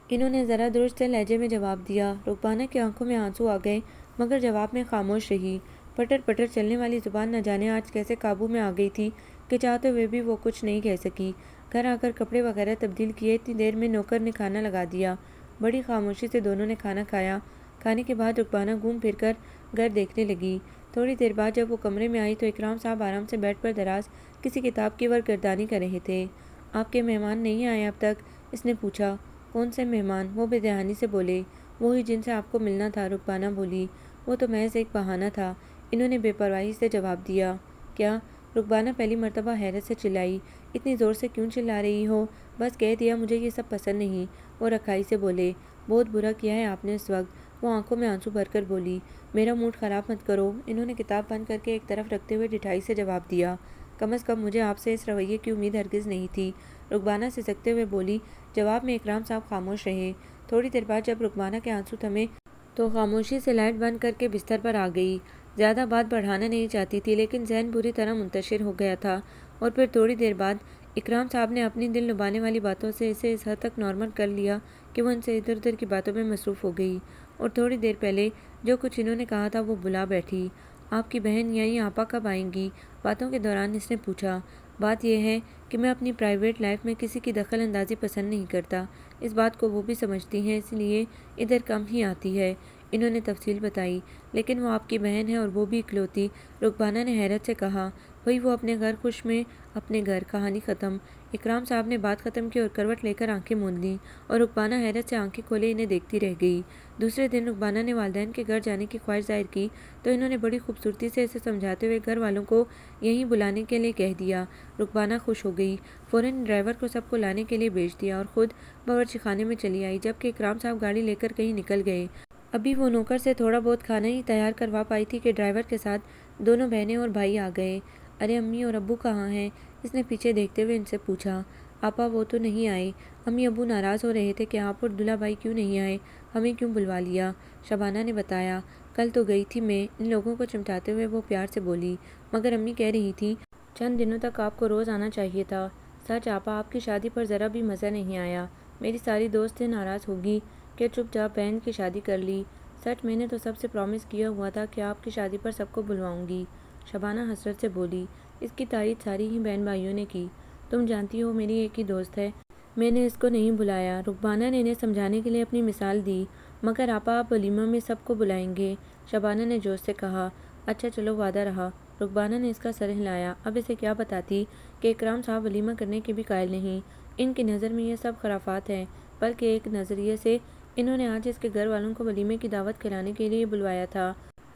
انہوں نے ذرا درست سے لہجے میں جواب دیا۔ رکبانہ کی آنکھوں میں آنسو آ گئے مگر جواب میں خاموش رہی۔ پٹر پٹر چلنے والی زبان نہ جانے آج کیسے قابو میں آ گئی تھی کہ چاہتے ہوئے بھی وہ کچھ نہیں کہہ سکی۔ گھر آ کر کپڑے وغیرہ تبدیل کیے، اتنی دیر میں نوکر نے کھانا لگا دیا۔ بڑی خاموشی سے دونوں نے کھانا کھایا۔ کھانے کے بعد رکبانہ گھوم پھر کر گھر دیکھنے لگی۔ تھوڑی دیر بعد جب وہ کمرے میں آئی تو اکرام صاحب آرام سے بیڈ پر دراز کسی کتاب کی ورگردانی کر رہے تھے۔ آپ کے مہمان نہیں آئے اب تک؟ اس نے پوچھا۔ کون سے مہمان؟ وہ بے دہانی سے بولے۔ وہی جن سے آپ کو ملنا تھا، رکبانہ بولی۔ وہ تو محض ایک بہانہ تھا، انہوں نے بے پرواہی سے جواب دیا۔ کیا؟ رکبانہ پہلی مرتبہ حیرت سے چلائی۔ اتنی زور سے کیوں چلا رہی ہو؟ بس کہہ دیا مجھے یہ سب پسند نہیں، وہ رکھائی سے بولے۔ بہت برا کیا ہے آپ نے اس وقت، وہ آنکھوں میں آنسو بھر کر بولی۔ میرا موڈ خراب مت کرو، انہوں نے کتاب بند کر کے ایک طرف رکھتے ہوئے ڈٹھائی سے جواب دیا۔ کم از کم مجھے آپ سے اس رویے کی امید ہرگز نہیں تھی، رکبانہ سسکتے ہوئے بولی۔ جواب میں اکرام صاحب خاموش رہے۔ تھوڑی دیر بعد جب رکبانہ کے آنسو تھمے تو خاموشی سے لائٹ بند کر کے بستر پر آ گئی۔ زیادہ بات بڑھانا نہیں چاہتی تھی لیکن ذہن بری طرح منتشر ہو گیا تھا اور پھر تھوڑی دیر بعد اکرام صاحب نے اپنی دل لبانے والی باتوں سے اسے اس حد تک نارمل کر لیا کہ وہ ان سے ادھر ادھر کی باتوں میں مصروف ہو گئی، اور تھوڑی دیر پہلے جو کچھ انہوں نے کہا تھا وہ بلا بیٹھی۔ آپ کی بہن یعنی آپا کب آئیں گی؟ باتوں کے دوران اس نے پوچھا۔ بات یہ ہے کہ میں اپنی پرائیویٹ لائف میں کسی کی دخل اندازی پسند نہیں کرتا، اس بات کو وہ بھی سمجھتی ہیں، اس لیے ادھر کم ہی آتی ہے، انہوں نے تفصیل بتائی۔ لیکن وہ آپ کی بہن ہے اور وہ بھی اکلوتی، رکبانہ نے حیرت سے کہا۔ وہی وہ اپنے گھر خوش میں اپنے گھر، کہانی ختم۔ اکرام صاحب نے بات ختم کی اور کروٹ لے کر آنکھیں موند لیں، اور رکبانہ حیرت سے آنکھیں کھولے انہیں دیکھتی رہ گئی۔ دوسرے دن رکبانہ نے والدین کے گھر جانے کی خواہش ظاہر کی تو انہوں نے بڑی خوبصورتی سے اسے سمجھاتے ہوئے گھر والوں کو یہیں بلانے کے لیے کہہ دیا۔ رکبانہ خوش ہو گئی، فوراً ڈرائیور کو سب کو لانے کے لیے بھیج دیا اور خود باورچی خانے میں چلی آئی، جبکہ اکرام صاحب گاڑی لے کر کہیں نکل گئے۔ ابھی وہ نوکر سے تھوڑا بہت کھانا ہی تیار کروا پائی تھی کہ ڈرائیور کے ساتھ دونوں بہنیں اور بھائی آ گئے۔ ارے امی اور ابو کہاں ہیں؟ اس نے پیچھے دیکھتے ہوئے ان سے پوچھا۔ آپا وہ تو نہیں آئے، امی ابو ناراض ہو رہے تھے کہ آپ اور دلہا بھائی کیوں نہیں آئے، ہمیں کیوں بلوا لیا، شبانہ نے بتایا۔ کل تو گئی تھی میں، ان لوگوں کو چمٹاتے ہوئے وہ پیار سے بولی، مگر امی کہہ رہی تھی چند دنوں تک آپ کو روز آنا چاہیے تھا۔ سچ آپا آپ کی شادی پر ذرا بھی مزہ نہیں آیا، میری ساری دوستیں ناراض ہوگی کہ چپ چاپ بہن کی شادی کر لی۔ سچ میں نے تو سب سے پرومس کیا ہوا تھا کہ آپ کی شادی پر سب کو بلواؤں گی، شبانہ حسرت سے بولی۔ اس کی تائید ساری ہی بہن بھائیوں نے کی۔ تم جانتی ہو میری ایک ہی دوست ہے، میں نے اس کو نہیں بلایا، رکبانہ نے انہیں سمجھانے کے لیے اپنی مثال دی۔ مگر آپا آپ ولیمہ میں سب کو بلائیں گے، شبانہ نے جوش سے کہا۔ اچھا چلو وعدہ رہا، رکبانہ نے اس کا سر ہلایا۔ اب اسے کیا بتاتی کہ اکرام صاحب ولیمہ کرنے کے بھی قائل نہیں، ان کی نظر میں یہ سب خرافات ہیں، بلکہ ایک نظریے سے انہوں نے آج اس کے گھر والوں کو ولیمے کی دعوت کھلانے کے لیے بلوایا تھا۔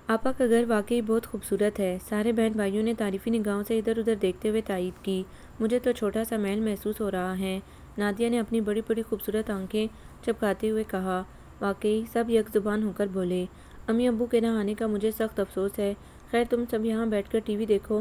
آپا کا گھر واقعی بہت خوبصورت ہے، سارے بہن بھائیوں نے تعریفی نگاہوں سے ادھر ادھر دیکھتے ہوئے تائید کی۔ مجھے تو چھوٹا سا محل محسوس ہو رہا ہے، نادیہ نے اپنی بڑی بڑی خوبصورت آنکھیں چپکاتے ہوئے کہا۔ واقعی، سب یک زبان ہو کر بولے۔ امی ابو کے نہ آنے کا مجھے سخت افسوس ہے، خیر تم سب یہاں بیٹھ کر ٹی وی دیکھو،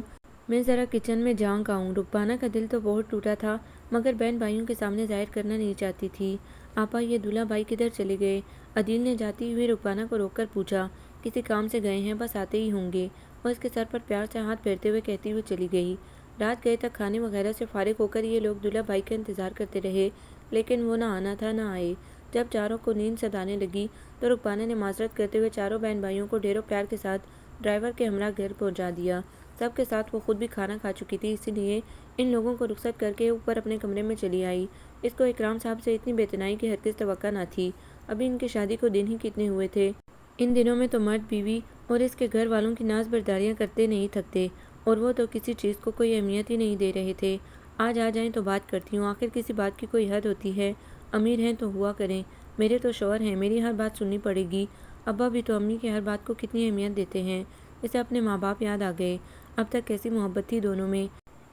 میں ذرا کچن میں جھانک آؤں۔ رکبانہ کا دل تو بہت ٹوٹا تھا، مگر بہن بھائیوں کے سامنے ظاہر کرنا نہیں چاہتی تھی۔ آپا یہ دلہا بھائی کدھر چلے گئے؟ عدیل نے جاتی ہوئی رکبانہ کو روک کر پوچھا۔ کسی کام سے گئے ہیں، بس آتے ہی ہوں گے، وہ اس کے سر پر پیار سے ہاتھ پھیرتے ہوئے کہتی ہوئی چلی گئی۔ رات گئے تک کھانے وغیرہ سے فارغ ہو کر یہ لوگ دلہا بھائی کا انتظار کرتے رہے، لیکن وہ نہ آنا تھا نہ آئے۔ جب چاروں کو نیند سدانے لگی تو رکبانہ نے معذرت کرتے ہوئے چاروں بہن بھائیوں کو ڈھیروں پیار کے ساتھ ڈرائیور کے ہمراہ گھر پہنچا دیا۔ سب کے ساتھ وہ خود بھی کھانا کھا چکی تھی، اسی لیے ان لوگوں کو رخصت کر کے اوپر اپنے کمرے میں چلی آئی۔ اس کو اکرام صاحب سے اتنی بے اتنائی کی ہرگز توقع نہ تھی، ابھی ان کی شادی کو دن ہی کتنے ہوئے تھے۔ ان دنوں میں تو مرد بیوی اور اس کے گھر والوں کی ناز برداریاں کرتے نہیں تھکتے، اور وہ تو کسی چیز کو کوئی اہمیت ہی نہیں دے رہے تھے۔ آج آ جائیں تو بات کرتی ہوں، آخر کسی بات کی کوئی حد ہوتی ہے، امیر ہیں تو ہوا کریں، میرے تو شوہر ہیں، میری ہر بات سننی پڑے گی۔ ابا بھی تو امی کی ہر بات کو کتنی اہمیت دیتے ہیں۔ اسے اپنے ماں باپ یاد آ گئے، اب تک کیسی محبت تھی دونوں میں،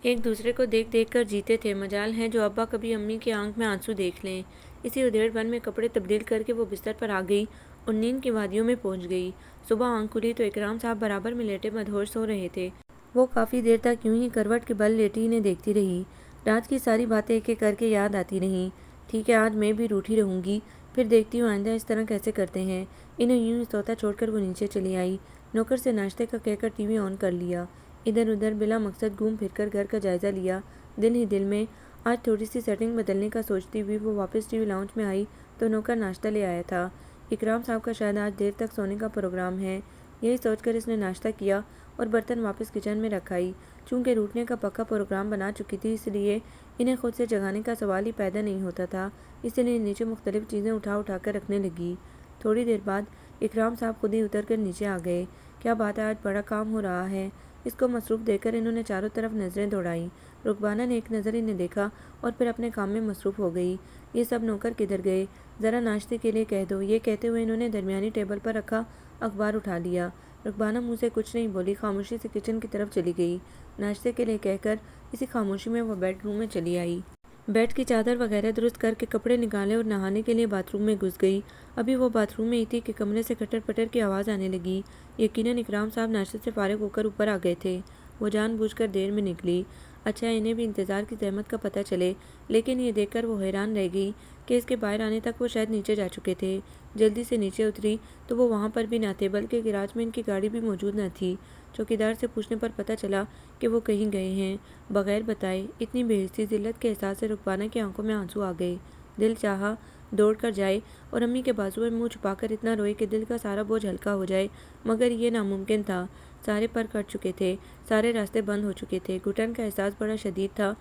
ایک دوسرے کو دیکھ دیکھ کر جیتے تھے، مجال ہے جو ابا کبھی امی کی آنکھ میں آنسو دیکھ لیں۔ اسی ادھیڑ بن میں کپڑے تبدیل کر کے وہ بستر پر آ گئی اور نیند کی وادیوں میں پہنچ گئی۔ صبح آنکھ کھلی تو اکرام صاحب برابر میں لیٹے مدہوش سو رہے تھے۔ وہ کافی دیر تک یوں ہی کروٹ کے بل لیٹی انہیں دیکھتی رہی، رات کی ساری باتیں ایک ایک کر کے یاد آتی رہیں۔ ٹھیک ہے آج میں بھی روٹھی رہوں گی، پھر دیکھتی ہوں آئندہ اس طرح کیسے کرتے ہیں۔ انہیں یوں ہی سوتا چھوڑ کر وہ نیچے چلی آئی، نوکر سے ناشتے کا کہہ کر ٹی وی آن کر لیا، ادھر ادھر بلا مقصد گھوم پھر کر گھر کا جائزہ لیا۔ دل ہی دل میں آج تھوڑی سی سیٹنگ بدلنے کا سوچتی ہوئی وہ واپس ٹی وی لاؤنج میں آئی تو نوکر ناشتہ لے آیا تھا۔ اکرام صاحب کا شاید آج دیر تک سونے کا پروگرام ہے، یہی سوچ کر اس نے ناشتہ کیا اور برتن واپس کچن میں رکھ آئی۔ چونکہ روٹنے کا پکا پروگرام بنا چکی تھی، اس لیے انہیں خود سے جگانے کا سوال ہی پیدا نہیں ہوتا تھا، اس لیے نیچے مختلف چیزیں اٹھا اٹھا کر رکھنے لگی۔ تھوڑی دیر بعد اکرام صاحب خود ہی اتر کر نیچے آ گئے۔ کیا بات ہے آج بڑا کام ہو رہا ہے؟ اس کو مصروف دیکھ کر انہوں نے چاروں طرف نظریں دوڑائیں۔ رکبانہ نے ایک نظر انہیں دیکھا اور پھر اپنے کام میں مصروف ہو گئی۔ یہ سب نوکر کدھر گئے؟ ذرا ناشتے کے لیے کہہ دو، یہ کہتے ہوئے انہوں نے درمیانی ٹیبل پر رکھا اخبار اٹھا لیا۔ رکبانہ منہ سے کچھ نہیں بولی، خاموشی سے کچن کی طرف چلی گئی۔ ناشتے کے لیے کہہ کر اسی خاموشی میں وہ بیڈ روم میں چلی آئی، بیڈ کی چادر وغیرہ درست کر کے کپڑے نکالے اور نہانے کے لیے باتھ روم میں گھس گئی۔ ابھی وہ باتھ روم میں ہی تھی کہ کمرے سے کھٹر پٹر کی آواز آنے لگی۔ یقیناً اکرام صاحب ناشتے سے فارغ ہو کر اوپر آ گئے تھے، وہ جان بوجھ کر دیر میں نکلی۔ اچھا انہیں بھی انتظار کی زحمت کا پتہ چلے، لیکن یہ دیکھ کر وہ حیران رہ گئی کہ اس کے باہر آنے تک وہ شاید نیچے جا چکے تھے۔ جلدی سے نیچے اتری تو وہ وہاں پر بھی نہ تھے، بلکہ گراج میں ان کی گاڑی بھی موجود نہ تھی۔ چوکیدار سے پوچھنے پر پتہ چلا کہ وہ کہیں گئے ہیں بغیر بتائے۔ اتنی بے حسی ذلت کے احساس سے رکبانہ کی آنکھوں میں آنسو آ گئے۔ دل چاہا دوڑ کر جائے اور امی کے بازو میں منہ چھپا کر اتنا روئے کہ دل کا سارا بوجھ ہلکا ہو جائے، مگر یہ ناممکن تھا۔ سارے پر کٹ چکے تھے، سارے راستے بند ہو چکے تھے۔ گھٹن کا احساس بڑا شدید تھا۔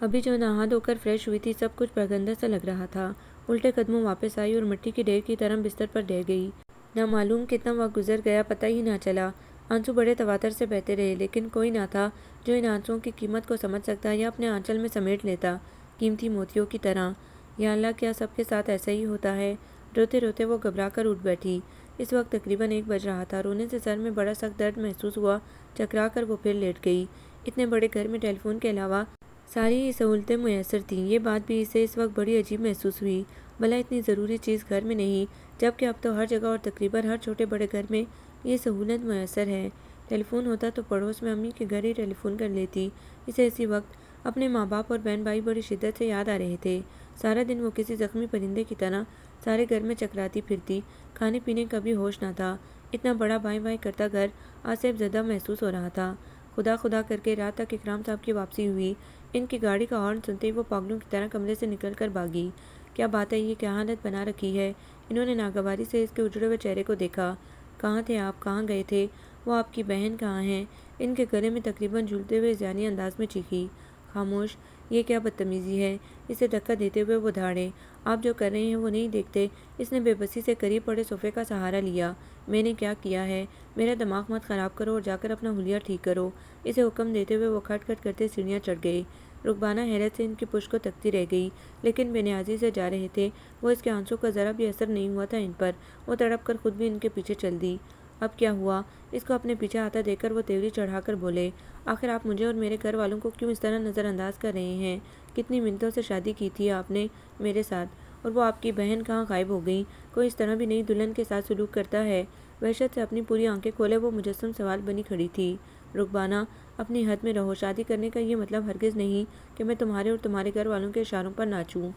ابھی جو نہا دھو کر فریش ہوئی تھی، سب کچھ برگندہ سا لگ رہا تھا۔ الٹے قدموں واپس آئی اور مٹی کی ڈھیر کی طرح بستر پر ڈہ گئی۔ نہ معلوم کتنا وقت گزر گیا، پتہ ہی نہ چلا۔ آنسو بڑے تواتر سے بہتے رہے، لیکن کوئی نہ تھا جو ان آنسوؤں کی قیمت کو سمجھ سکتا یا اپنے آنچل میں سمیٹ لیتا، قیمتی موتیوں کی طرح۔ یا اللہ، کیا سب کے ساتھ ایسا ہی ہوتا ہے؟ روتے روتے وہ گھبرا کر اٹھ بیٹھی۔ اس وقت تقریباً 1 بج رہا تھا۔ رونے سے سر میں بڑا سخت درد محسوس ہوا۔ چکرا کر وہ پھر لیٹ گئی۔ اتنے بڑے گھر میں ٹیلی فون کے علاوہ ساری ہی سہولتیں میسر تھیں، یہ بات بھی اسے اس وقت بڑی عجیب محسوس ہوئی۔ بھلا اتنی ضروری چیز گھر میں نہیں، جبکہ اب تو ہر جگہ اور تقریباً ہر چھوٹے بڑے گھر میں یہ سہولت میسر ہے۔ ٹیلی فون ہوتا تو پڑوس میں امی کے گھر ہی ٹیلی فون کر لیتی۔ اسے اسی وقت اپنے ماں باپ اور بہن بھائی بڑی شدت سے یاد آ رہے تھے۔ سارا دن وہ کسی زخمی پرندے کی طرح سارے گھر میں چکراتی پھرتی، کھانے پینے کا بھی ہوش نہ تھا۔ اتنا بڑا بائیں بائیں کرتا گھر آصف زدہ محسوس ہو رہا تھا۔ خدا خدا کر کے رات تک اکرام صاحب کی واپسی ہوئی۔ ان کی گاڑی کا ہارن سنتے ہی وہ پاگلوں کی طرح کمرے سے نکل کر بھاگی۔ کیا بات ہے، یہ کیا حالت بنا رکھی ہے؟ انہوں نے ناگواری سے اس کے اجڑے ہوئے چہرے کو دیکھا۔ کہاں تھے آپ؟ کہاں گئے تھے؟ وہ آپ کی بہن کہاں ہیں؟ ان کے گلے میں تقریباً جھولتے ہوئے ضیانی انداز میں چیخی۔ خاموش، یہ کیا بدتمیزی ہے؟ اسے دھکا دیتے ہوئے وہ دھاڑے۔ آپ جو کر رہے ہیں وہ نہیں دیکھتے؟ اس نے بے بسی سے قریب پڑے صوفے کا سہارا لیا۔ میں نے کیا کیا ہے؟ میرا دماغ مت خراب کرو اور جا کر اپنا حلیہ ٹھیک کرو۔ اسے حکم دیتے ہوئے وہ کھٹ کھٹ کرتے سیڑھیاں چڑھ گئے۔ رکبانہ حیرت سے ان کی پشت کو تکتی رہ گئی، لیکن بے نیازی سے جا رہے تھے وہ۔ اس کے آنسو کا ذرا بھی اثر نہیں ہوا تھا ان پر۔ وہ تڑپ کر خود بھی ان کے پیچھے چل دی۔ اب کیا ہوا؟ اس کو اپنے پیچھے آتا دیکھ کر وہ تیوری چڑھا کر بولے، آخر آپ مجھے اور میرے گھر والوں کو کیوں اس طرح نظر انداز کر رہے ہیں؟ کتنی منتوں سے شادی کی تھی آپ نے میرے ساتھ، اور وہ آپ کی بہن کہاں غائب ہو گئی؟ کوئی اس طرح بھی نہیں دلہن کے ساتھ سلوک کرتا ہے؟ وحشت سے اپنی پوری آنکھیں کھولے وہ مجسم سوال بنی کھڑی تھی۔ رکبانہ، اپنی حد میں رہو۔ شادی کرنے کا یہ مطلب ہرگز نہیں کہ میں تمہارے اور تمہارے گھر والوں کے اشاروں پر ناچوں۔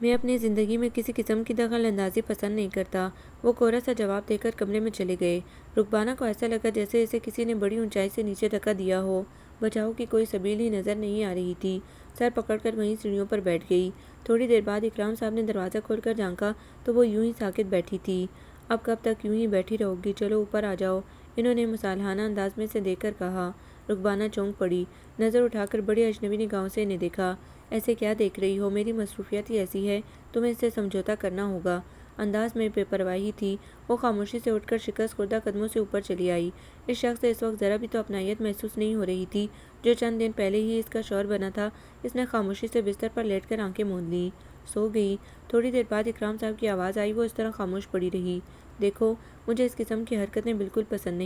میں اپنی زندگی میں کسی قسم کی دخل اندازی پسند نہیں کرتا۔ وہ کوڑا سا جواب دے کر کمرے میں چلے گئے۔ رکبانہ کو ایسا لگا جیسے اسے کسی نے بڑی اونچائی سے نیچے دھکا دیا ہو۔ بچاؤ کی کوئی سبیل ہی نظر نہیں آ رہی تھی۔ سر پکڑ کر وہیں سیڑھیوں پر بیٹھ گئی۔ تھوڑی دیر بعد اکرام صاحب نے دروازہ کھول کر جھانکا تو وہ یوں ہی ساکت بیٹھی تھی۔ اب کب تک یوں ہی بیٹھی رہو گی؟ چلو اوپر آ جاؤ، انہوں نے مصالحانہ انداز میں سے دیکھ کر کہا۔ رکبانہ چونک پڑی، نظر اٹھا کر بڑی اجنبی نگاہوں سے انہیں دیکھا۔ ایسے کیا دیکھ رہی ہو؟ میری مصروفیت ہی ایسی ہے، تمہیں اس سے سمجھوتہ کرنا ہوگا۔ انداز میں بے پرواہی تھی۔ وہ خاموشی سے اٹھ کر شکست خوردہ قدموں سے اوپر چلی آئی۔ اس شخص سے اس وقت ذرا بھی تو اپنائیت محسوس نہیں ہو رہی تھی، جو چند دن پہلے ہی اس کا شوہر بنا تھا۔ اس نے خاموشی سے بستر پر لیٹ کر آنکھیں موند لیں۔ سو گئی؟ تھوڑی دیر بعد اکرام صاحب کی آواز آئی۔ وہ اس طرح خاموش پڑی رہی۔ دیکھو، مجھے اس قسم کی حرکتیں بالکل پسند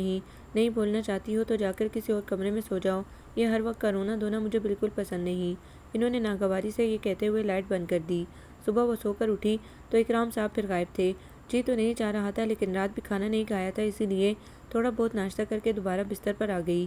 نہیں بولنا چاہتی ہو تو جا کر کسی اور کمرے میں سو جاؤ۔ یہ ہر وقت کا رونا دھونا مجھے بالکل پسند نہیں۔ انہوں نے ناگواری سے یہ کہتے ہوئے لائٹ بند کر دی۔ صبح وہ سو کر اٹھی تو اکرام صاحب پھر غائب تھے۔ جی تو نہیں چاہ رہا تھا، لیکن رات بھی کھانا نہیں کھایا تھا، اسی لیے تھوڑا بہت ناشتہ کر کے دوبارہ بستر پر آ گئی۔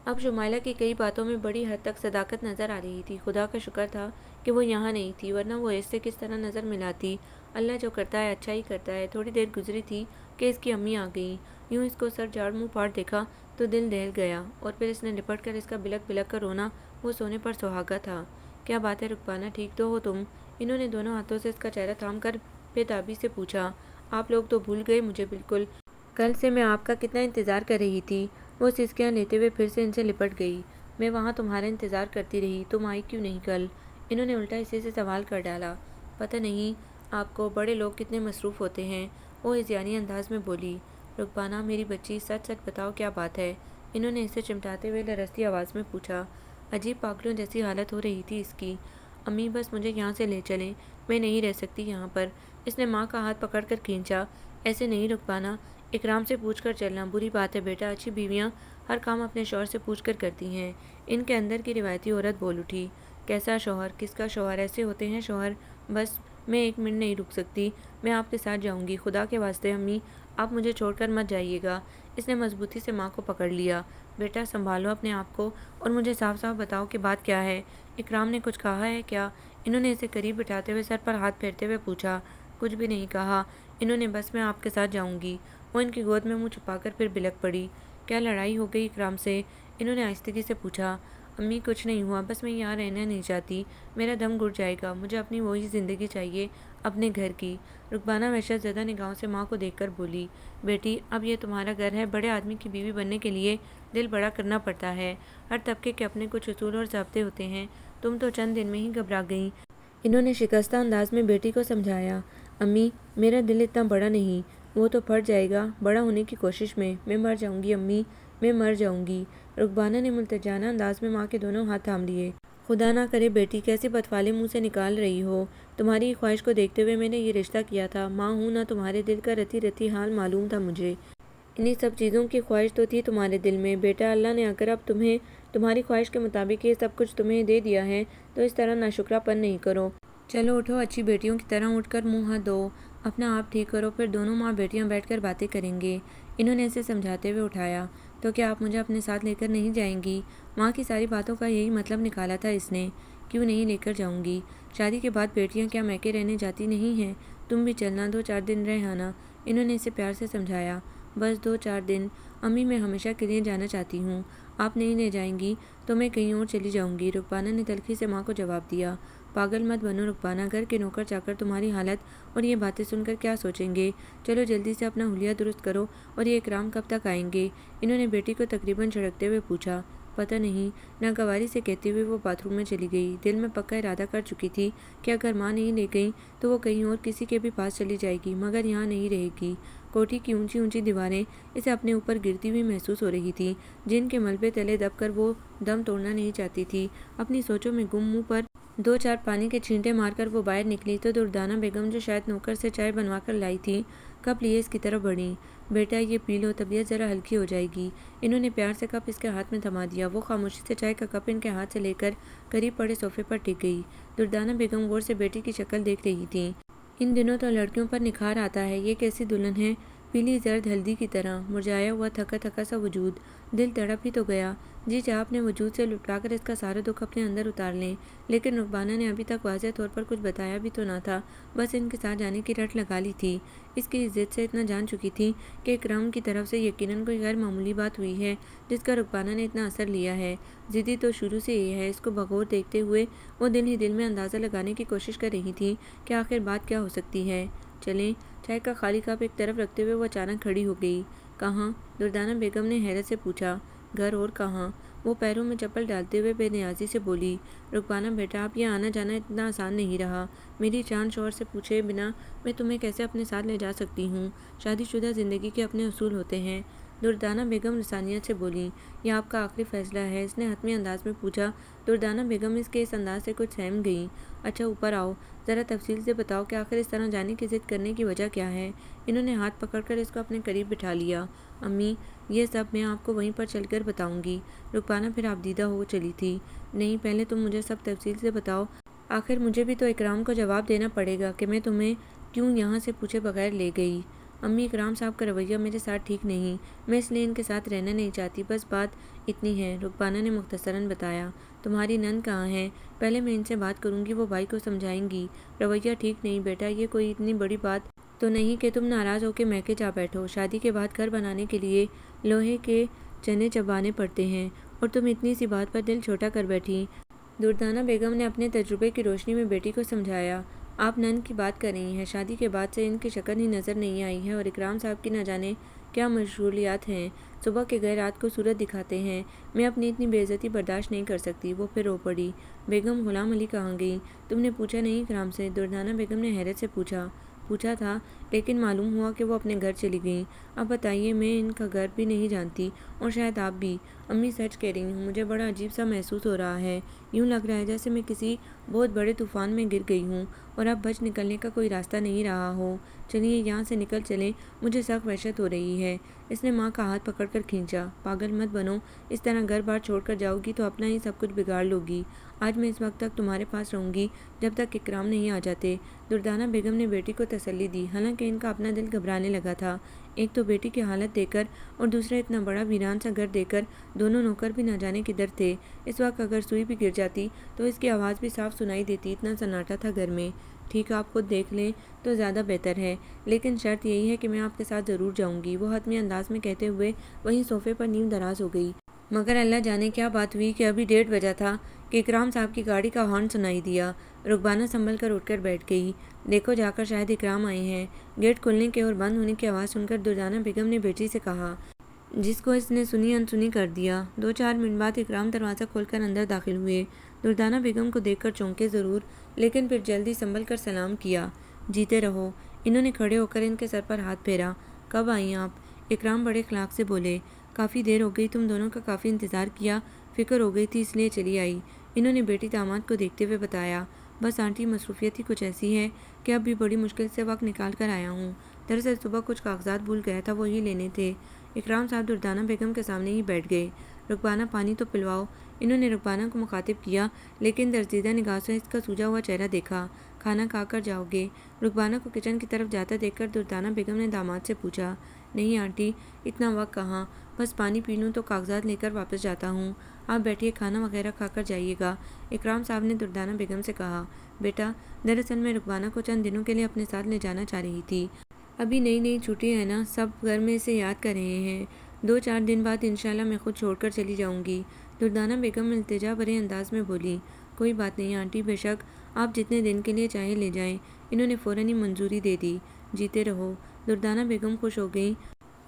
اب شمائلہ کی کئی باتوں میں بڑی حد تک صداقت نظر آ رہی تھی۔ خدا کا شکر تھا کہ وہ یہاں نہیں تھی، ورنہ وہ اس سے کس طرح نظر ملاتی۔ اللہ جو کرتا ہے اچھا ہی کرتا ہے۔ تھوڑی دیر گزری تھی کہ اس کی امی آ گئیں۔ یوں اس کو سر جھاڑ منہ پھاڑ دیکھا تو دل دہل گیا، اور پھر اس نے لپٹ کر اس کا بلک بلک کر رونا وہ سونے پر سہاگا تھا۔ کیا بات ہے رکبانہ، ٹھیک تو ہو تم؟ انہوں نے دونوں ہاتھوں سے اس کا چہرہ تھام کر بے تابی سے پوچھا۔ آپ لوگ تو بھول گئے مجھے بالکل، کل سے میں آپ کا کتنا انتظار کر رہی تھی۔ وہ سسکیاں لیتے ہوئے پھر سے ان سے لپٹ گئی۔ میں وہاں تمہارا انتظار کرتی رہی، تم آئی کیوں نہیں کل؟ انہوں نے الٹا اسی سے سوال کر ڈالا۔ پتہ نہیں آپ کو، بڑے لوگ کتنے مصروف ہوتے ہیں، وہ اذیانی انداز میں بولی۔ رکبانہ میری بچی، سچ سچ بتاؤ کیا بات ہے؟ انہوں نے اسے چمٹاتے ہوئے لرزتی آواز میں پوچھا۔ عجیب پاگلوں جیسی حالت ہو رہی تھی اس کی۔ امی بس مجھے یہاں سے لے چلیں، میں نہیں رہ سکتی یہاں پر۔ اس نے ماں کا ہاتھ پکڑ کر کھینچا۔ ایسے نہیں رکبانہ، اکرام سے پوچھ کر چلنا بری بات ہے بیٹا، اچھی بیویاں ہر کام اپنے شوہر سے پوچھ کر کرتی ہیں۔ ان کے اندر کی روایتی عورت بول اٹھی۔ کیسا شوہر؟ کس کا شوہر؟ ایسے ہوتے ہیں شوہر؟ بس میں 1 منٹ نہیں رک سکتی، میں آپ کے ساتھ جاؤں گی۔ خدا کے واسطے امی، آپ مجھے چھوڑ کر مت جائیے گا۔ اس نے مضبوطی سے ماں کو پکڑ لیا۔ بیٹا سنبھالو اپنے آپ کو اور مجھے صاف صاف بتاؤ کہ بات کیا ہے۔ اکرام نے کچھ کہا ہے کیا؟ انہوں نے اسے قریب بٹھاتے ہوئے سر پر ہاتھ پھیرتے ہوئے پوچھا۔ کچھ بھی نہیں کہا انہوں نے، بس میں آپ کے ساتھ جاؤں گی۔ وہ ان کی گود میں منہ چھپا کر پھر بلک پڑی۔ کیا لڑائی ہو گئی اکرام سے؟ انہوں نے آہستگی سے پوچھا۔ امی کچھ نہیں ہوا، بس میں یہاں رہنا نہیں چاہتی، میرا دم گھٹ جائے گا، مجھے اپنی وہی زندگی چاہیے، اپنے گھر کی۔ رکبانہ وحشت زدہ نگاہوں سے ماں کو دیکھ کر بولی، بیٹی اب یہ تمہارا گھر ہے، بڑے آدمی کی بیوی بننے کے لیے دل بڑا کرنا پڑتا ہے، ہر طبقے کے اپنے کچھ اصول اور ضابطے ہوتے ہیں، تم تو چند دن میں ہی گھبرا گئیں۔ انہوں نے شکستہ انداز میں بیٹی کو سمجھایا۔ امی میرا دل اتنا بڑا نہیں، وہ تو پھٹ جائے گا بڑا ہونے کی کوشش میں مر جاؤں گی امی، میں مر جاؤں گی۔ رکبانہ نے ملتجانہ انداز میں ماں کے دونوں ہاتھ تھام لیے۔ خدا نہ کرے بیٹی، کیسے بدفعلی منہ سے نکال رہی ہو۔ تمہاری خواہش کو دیکھتے ہوئے میں نے یہ رشتہ کیا تھا، ماں ہوں نہ، تمہارے دل کا رتی رتی حال معلوم تھا مجھے۔ انہی سب چیزوں کی خواہش تو تھی تمہارے دل میں بیٹا، اللہ نے اگر اب تمہیں تمہاری خواہش کے مطابق یہ سب کچھ تمہیں دے دیا ہے تو اس طرح ناشکرا پن نہیں کرو۔ چلو اٹھو، اچھی بیٹیوں کی طرح اٹھ کر منہ ہاتھ دھو، اپنا آپ ٹھیک کرو، پھر دونوں ماں بیٹیاں بیٹھ کر باتیں کریں گے۔ انہوں نے اسے سمجھاتے ہوئے اٹھایا۔ تو کیا آپ مجھے اپنے ساتھ لے کر نہیں جائیں گی؟ ماں کی ساری باتوں کا یہی مطلب نکالا تھا اس نے۔ کیوں نہیں لے کر جاؤں گی؟ شادی کے بعد بیٹیاں کیا میکے رہنے جاتی نہیں ہیں؟ تم بھی چلنا، 2-4 دن رہ آنا۔ انہوں نے اسے پیار سے سمجھایا۔ بس 2-4 دن؟ امی میں ہمیشہ کے لیے جانا چاہتی ہوں، آپ نہیں لے جائیں گی تو میں کہیں اور چلی جاؤں گی، رکبانہ نے تلخی سے ماں کو جواب دیا۔ پاگل مت بنو رکبانہ، گھر کے نوکر چاکر تمہاری حالت اور یہ باتیں سن کر کیا سوچیں گے؟ چلو جلدی سے اپنا حلیہ درست کرو، اور یہ اکرام کب تک آئیں گے؟ انہوں نے بیٹی کو تقریباً جھڑکتے ہوئے پوچھا۔ پتہ نہیں، ناگواری سے کہتے ہوئے وہ باتھ روم میں چلی گئی۔ دل میں پکا ارادہ کر چکی تھی کہ اگر ماں نہیں لے گئی تو وہ کہیں اور کسی کے بھی پاس چلی جائے گی، مگر یہاں نہیں رہے گی۔ کوٹھی کی اونچی اونچی دیواریں اسے اپنے اوپر گرتی ہوئی محسوس ہو رہی تھیں، جن کے ملبے تلے دب کر وہ دم توڑنا نہیں چاہتی تھی۔ اپنی سوچوں میں گم منہ پر 2-4 پانی کے چھینٹے مار کر وہ باہر نکلی تو دردانہ بیگم، جو شاید نوکر سے چائے بنوا کر لائی تھی، کپ لیے اس کی طرف بڑھیں۔ بیٹا یہ پی لو، طبیعت ذرا ہلکی ہو جائے گی۔ انہوں نے پیار سے کپ اس کے ہاتھ میں تھما دیا۔ وہ خاموشی سے چائے کا کپ ان کے ہاتھ سے لے کر قریب پڑے صوفے پر ٹک گئی۔ دردانہ بیگم غور سے بیٹی کی شکل دیکھ رہی تھیں۔ ان دنوں تو لڑکیوں پر نکھار آتا ہے، یہ کیسی دلہن ہے، پیلی زرد ہلدی کی طرح، مرجھایا ہوا تھکا تھکا سا وجود، دل تڑپ ہی تو گیا۔ جی چاہا اپنے وجود سے لٹا کر اس کا سارا دکھ اپنے اندر اتار لیں، لیکن رکبانہ نے ابھی تک واضح طور پر کچھ بتایا بھی تو نہ تھا، بس ان کے ساتھ جانے کی رٹ لگا لی تھی۔ اس کی ضد سے اتنا جان چکی تھی کہ اکرام کی طرف سے یقیناً کوئی غیر معمولی بات ہوئی ہے جس کا رکبانہ نے اتنا اثر لیا ہے۔ ضدی تو شروع سے یہ ہے۔ اس کو بغور دیکھتے ہوئے وہ دل ہی دل میں اندازہ لگانے کی کوشش کر رہی تھی کہ آخر بات کیا ہو سکتی ہے۔ چلیں، چائے کا خالی کپ ایک طرف رکھتے ہوئے وہ اچانک کھڑی ہو گئی۔ کہاں؟ دردانہ بیگم نے حیرت سے پوچھا۔ گھر اور کہاں؟ وہ پیروں میں چپل ڈالتے ہوئے بے نیازی سے بولی۔ رکبانہ بیٹا، اب یہ آنا جانا اتنا آسان نہیں رہا، میری جان شوہر سے پوچھے بنا میں تمہیں کیسے اپنے ساتھ لے جا سکتی ہوں؟ شادی شدہ زندگی کے اپنے اصول ہوتے ہیں۔ دردانہ بیگم لسانیت سے بولی۔ یہ آپ کا آخری فیصلہ ہے؟ اس نے حتمی انداز میں پوچھا۔ دردانہ بیگم اس کے اس انداز سے کچھ سہم گئیں۔ اچھا اوپر آؤ، ذرا تفصیل سے بتاؤ کہ آخر اس طرح جانے کی ضد کرنے کی وجہ کیا ہے؟ انہوں نے ہاتھ پکڑ کر اس کو اپنے قریب بٹھا لیا۔ امی یہ سب میں آپ کو وہیں پر چل کر بتاؤں گی۔ رکبانہ پھر آبدیدہ ہو چلی تھی۔ نہیں، پہلے تم مجھے سب تفصیل سے بتاؤ، آخر مجھے بھی تو اکرام کو جواب دینا پڑے گا کہ میں تمہیں کیوں یہاں سے پوچھے بغیر لے گئی۔ امی اکرام صاحب کا رویہ میرے ساتھ ٹھیک نہیں، میں اس لیے ان کے ساتھ رہنا نہیں چاہتی، بس بات اتنی ہے، رکبانہ نے مختصراً بتایا۔ تمہاری نند کہاں ہے؟ پہلے میں ان سے بات کروں گی، وہ بھائی کو سمجھائیں گی۔ رویہ ٹھیک نہیں بیٹا، یہ کوئی اتنی بڑی بات تو نہیں کہ تم ناراض ہو کے میکے جا بیٹھو۔ شادی کے بعد گھر بنانے کے لیے لوہے کے چنے چبانے پڑتے ہیں، اور تم اتنی سی بات پر دل چھوٹا کر بیٹھی۔ دردانہ بیگم نے اپنے تجربے کی روشنی میں بیٹی کو سمجھایا۔ آپ نند کی بات کر رہی ہیں، شادی کے بعد سے ان کی شکل ہی نظر نہیں آئی ہے، اور اکرام صاحب کی نہ جانے کیا مشغولیات ہیں، صبح کے گئے رات کو صورت دکھاتے ہیں، میں اپنی اتنی بے عزتی برداشت نہیں کر سکتی۔ وہ پھر رو پڑی۔ بیگم غلام علی کہاں گئی؟ تم نے پوچھا نہیں اکرام سے؟ دردانہ بیگم نے حیرت سے پوچھا تھا، لیکن معلوم ہوا کہ وہ اپنے گھر چلی گئیں۔ اب بتائیے، میں ان کا گھر بھی نہیں جانتی، اور شاید آپ بھی۔ امی سچ کہہ رہی ہوں، مجھے بڑا عجیب سا محسوس ہو رہا ہے، یوں لگ رہا ہے جیسے میں کسی بہت بڑے طوفان میں گر گئی ہوں اور اب بچ نکلنے کا کوئی راستہ نہیں رہا ہو۔ چلیے یہاں سے نکل چلیں، مجھے سخت وحشت ہو رہی ہے۔ اس نے ماں کا ہاتھ پکڑ کر کھینچا۔ پاگل مت بنو، اس طرح گھر بار چھوڑ کر جاؤ گی تو اپنا ہی سب کچھ بگاڑ لو گی۔ آج میں اس وقت تک تمہارے پاس رہوں گی جب تک اکرام نہیں آ جاتے۔ دردانہ بیگم نے بیٹی کو تسلی دی، حالانکہ ان کا اپنا دل گھبرانے لگا تھا۔ ایک تو بیٹی کی حالت دیکھ کر اور دوسرا اتنا بڑا ویران سا گھر دیکھ کر دونوں نوکر بھی نہ جانے کدھر تھے۔ اس وقت اگر سوئی بھی گر جاتی تو اس کی آواز بھی صاف سنائی دیتی، اتنا سناٹا تھا گھر میں۔ ٹھیک آپ خود دیکھ لیں تو زیادہ بہتر ہے، لیکن شرط یہی ہے کہ میں آپ کے ساتھ ضرور جاؤں گی، وہ حتمی انداز میں کہتے ہوئے وہیں صوفے پر نیم دراز ہو گئی۔ مگر اللہ جانے کیا بات ہوئی کہ ابھی 1:30 بجا تھا کہ اکرام صاحب کی گاڑی کا ہارن سنائی دیا۔ رکبانہ سنبھل کر اٹھ کر بیٹھ گئی۔ دیکھو جا کر، شاید اکرام آئے ہیں۔ گیٹ کھلنے کے اور بند ہونے کی آواز سن کر دردانہ بیگم نے بیٹی سے کہا، جس کو اس نے سنی انسنی کر دیا۔ 2-4 منٹ بعد اکرام دروازہ کھول کر اندر داخل ہوئے۔ دردانہ بیگم کو دیکھ کر چونکے ضرور، لیکن پھر جلدی سنبھل کر سلام کیا۔ جیتے رہو۔ انہوں نے کھڑے ہو کر ان کے سر پر ہاتھ پھیرا۔ کب آئیں آپ؟ اکرام بڑے اخلاق سے بولے۔ کافی دیر ہو گئی، تم دونوں کا کافی انتظار کیا، فکر ہو گئی تھی اس لیے چلی آئی۔ انہوں نے بیٹی داماد کو دیکھتے ہوئے بتایا۔ بس آنٹی، مصروفیت ہی کچھ ایسی ہے کہ اب بھی بڑی مشکل سے وقت نکال کر آیا ہوں۔ دراصل صبح کچھ کاغذات بھول گیا تھا، وہی لینے تھے۔ اکرام صاحب دردانہ بیگم کے سامنے ہی بیٹھ گئے۔ رکبانہ پانی تو پلواؤ۔ انہوں نے رکبانہ کو مخاطب کیا، لیکن درزیدہ نگاہ سے اس کا سوجا ہوا چہرہ دیکھا۔ کھانا کھا کر جاؤ گے؟ رکبانہ کو کچن کی طرف جاتا دیکھ کر دردانہ بیگم نے داماد سے پوچھا۔ نہیں آنٹی، اتنا وقت کہاں، بس پانی پی لوں تو کاغذات لے کر واپس جاتا ہوں۔ آپ بیٹھیے، کھانا وغیرہ کھا کر جائیے گا، اکرام صاحب نے دردانہ بیگم سے کہا۔ بیٹا، دراصل میں رکبانہ کو چند دنوں کے لیے اپنے ساتھ لے جانا چاہ رہی تھی۔ ابھی نئی نئی چھٹی ہے نا، سب گھر میں اسے یاد کر رہے ہیں۔ 2-4 دن بعد انشاءاللہ میں خود چھوڑ کر چلی جاؤں گی۔ دردانہ بیگم التجا بھرے انداز میں بولی۔ کوئی بات نہیں آنٹی، بے شک آپ جتنے دن کے لیے چاہیں لے جائیں۔ انہوں نے فوراً ہی منظوری دے دی۔ جیتے رہو۔ دردانہ بیگم خوش ہو گئیں،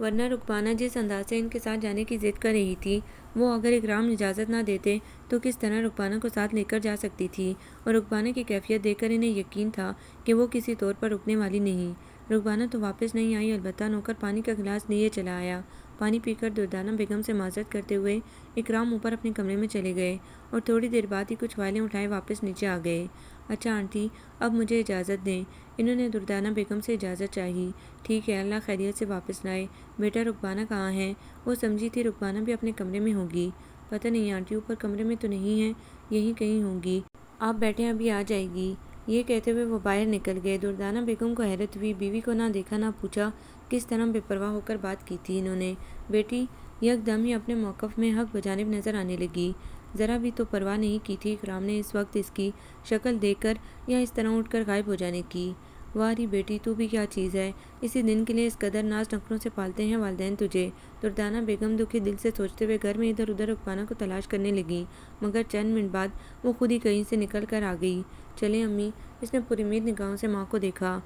ورنہ رکبانہ جس انداز سے ان کے ساتھ جانے کی ضد کر رہی تھی، وہ اگر اکرام اجازت نہ دیتے تو کس طرح رکبانہ کو ساتھ لے کر جا سکتی تھی، اور رکبانہ کی کیفیت دیکھ کر انہیں یقین تھا کہ وہ کسی طور پر رکنے والی نہیں۔ رکبانہ تو واپس نہیں آئی، البتہ نوکر پانی کا گلاس لیے چلا آیا۔ پانی پی کر دردانہ بیگم سے معذرت کرتے ہوئے اکرام اوپر اپنے کمرے میں چلے گئے اور تھوڑی دیر بعد ہی کچھ فائلیں اٹھائے واپس نیچے آ گئے۔ اچھا آنٹی، اب مجھے اجازت دیں۔ انہوں نے دردانہ بیگم سے اجازت چاہی۔ ٹھیک ہے، اللہ خیریت سے واپس لائے۔ بیٹا رکبانہ کہاں ہے؟ وہ سمجھی تھی رکبانہ بھی اپنے کمرے میں ہوگی۔ پتہ نہیں آنٹی، اوپر کمرے میں تو نہیں ہے، یہیں کہیں ہوگی۔ آپ بیٹھیں، ابھی آ جائے گی۔ یہ کہتے ہوئے وہ باہر نکل گئے۔ دردانہ بیگم کو حیرت ہوئی، بیوی کو نہ دیکھا نہ پوچھا، کس طرح بے پرواہ ہو کر بات کی تھی انہوں نے۔ بیٹی یکدم ہی اپنے موقف میں حق بجانب نظر آنے لگی۔ ذرا بھی تو پرواہ نہیں کی تھی اکرام نے اس وقت اس کی شکل دیکھ کر یا اس طرح اٹھ کر غائب ہو جانے کی۔ واہ ری بیٹی، تو بھی کیا چیز ہے، اسی دن کے لیے اس قدر ناز نخروں سے پالتے ہیں والدین تجھے۔ دردانہ بیگم دکھی دل سے سوچتے ہوئے گھر میں ادھر ادھر رکبانہ کو تلاش کرنے لگی، مگر چند منٹ بعد وہ خود ہی کہیں سے نکل کر آ گئی۔ چلیں امی؟ اس نے پر امید نگاہوں سے ماں کو دیکھا۔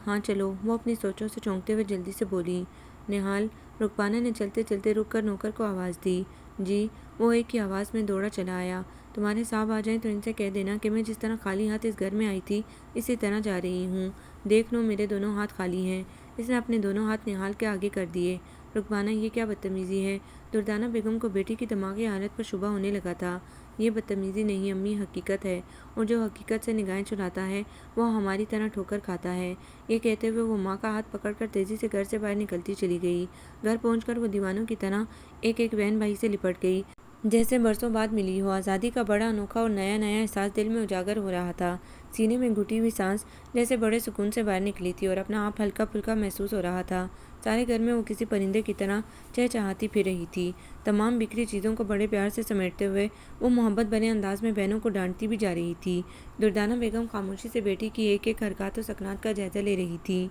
ہاں چلو، وہ اپنی سوچوں سے چونکتے ہوئے جلدی سے بولی۔ نہال؟ رکبانہ نے چلتے چلتے رک کر نوکر کو آواز دی۔ جی؟ وہ ایک ہی آواز میں دوڑا چلا آیا۔ تمہارے صاحب آ جائیں تو ان سے کہہ دینا کہ میں جس طرح خالی ہاتھ اس گھر میں آئی تھی اسی طرح جا رہی ہوں۔ دیکھ لو میرے دونوں ہاتھ خالی ہیں۔ اس نے اپنے دونوں ہاتھ نہال کے آگے کر دیے۔ رکبانہ، یہ کیا بدتمیزی ہے؟ دردانہ بیگم کو بیٹی کی دماغی حالت پر شبہ ہونے لگا تھا۔ یہ بدتمیزی نہیں امی، حقیقت ہے، اور جو حقیقت سے نگاہیں چراتا ہے وہ ہماری طرح ٹھوکر کھاتا ہے۔ یہ کہتے ہوئے وہ ماں کا ہاتھ پکڑ کر تیزی سے گھر سے باہر نکلتی چلی گئی۔ گھر پہنچ کر وہ دیوانوں کی طرح ایک ایک بہن بھائی سے لپٹ گئی، جیسے برسوں بعد ملی ہو۔ آزادی کا بڑا انوکھا اور نیا نیا احساس دل میں اجاگر ہو رہا تھا۔ سینے میں گھٹی ہوئی سانس جیسے بڑے سکون سے باہر نکلی تھی اور اپنا آپ ہلکا پھلکا محسوس ہو رہا تھا۔ سارے گھر میں وہ کسی پرندے کی طرح چہچہاتی پھر رہی تھی۔ تمام بکھری چیزوں کو بڑے پیار سے سمیٹتے ہوئے وہ محبت بھرے انداز میں بہنوں کو ڈانٹتی بھی جا رہی تھی۔ دردانہ بیگم خاموشی سے بیٹی کی ایک ایک حرکات و سکنات کا جائزہ لے رہی تھی۔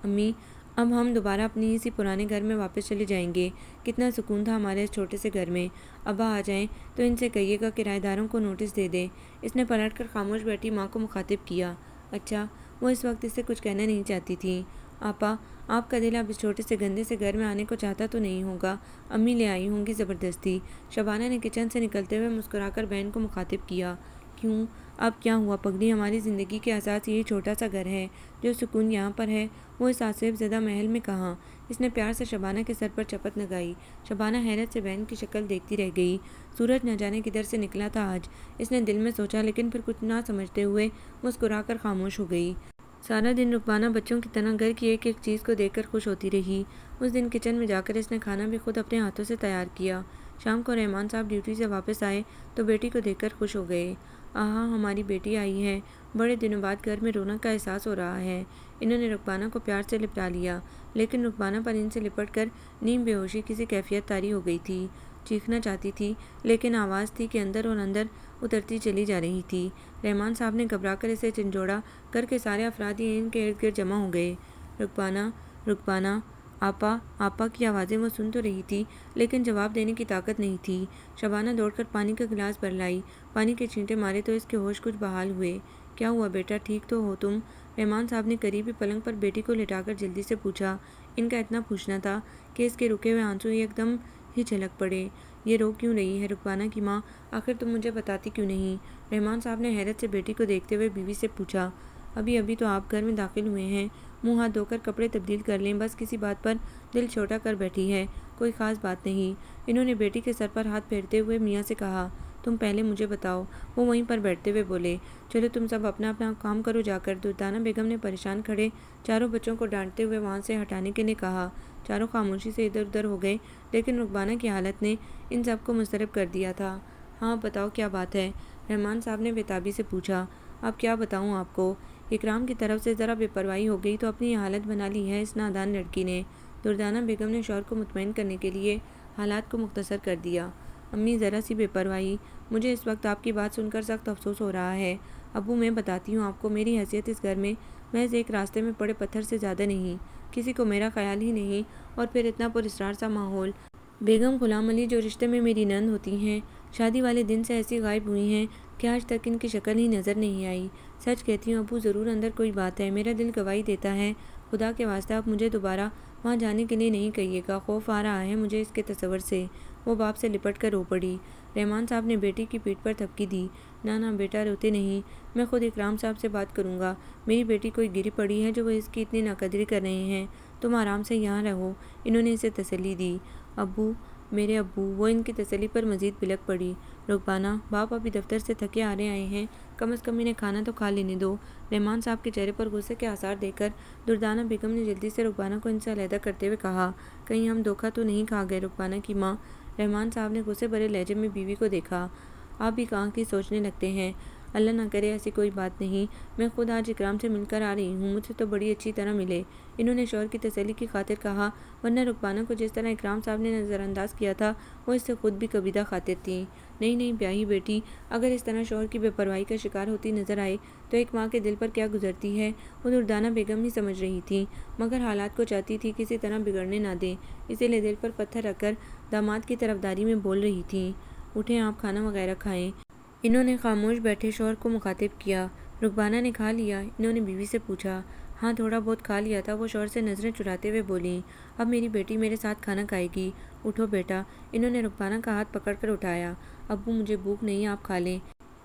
امی، اب ہم دوبارہ اپنی اسی پرانے گھر میں واپس چلے جائیں گے۔ کتنا سکون تھا ہمارے اس چھوٹے سے گھر میں۔ ابا آ جائیں تو ان سے کہیے گا کرایہ داروں کو نوٹس دے دیں۔ اس نے پلٹ کر خاموش بیٹھی ماں کو مخاطب کیا۔ اچھا، وہ اس وقت اس سے کچھ کہنا نہیں چاہتی تھی۔ آپا، آپ کا دل اب اس چھوٹے سے گندے سے گھر میں آنے کو چاہتا تو نہیں ہوگا، امی لے آئی ہوں گی زبردستی۔ شبانہ نے کچن سے نکلتے ہوئے مسکرا کر بہن کو مخاطب کیا۔ کیوں؟ اب کیا ہوا پگلی، ہماری زندگی کے اساس یہی چھوٹا سا گھر ہے، جو سکون یہاں پر ہے وہ اس آصف زدہ محل میں کہاں؟ اس نے پیار سے شبانہ کے سر پر چپت لگائی۔ شبانہ حیرت سے بہن کی شکل دیکھتی رہ گئی۔ سورج نہ جانے کدھر سے نکلا تھا آج، اس نے دل میں سوچا، لیکن پھر کچھ نہ سمجھتے ہوئے مسکرا کر خاموش ہو گئی۔ سارا دن رکبانہ بچوں کی طرح گھر کی ایک ایک چیز کو دیکھ کر خوش ہوتی رہی۔ اس دن کچن میں جا کر اس نے کھانا بھی خود اپنے ہاتھوں سے تیار کیا۔ شام کو رحمان صاحب ڈیوٹی سے واپس آئے تو بیٹی کو دیکھ کر خوش ہو گئے۔ آہا ہماری بیٹی آئی ہے، بڑے دنوں بعد گھر میں رونق کا احساس ہو رہا ہے۔ انہوں نے رکبانہ کو پیار سے لپٹا لیا، لیکن رکبانہ پر ان سے لپٹ کر نیم بے ہوشی کسی کیفیت طاری ہو گئی تھی۔ چیخنا چاہتی تھی لیکن آواز تھی کہ اندر اور اندر اترتی چلی جا رہی تھی۔ رحمان صاحب نے گھبرا کر اسے جھنجھوڑا کر کے سارے افراد ہی ان کے ارد گرد جمع ہو گئے۔ رکبانہ، رکبانہ، آپا، آپا کی آوازیں وہ سن تو رہی تھی لیکن جواب دینے کی طاقت نہیں تھی۔ شبانہ دوڑ کر پانی کا گلاس بھر لائی، پانی کے چھینٹے مارے تو اس کے ہوش کچھ بحال ہوئے۔ کیا ہوا بیٹا، ٹھیک تو ہو تم؟ رحمان صاحب نے قریبی پلنگ پر بیٹی کو لٹا کر جلدی سے پوچھا۔ ان کا اتنا پوچھنا تھا کہ اس کے رکے ہوئے آنسو ایک دم ہی چھلک پڑے۔ یہ رو کیوں رہی ہے رکبانہ کی ماں؟ آخر تم مجھے بتاتی کیوں نہیں؟ رحمان صاحب نے حیرت سے بیٹی کو دیکھتے ہوئے بیوی سے پوچھا۔ ابھی تو آپ گھر میں داخل ہوئے ہیں، منہ ہاتھ دھو کر کپڑے تبدیل کر لیں، بس کسی بات پر دل چھوٹا کر بیٹھی ہے، کوئی خاص بات نہیں۔ انہوں نے بیٹی کے سر پر ہاتھ پھیرتے ہوئے میاں سے کہا۔ تم پہلے مجھے بتاؤ، وہ وہیں پر بیٹھتے ہوئے بولے۔ چلو تم سب اپنا اپنا کام کرو جا کر۔ دردانہ بیگم نے پریشان کھڑے چاروں بچوں کو ڈانٹتے ہوئے وہاں سے ہٹانے کے لیے کہا۔ چاروں خاموشی سے ادھر ادھر ہو گئے لیکن رکبانہ کی حالت نے ان سب کو مضطرب کر دیا تھا۔ ہاں بتاؤ کیا بات ہے؟ رحمان صاحب نے بےتابی سے پوچھا۔ اب کیا بتاؤں آپ کو؟ اکرام کی طرف سے ذرا بے پرواہی ہو گئی تو اپنی یہ حالت بنا لی ہے اس نادان لڑکی نے۔ دردانہ بیگم نے شوہر کو مطمئن کرنے کے لیے حالات کو مختصر کر دیا۔ امی ذرا سی بے پرواہی، مجھے اس وقت آپ کی بات سن کر سخت افسوس ہو رہا ہے۔ ابو میں بتاتی ہوں آپ کو، میری حیثیت اس گھر میں محض ایک راستے میں پڑے پتھر سے زیادہ نہیں، کسی کو میرا خیال ہی نہیں، اور پھر اتنا پراسرار سا ماحول۔ بیگم غلام علی جو رشتے میں میری نند ہوتی ہیں، شادی والے دن سے ایسی غائب ہوئی ہیں کہ آج تک ان کی شکل ہی نظر نہیں آئی۔ سچ کہتی ہوں ابو، ضرور اندر کوئی بات ہے، میرا دل گواہی دیتا ہے۔ خدا کے واسطے آپ مجھے دوبارہ وہاں جانے کے لیے نہیں کہیے گا، خوف آ رہا ہے مجھے اس کے تصور سے۔ وہ باپ سے لپٹ کر رو پڑی۔ رحمان صاحب نے بیٹی کی پیٹھ پر تھپکی دی۔ نہ بیٹا، روتے نہیں، میں خود اکرام صاحب سے بات کروں گا۔ میری بیٹی کوئی گری پڑی ہے جو وہ اس کی اتنی ناقدری کر رہے ہیں، تم آرام سے یہاں رہو، انہوں نے اسے تسلی دی۔ ابو، میرے ابو، وہ ان کی تسلی پر مزید بلک پڑی۔ رکبانہ، باپ ابھی دفتر سے تھکے آئے ہیں، کم از کم انہیں کھانا تو کھا لینے دو۔ رحمان صاحب کے چہرے پر غصے کے آثار دیکھ کر دردانہ بیگم نے جلدی سے رکبانہ کو ان سے علیحدہ کرتے ہوئے کہا۔ کہیں ہم دھوکہ تو نہیں کھا گئے رکبانہ کی ماں؟ رحمان صاحب نے غصے بھرے لہجے میں بیوی کو دیکھا۔ آپ بھی کہاں کی سوچنے لگتے ہیں، اللہ نہ کرے ایسی کوئی بات نہیں، میں خود آج اکرام سے مل کر آ رہی ہوں، مجھ سے تو بڑی اچھی طرح ملے، انہوں نے شوہر کی تسلی کی خاطر کہا، ورنہ رکبانہ کو جس طرح اکرام صاحب نے نظر انداز کیا تھا وہ اس سے خود بھی کبیدہ خاطر تھیں۔ نہیں بیاہی بیٹی، اگر اس طرح شوہر کی بے پرواہی کا شکار ہوتی نظر آئے تو ایک ماں کے دل پر کیا گزرتی ہے، وہ دردانہ بیگم نہیں سمجھ رہی تھی، مگر حالات کو چاہتی تھی کسی طرح بگڑنے نہ دیں، اسی لیے دل پر پتھر رکھ کر داماد کی طرفداری میں بول رہی تھیں۔ اٹھیں آپ کھانا وغیرہ کھائیں، انہوں نے خاموش بیٹھے شوہر کو مخاطب کیا۔ رکبانہ نے کھا لیا، انہوں نے بیوی سے پوچھا۔ ہاں تھوڑا بہت کھا لیا تھا، وہ شوہر سے نظریں چراتے ہوئے بولیں۔ اب میری بیٹی میرے ساتھ کھانا کھائے گی، اٹھو بیٹا، انہوں نے رکبانہ کا ہاتھ پکڑ کر اٹھایا۔ ابو مجھے بھوک نہیں، آپ کھا لیں،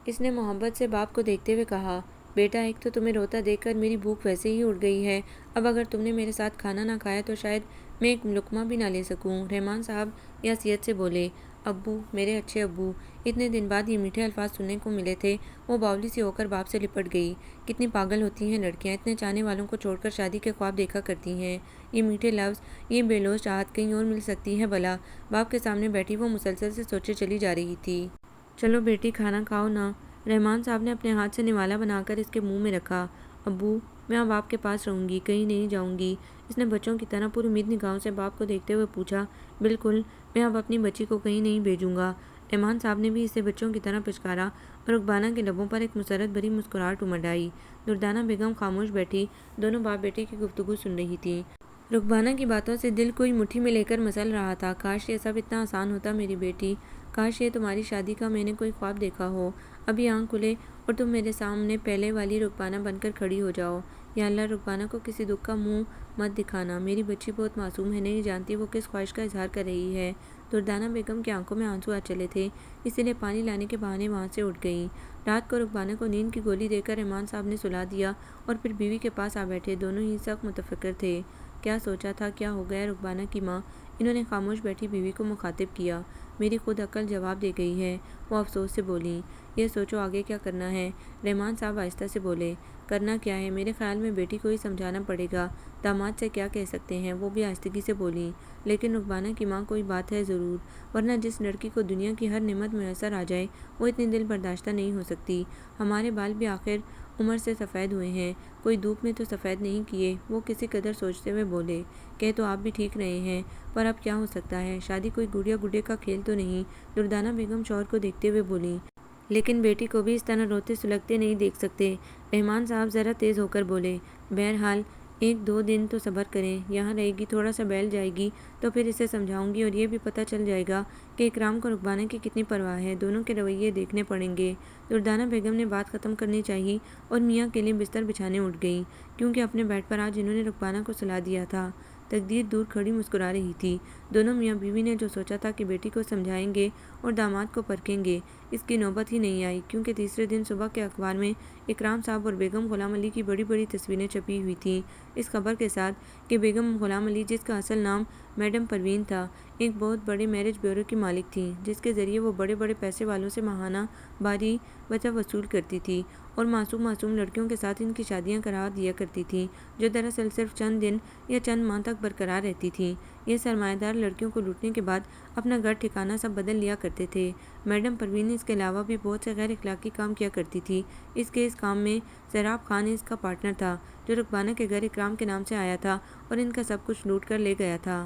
اس نے محبت سے باپ کو دیکھتے ہوئے کہا۔ بیٹا ایک تو تمہیں روتا دیکھ کر میری بھوک ویسے ہی اڑ گئی ہے، اب اگر تم نے میرے ساتھ کھانا نہ کھایا تو شاید میں ایک لقمہ بھی نہ لے سکوں، رحمان صاحب یاسیت سے بولے۔ ابو، میرے اچھے ابو، اتنے دن بعد یہ میٹھے الفاظ سننے کو ملے تھے، وہ باولی سی ہو کر باپ سے لپٹ گئی۔ کتنی پاگل ہوتی ہیں لڑکیاں، اتنے چاہنے والوں کو چھوڑ کر شادی کے خواب دیکھا کرتی ہیں، یہ میٹھے لفظ، یہ بے لوث چاہت کہیں اور مل سکتی ہے بھلا؟ باپ کے سامنے بیٹھی وہ مسلسل سے سوچے چلی جا رہی تھی۔ چلو بیٹی کھانا کھاؤ نا، رحمان صاحب نے اپنے ہاتھ سے نوالا بنا کر اس کے منہ میں رکھا۔ ابو، میں اب آپ کے پاس رہوں گی، کہیں نہیں جاؤں گی، اس نے بچوں کی طرح پر امید نگاہوں سے باپ کو دیکھتے ہوئے پوچھا۔ بالکل، میں اب اپنی بچی کو کہیں نہیں بھیجوں گا، رحمان صاحب نے بھی اسے بچوں کی طرح پچکارا اور رکبانہ کے لبوں پر ایک مسرت بھری مسکراہٹ امڈ آئی۔ دردانہ بیگم خاموش بیٹھی دونوں باپ بیٹی کی گفتگو سن رہی تھی۔ رکبانہ کی باتوں سے دل کوئی مٹھی میں لے کر مسل رہا تھا۔ کاش یہ سب اتنا آسان ہوتا میری بیٹی، کاش یہ تمہاری شادی کا میں نے کوئی خواب دیکھا ہو، ابھی آنکھ کھلے اور تم میرے سامنے پہلے والی رکبانہ بن کر کھڑی ہو جاؤ۔ یا اللہ، رکبانہ کو کسی دکھ کا منہ مت دکھانا، میری بچی بہت معصوم ہے، نہیں جانتی وہ کس خواہش کا اظہار کر رہی ہے۔ دردانہ بیگم کی آنکھوں میں آنسو آ چلے تھے، اسی لیے پانی لانے کے بہانے وہاں سے اٹھ گئیں۔ رات کو رکبانہ کو نیند کی گولی دے کر رحمان صاحب نے سلا دیا اور پھر بیوی کے پاس آ بیٹھے، دونوں ہی سخت متفکر تھے۔ کیا سوچا تھا، کیا ہو گیا رکبانہ کی ماں، انہوں نے خاموش بیٹھی بیوی کو مخاطب کیا۔ میری خود عقل جواب دے گئی ہے۔ وہ افسوس سے بولی۔ یہ سوچو آگے کیا کرنا ہے۔ رحمان صاحب آہستہ سے بولے۔ کرنا کیا ہے، میرے خیال میں بیٹی کو ہی سمجھانا پڑے گا، داماد سے کیا کہہ سکتے ہیں۔ وہ بھی آہستگی سے بولی۔ لیکن رکبانہ کی ماں کوئی بات ہے ضرور، ورنہ جس لڑکی کو دنیا کی ہر نعمت میسر آ جائے وہ اتنی دل برداشتہ نہیں ہو سکتی۔ ہمارے بال بھی آخر عمر سے سفید ہوئے ہیں، کوئی دھوپ میں تو سفید نہیں کیے۔ وہ کسی قدر سوچتے ہوئے بولے۔ کہہ تو آپ بھی ٹھیک رہے ہیں، پر اب کیا ہو سکتا ہے، شادی کوئی گڑیا گڈے کا کھیل تو نہیں۔ دردانہ بیگم شوہر کو دیکھتے ہوئے بولی۔ لیکن بیٹی کو بھی اس طرح روتے سلگتے نہیں دیکھ سکتے۔ رحمان صاحب ذرا تیز ہو کر بولے۔ بہرحال 1-2 دن تو صبر کریں، یہاں رہے گی، تھوڑا سا بیل جائے گی تو پھر اسے سمجھاؤں گی، اور یہ بھی پتہ چل جائے گا کہ اکرام کو رکبانہ کی کتنی پرواہ ہے۔ دونوں کے رویے دیکھنے پڑیں گے۔ دردانہ بیگم نے بات ختم کرنی چاہی اور میاں کے لیے بستر بچھانے اٹھ گئیں، کیونکہ اپنے بیڈ پر آج انہوں نے رکبانہ کو سلا دیا تھا۔ تقدیر دور کھڑی مسکرا رہی تھی۔ دونوں میاں بیوی نے جو سوچا تھا کہ بیٹی کو سمجھائیں گے اور داماد کو پرکھیں گے، اس کی نوبت ہی نہیں آئی، کیونکہ تیسرے دن صبح کے اخبار میں اکرام صاحب اور بیگم غلام علی کی بڑی بڑی تصویریں چھپی ہوئی تھیں، اس خبر کے ساتھ کہ بیگم غلام علی، جس کا اصل نام میڈم پروین تھا، ایک بہت بڑے میرج بیورو کی مالک تھیں، جس کے ذریعے وہ بڑے بڑے پیسے والوں سے ماہانہ باری بچہ وصول کرتی تھی اور معصوم لڑکیوں کے ساتھ ان کی شادیاں کرا دیا کرتی تھیں، جو دراصل صرف چند دن یا چند ماہ تک برقرار رہتی تھیں۔ یہ سرمایہ دار لڑکیوں کو لوٹنے کے بعد اپنا گھر ٹھکانہ سب بدل لیا کرتے تھے۔ میڈم پروین اس کے علاوہ بھی بہت سے غیر اخلاقی کام کیا کرتی تھی۔ اس کام میں سیراب خان اس کا پارٹنر تھا، جو رکبانہ کے گھر اکرام کے نام سے آیا تھا اور ان کا سب کچھ لوٹ کر لے گیا تھا۔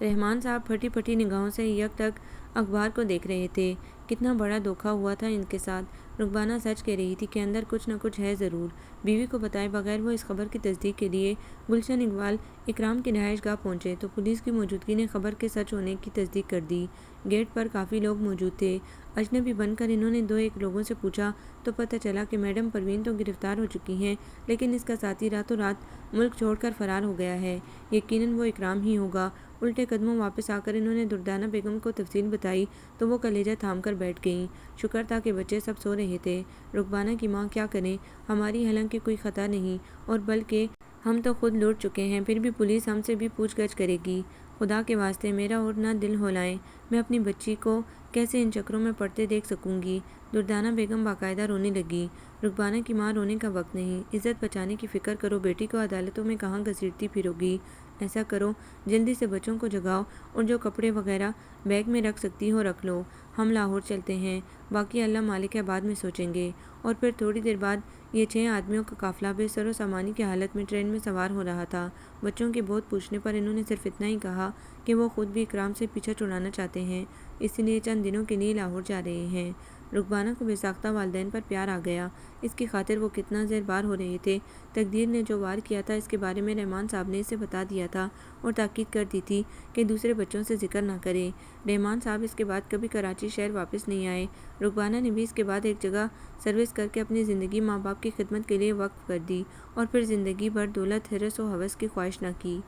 رحمان صاحب پھٹی پھٹی نگاہوں سے یک تک اخبار کو دیکھ رہے تھے۔ کتنا بڑا دھوکہ ہوا تھا ان کے ساتھ۔ رکبانہ سچ کہہ رہی تھی کہ اندر کچھ نہ کچھ ہے ضرور۔ بیوی کو بتائے بغیر وہ اس خبر کی تصدیق کے لیے گلشن اقبال اکرام کی رہائش گاہ پہنچے تو پولیس کی موجودگی نے خبر کے سچ ہونے کی تصدیق کر دی۔ گیٹ پر کافی لوگ موجود تھے۔ اجنبی بن کر انہوں نے 2-1 لوگوں سے پوچھا تو پتہ چلا کہ میڈم پروین تو گرفتار ہو چکی ہیں، لیکن اس کا ساتھی راتوں رات ملک چھوڑ کر فرار ہو گیا ہے۔ یقیناً وہ اکرام ہی ہوگا۔ الٹے قدموں واپس آ کر انہوں نے دردانہ بیگم کو تفصیل بتائی تو وہ کلیجہ تھام کر بیٹھ گئیں۔ شکر تھا کہ بچے سب سو رہے تھے۔ رکبانہ کی ماں کیا کریں، ہماری حالانکہ کوئی خطا نہیں، اور بلکہ ہم تو خود لوٹ چکے ہیں، پھر بھی پولیس ہم سے بھی پوچھ گچھ کرے گی۔ خدا کے واسطے میرا اور نہ دل ہولائیں، میں اپنی بچی کو کیسے ان چکروں میں پڑتے دیکھ سکوں گی۔ دردانہ بیگم باقاعدہ رونے لگی۔ رکبانہ کی ماں رونے کا وقت نہیں، عزت بچانے کی فکر کرو، بیٹی کو عدالتوں میں کہاں گھسیٹتی پھرو گی۔ ایسا کرو، جلدی سے بچوں کو جگاؤ اور جو کپڑے وغیرہ بیگ میں رکھ سکتی ہو رکھ لو، ہم لاہور چلتے ہیں، باقی اللہ مالک ہے بعد میں سوچیں گے۔ اور پھر تھوڑی دیر بعد یہ 6 آدمیوں کا قافلہ بے سر و سامانی کی حالت میں ٹرین میں سوار ہو رہا تھا۔ بچوں کے بہت پوچھنے پر انہوں نے صرف اتنا ہی کہا کہ وہ خود بھی اکرام سے پیچھا چھڑانا چاہتے ہیں، اس لیے چند دنوں کے لیے لاہور جا رہے ہیں۔ رکبانہ کو بے ساختہ والدین پر پیار آ گیا، اس کی خاطر وہ کتنا زیر بار ہو رہے تھے۔ تقدیر نے جو وار کیا تھا اس کے بارے میں رحمان صاحب نے اسے بتا دیا تھا اور تاکید کر دی تھی کہ دوسرے بچوں سے ذکر نہ کرے۔ رحمان صاحب اس کے بعد کبھی کراچی شہر واپس نہیں آئے۔ رکبانہ نے بھی اس کے بعد ایک جگہ سروس کر کے اپنی زندگی ماں باپ کی خدمت کے لیے وقف کر دی اور پھر زندگی بھر دولت، حرص و ہوس کی خواہش نہ کی۔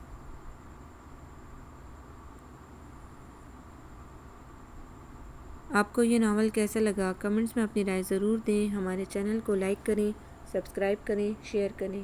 آپ کو یہ ناول کیسا لگا؟ کمنٹس میں اپنی رائے ضرور دیں۔ ہمارے چینل کو لائک کریں، سبسکرائب کریں، شیئر کریں۔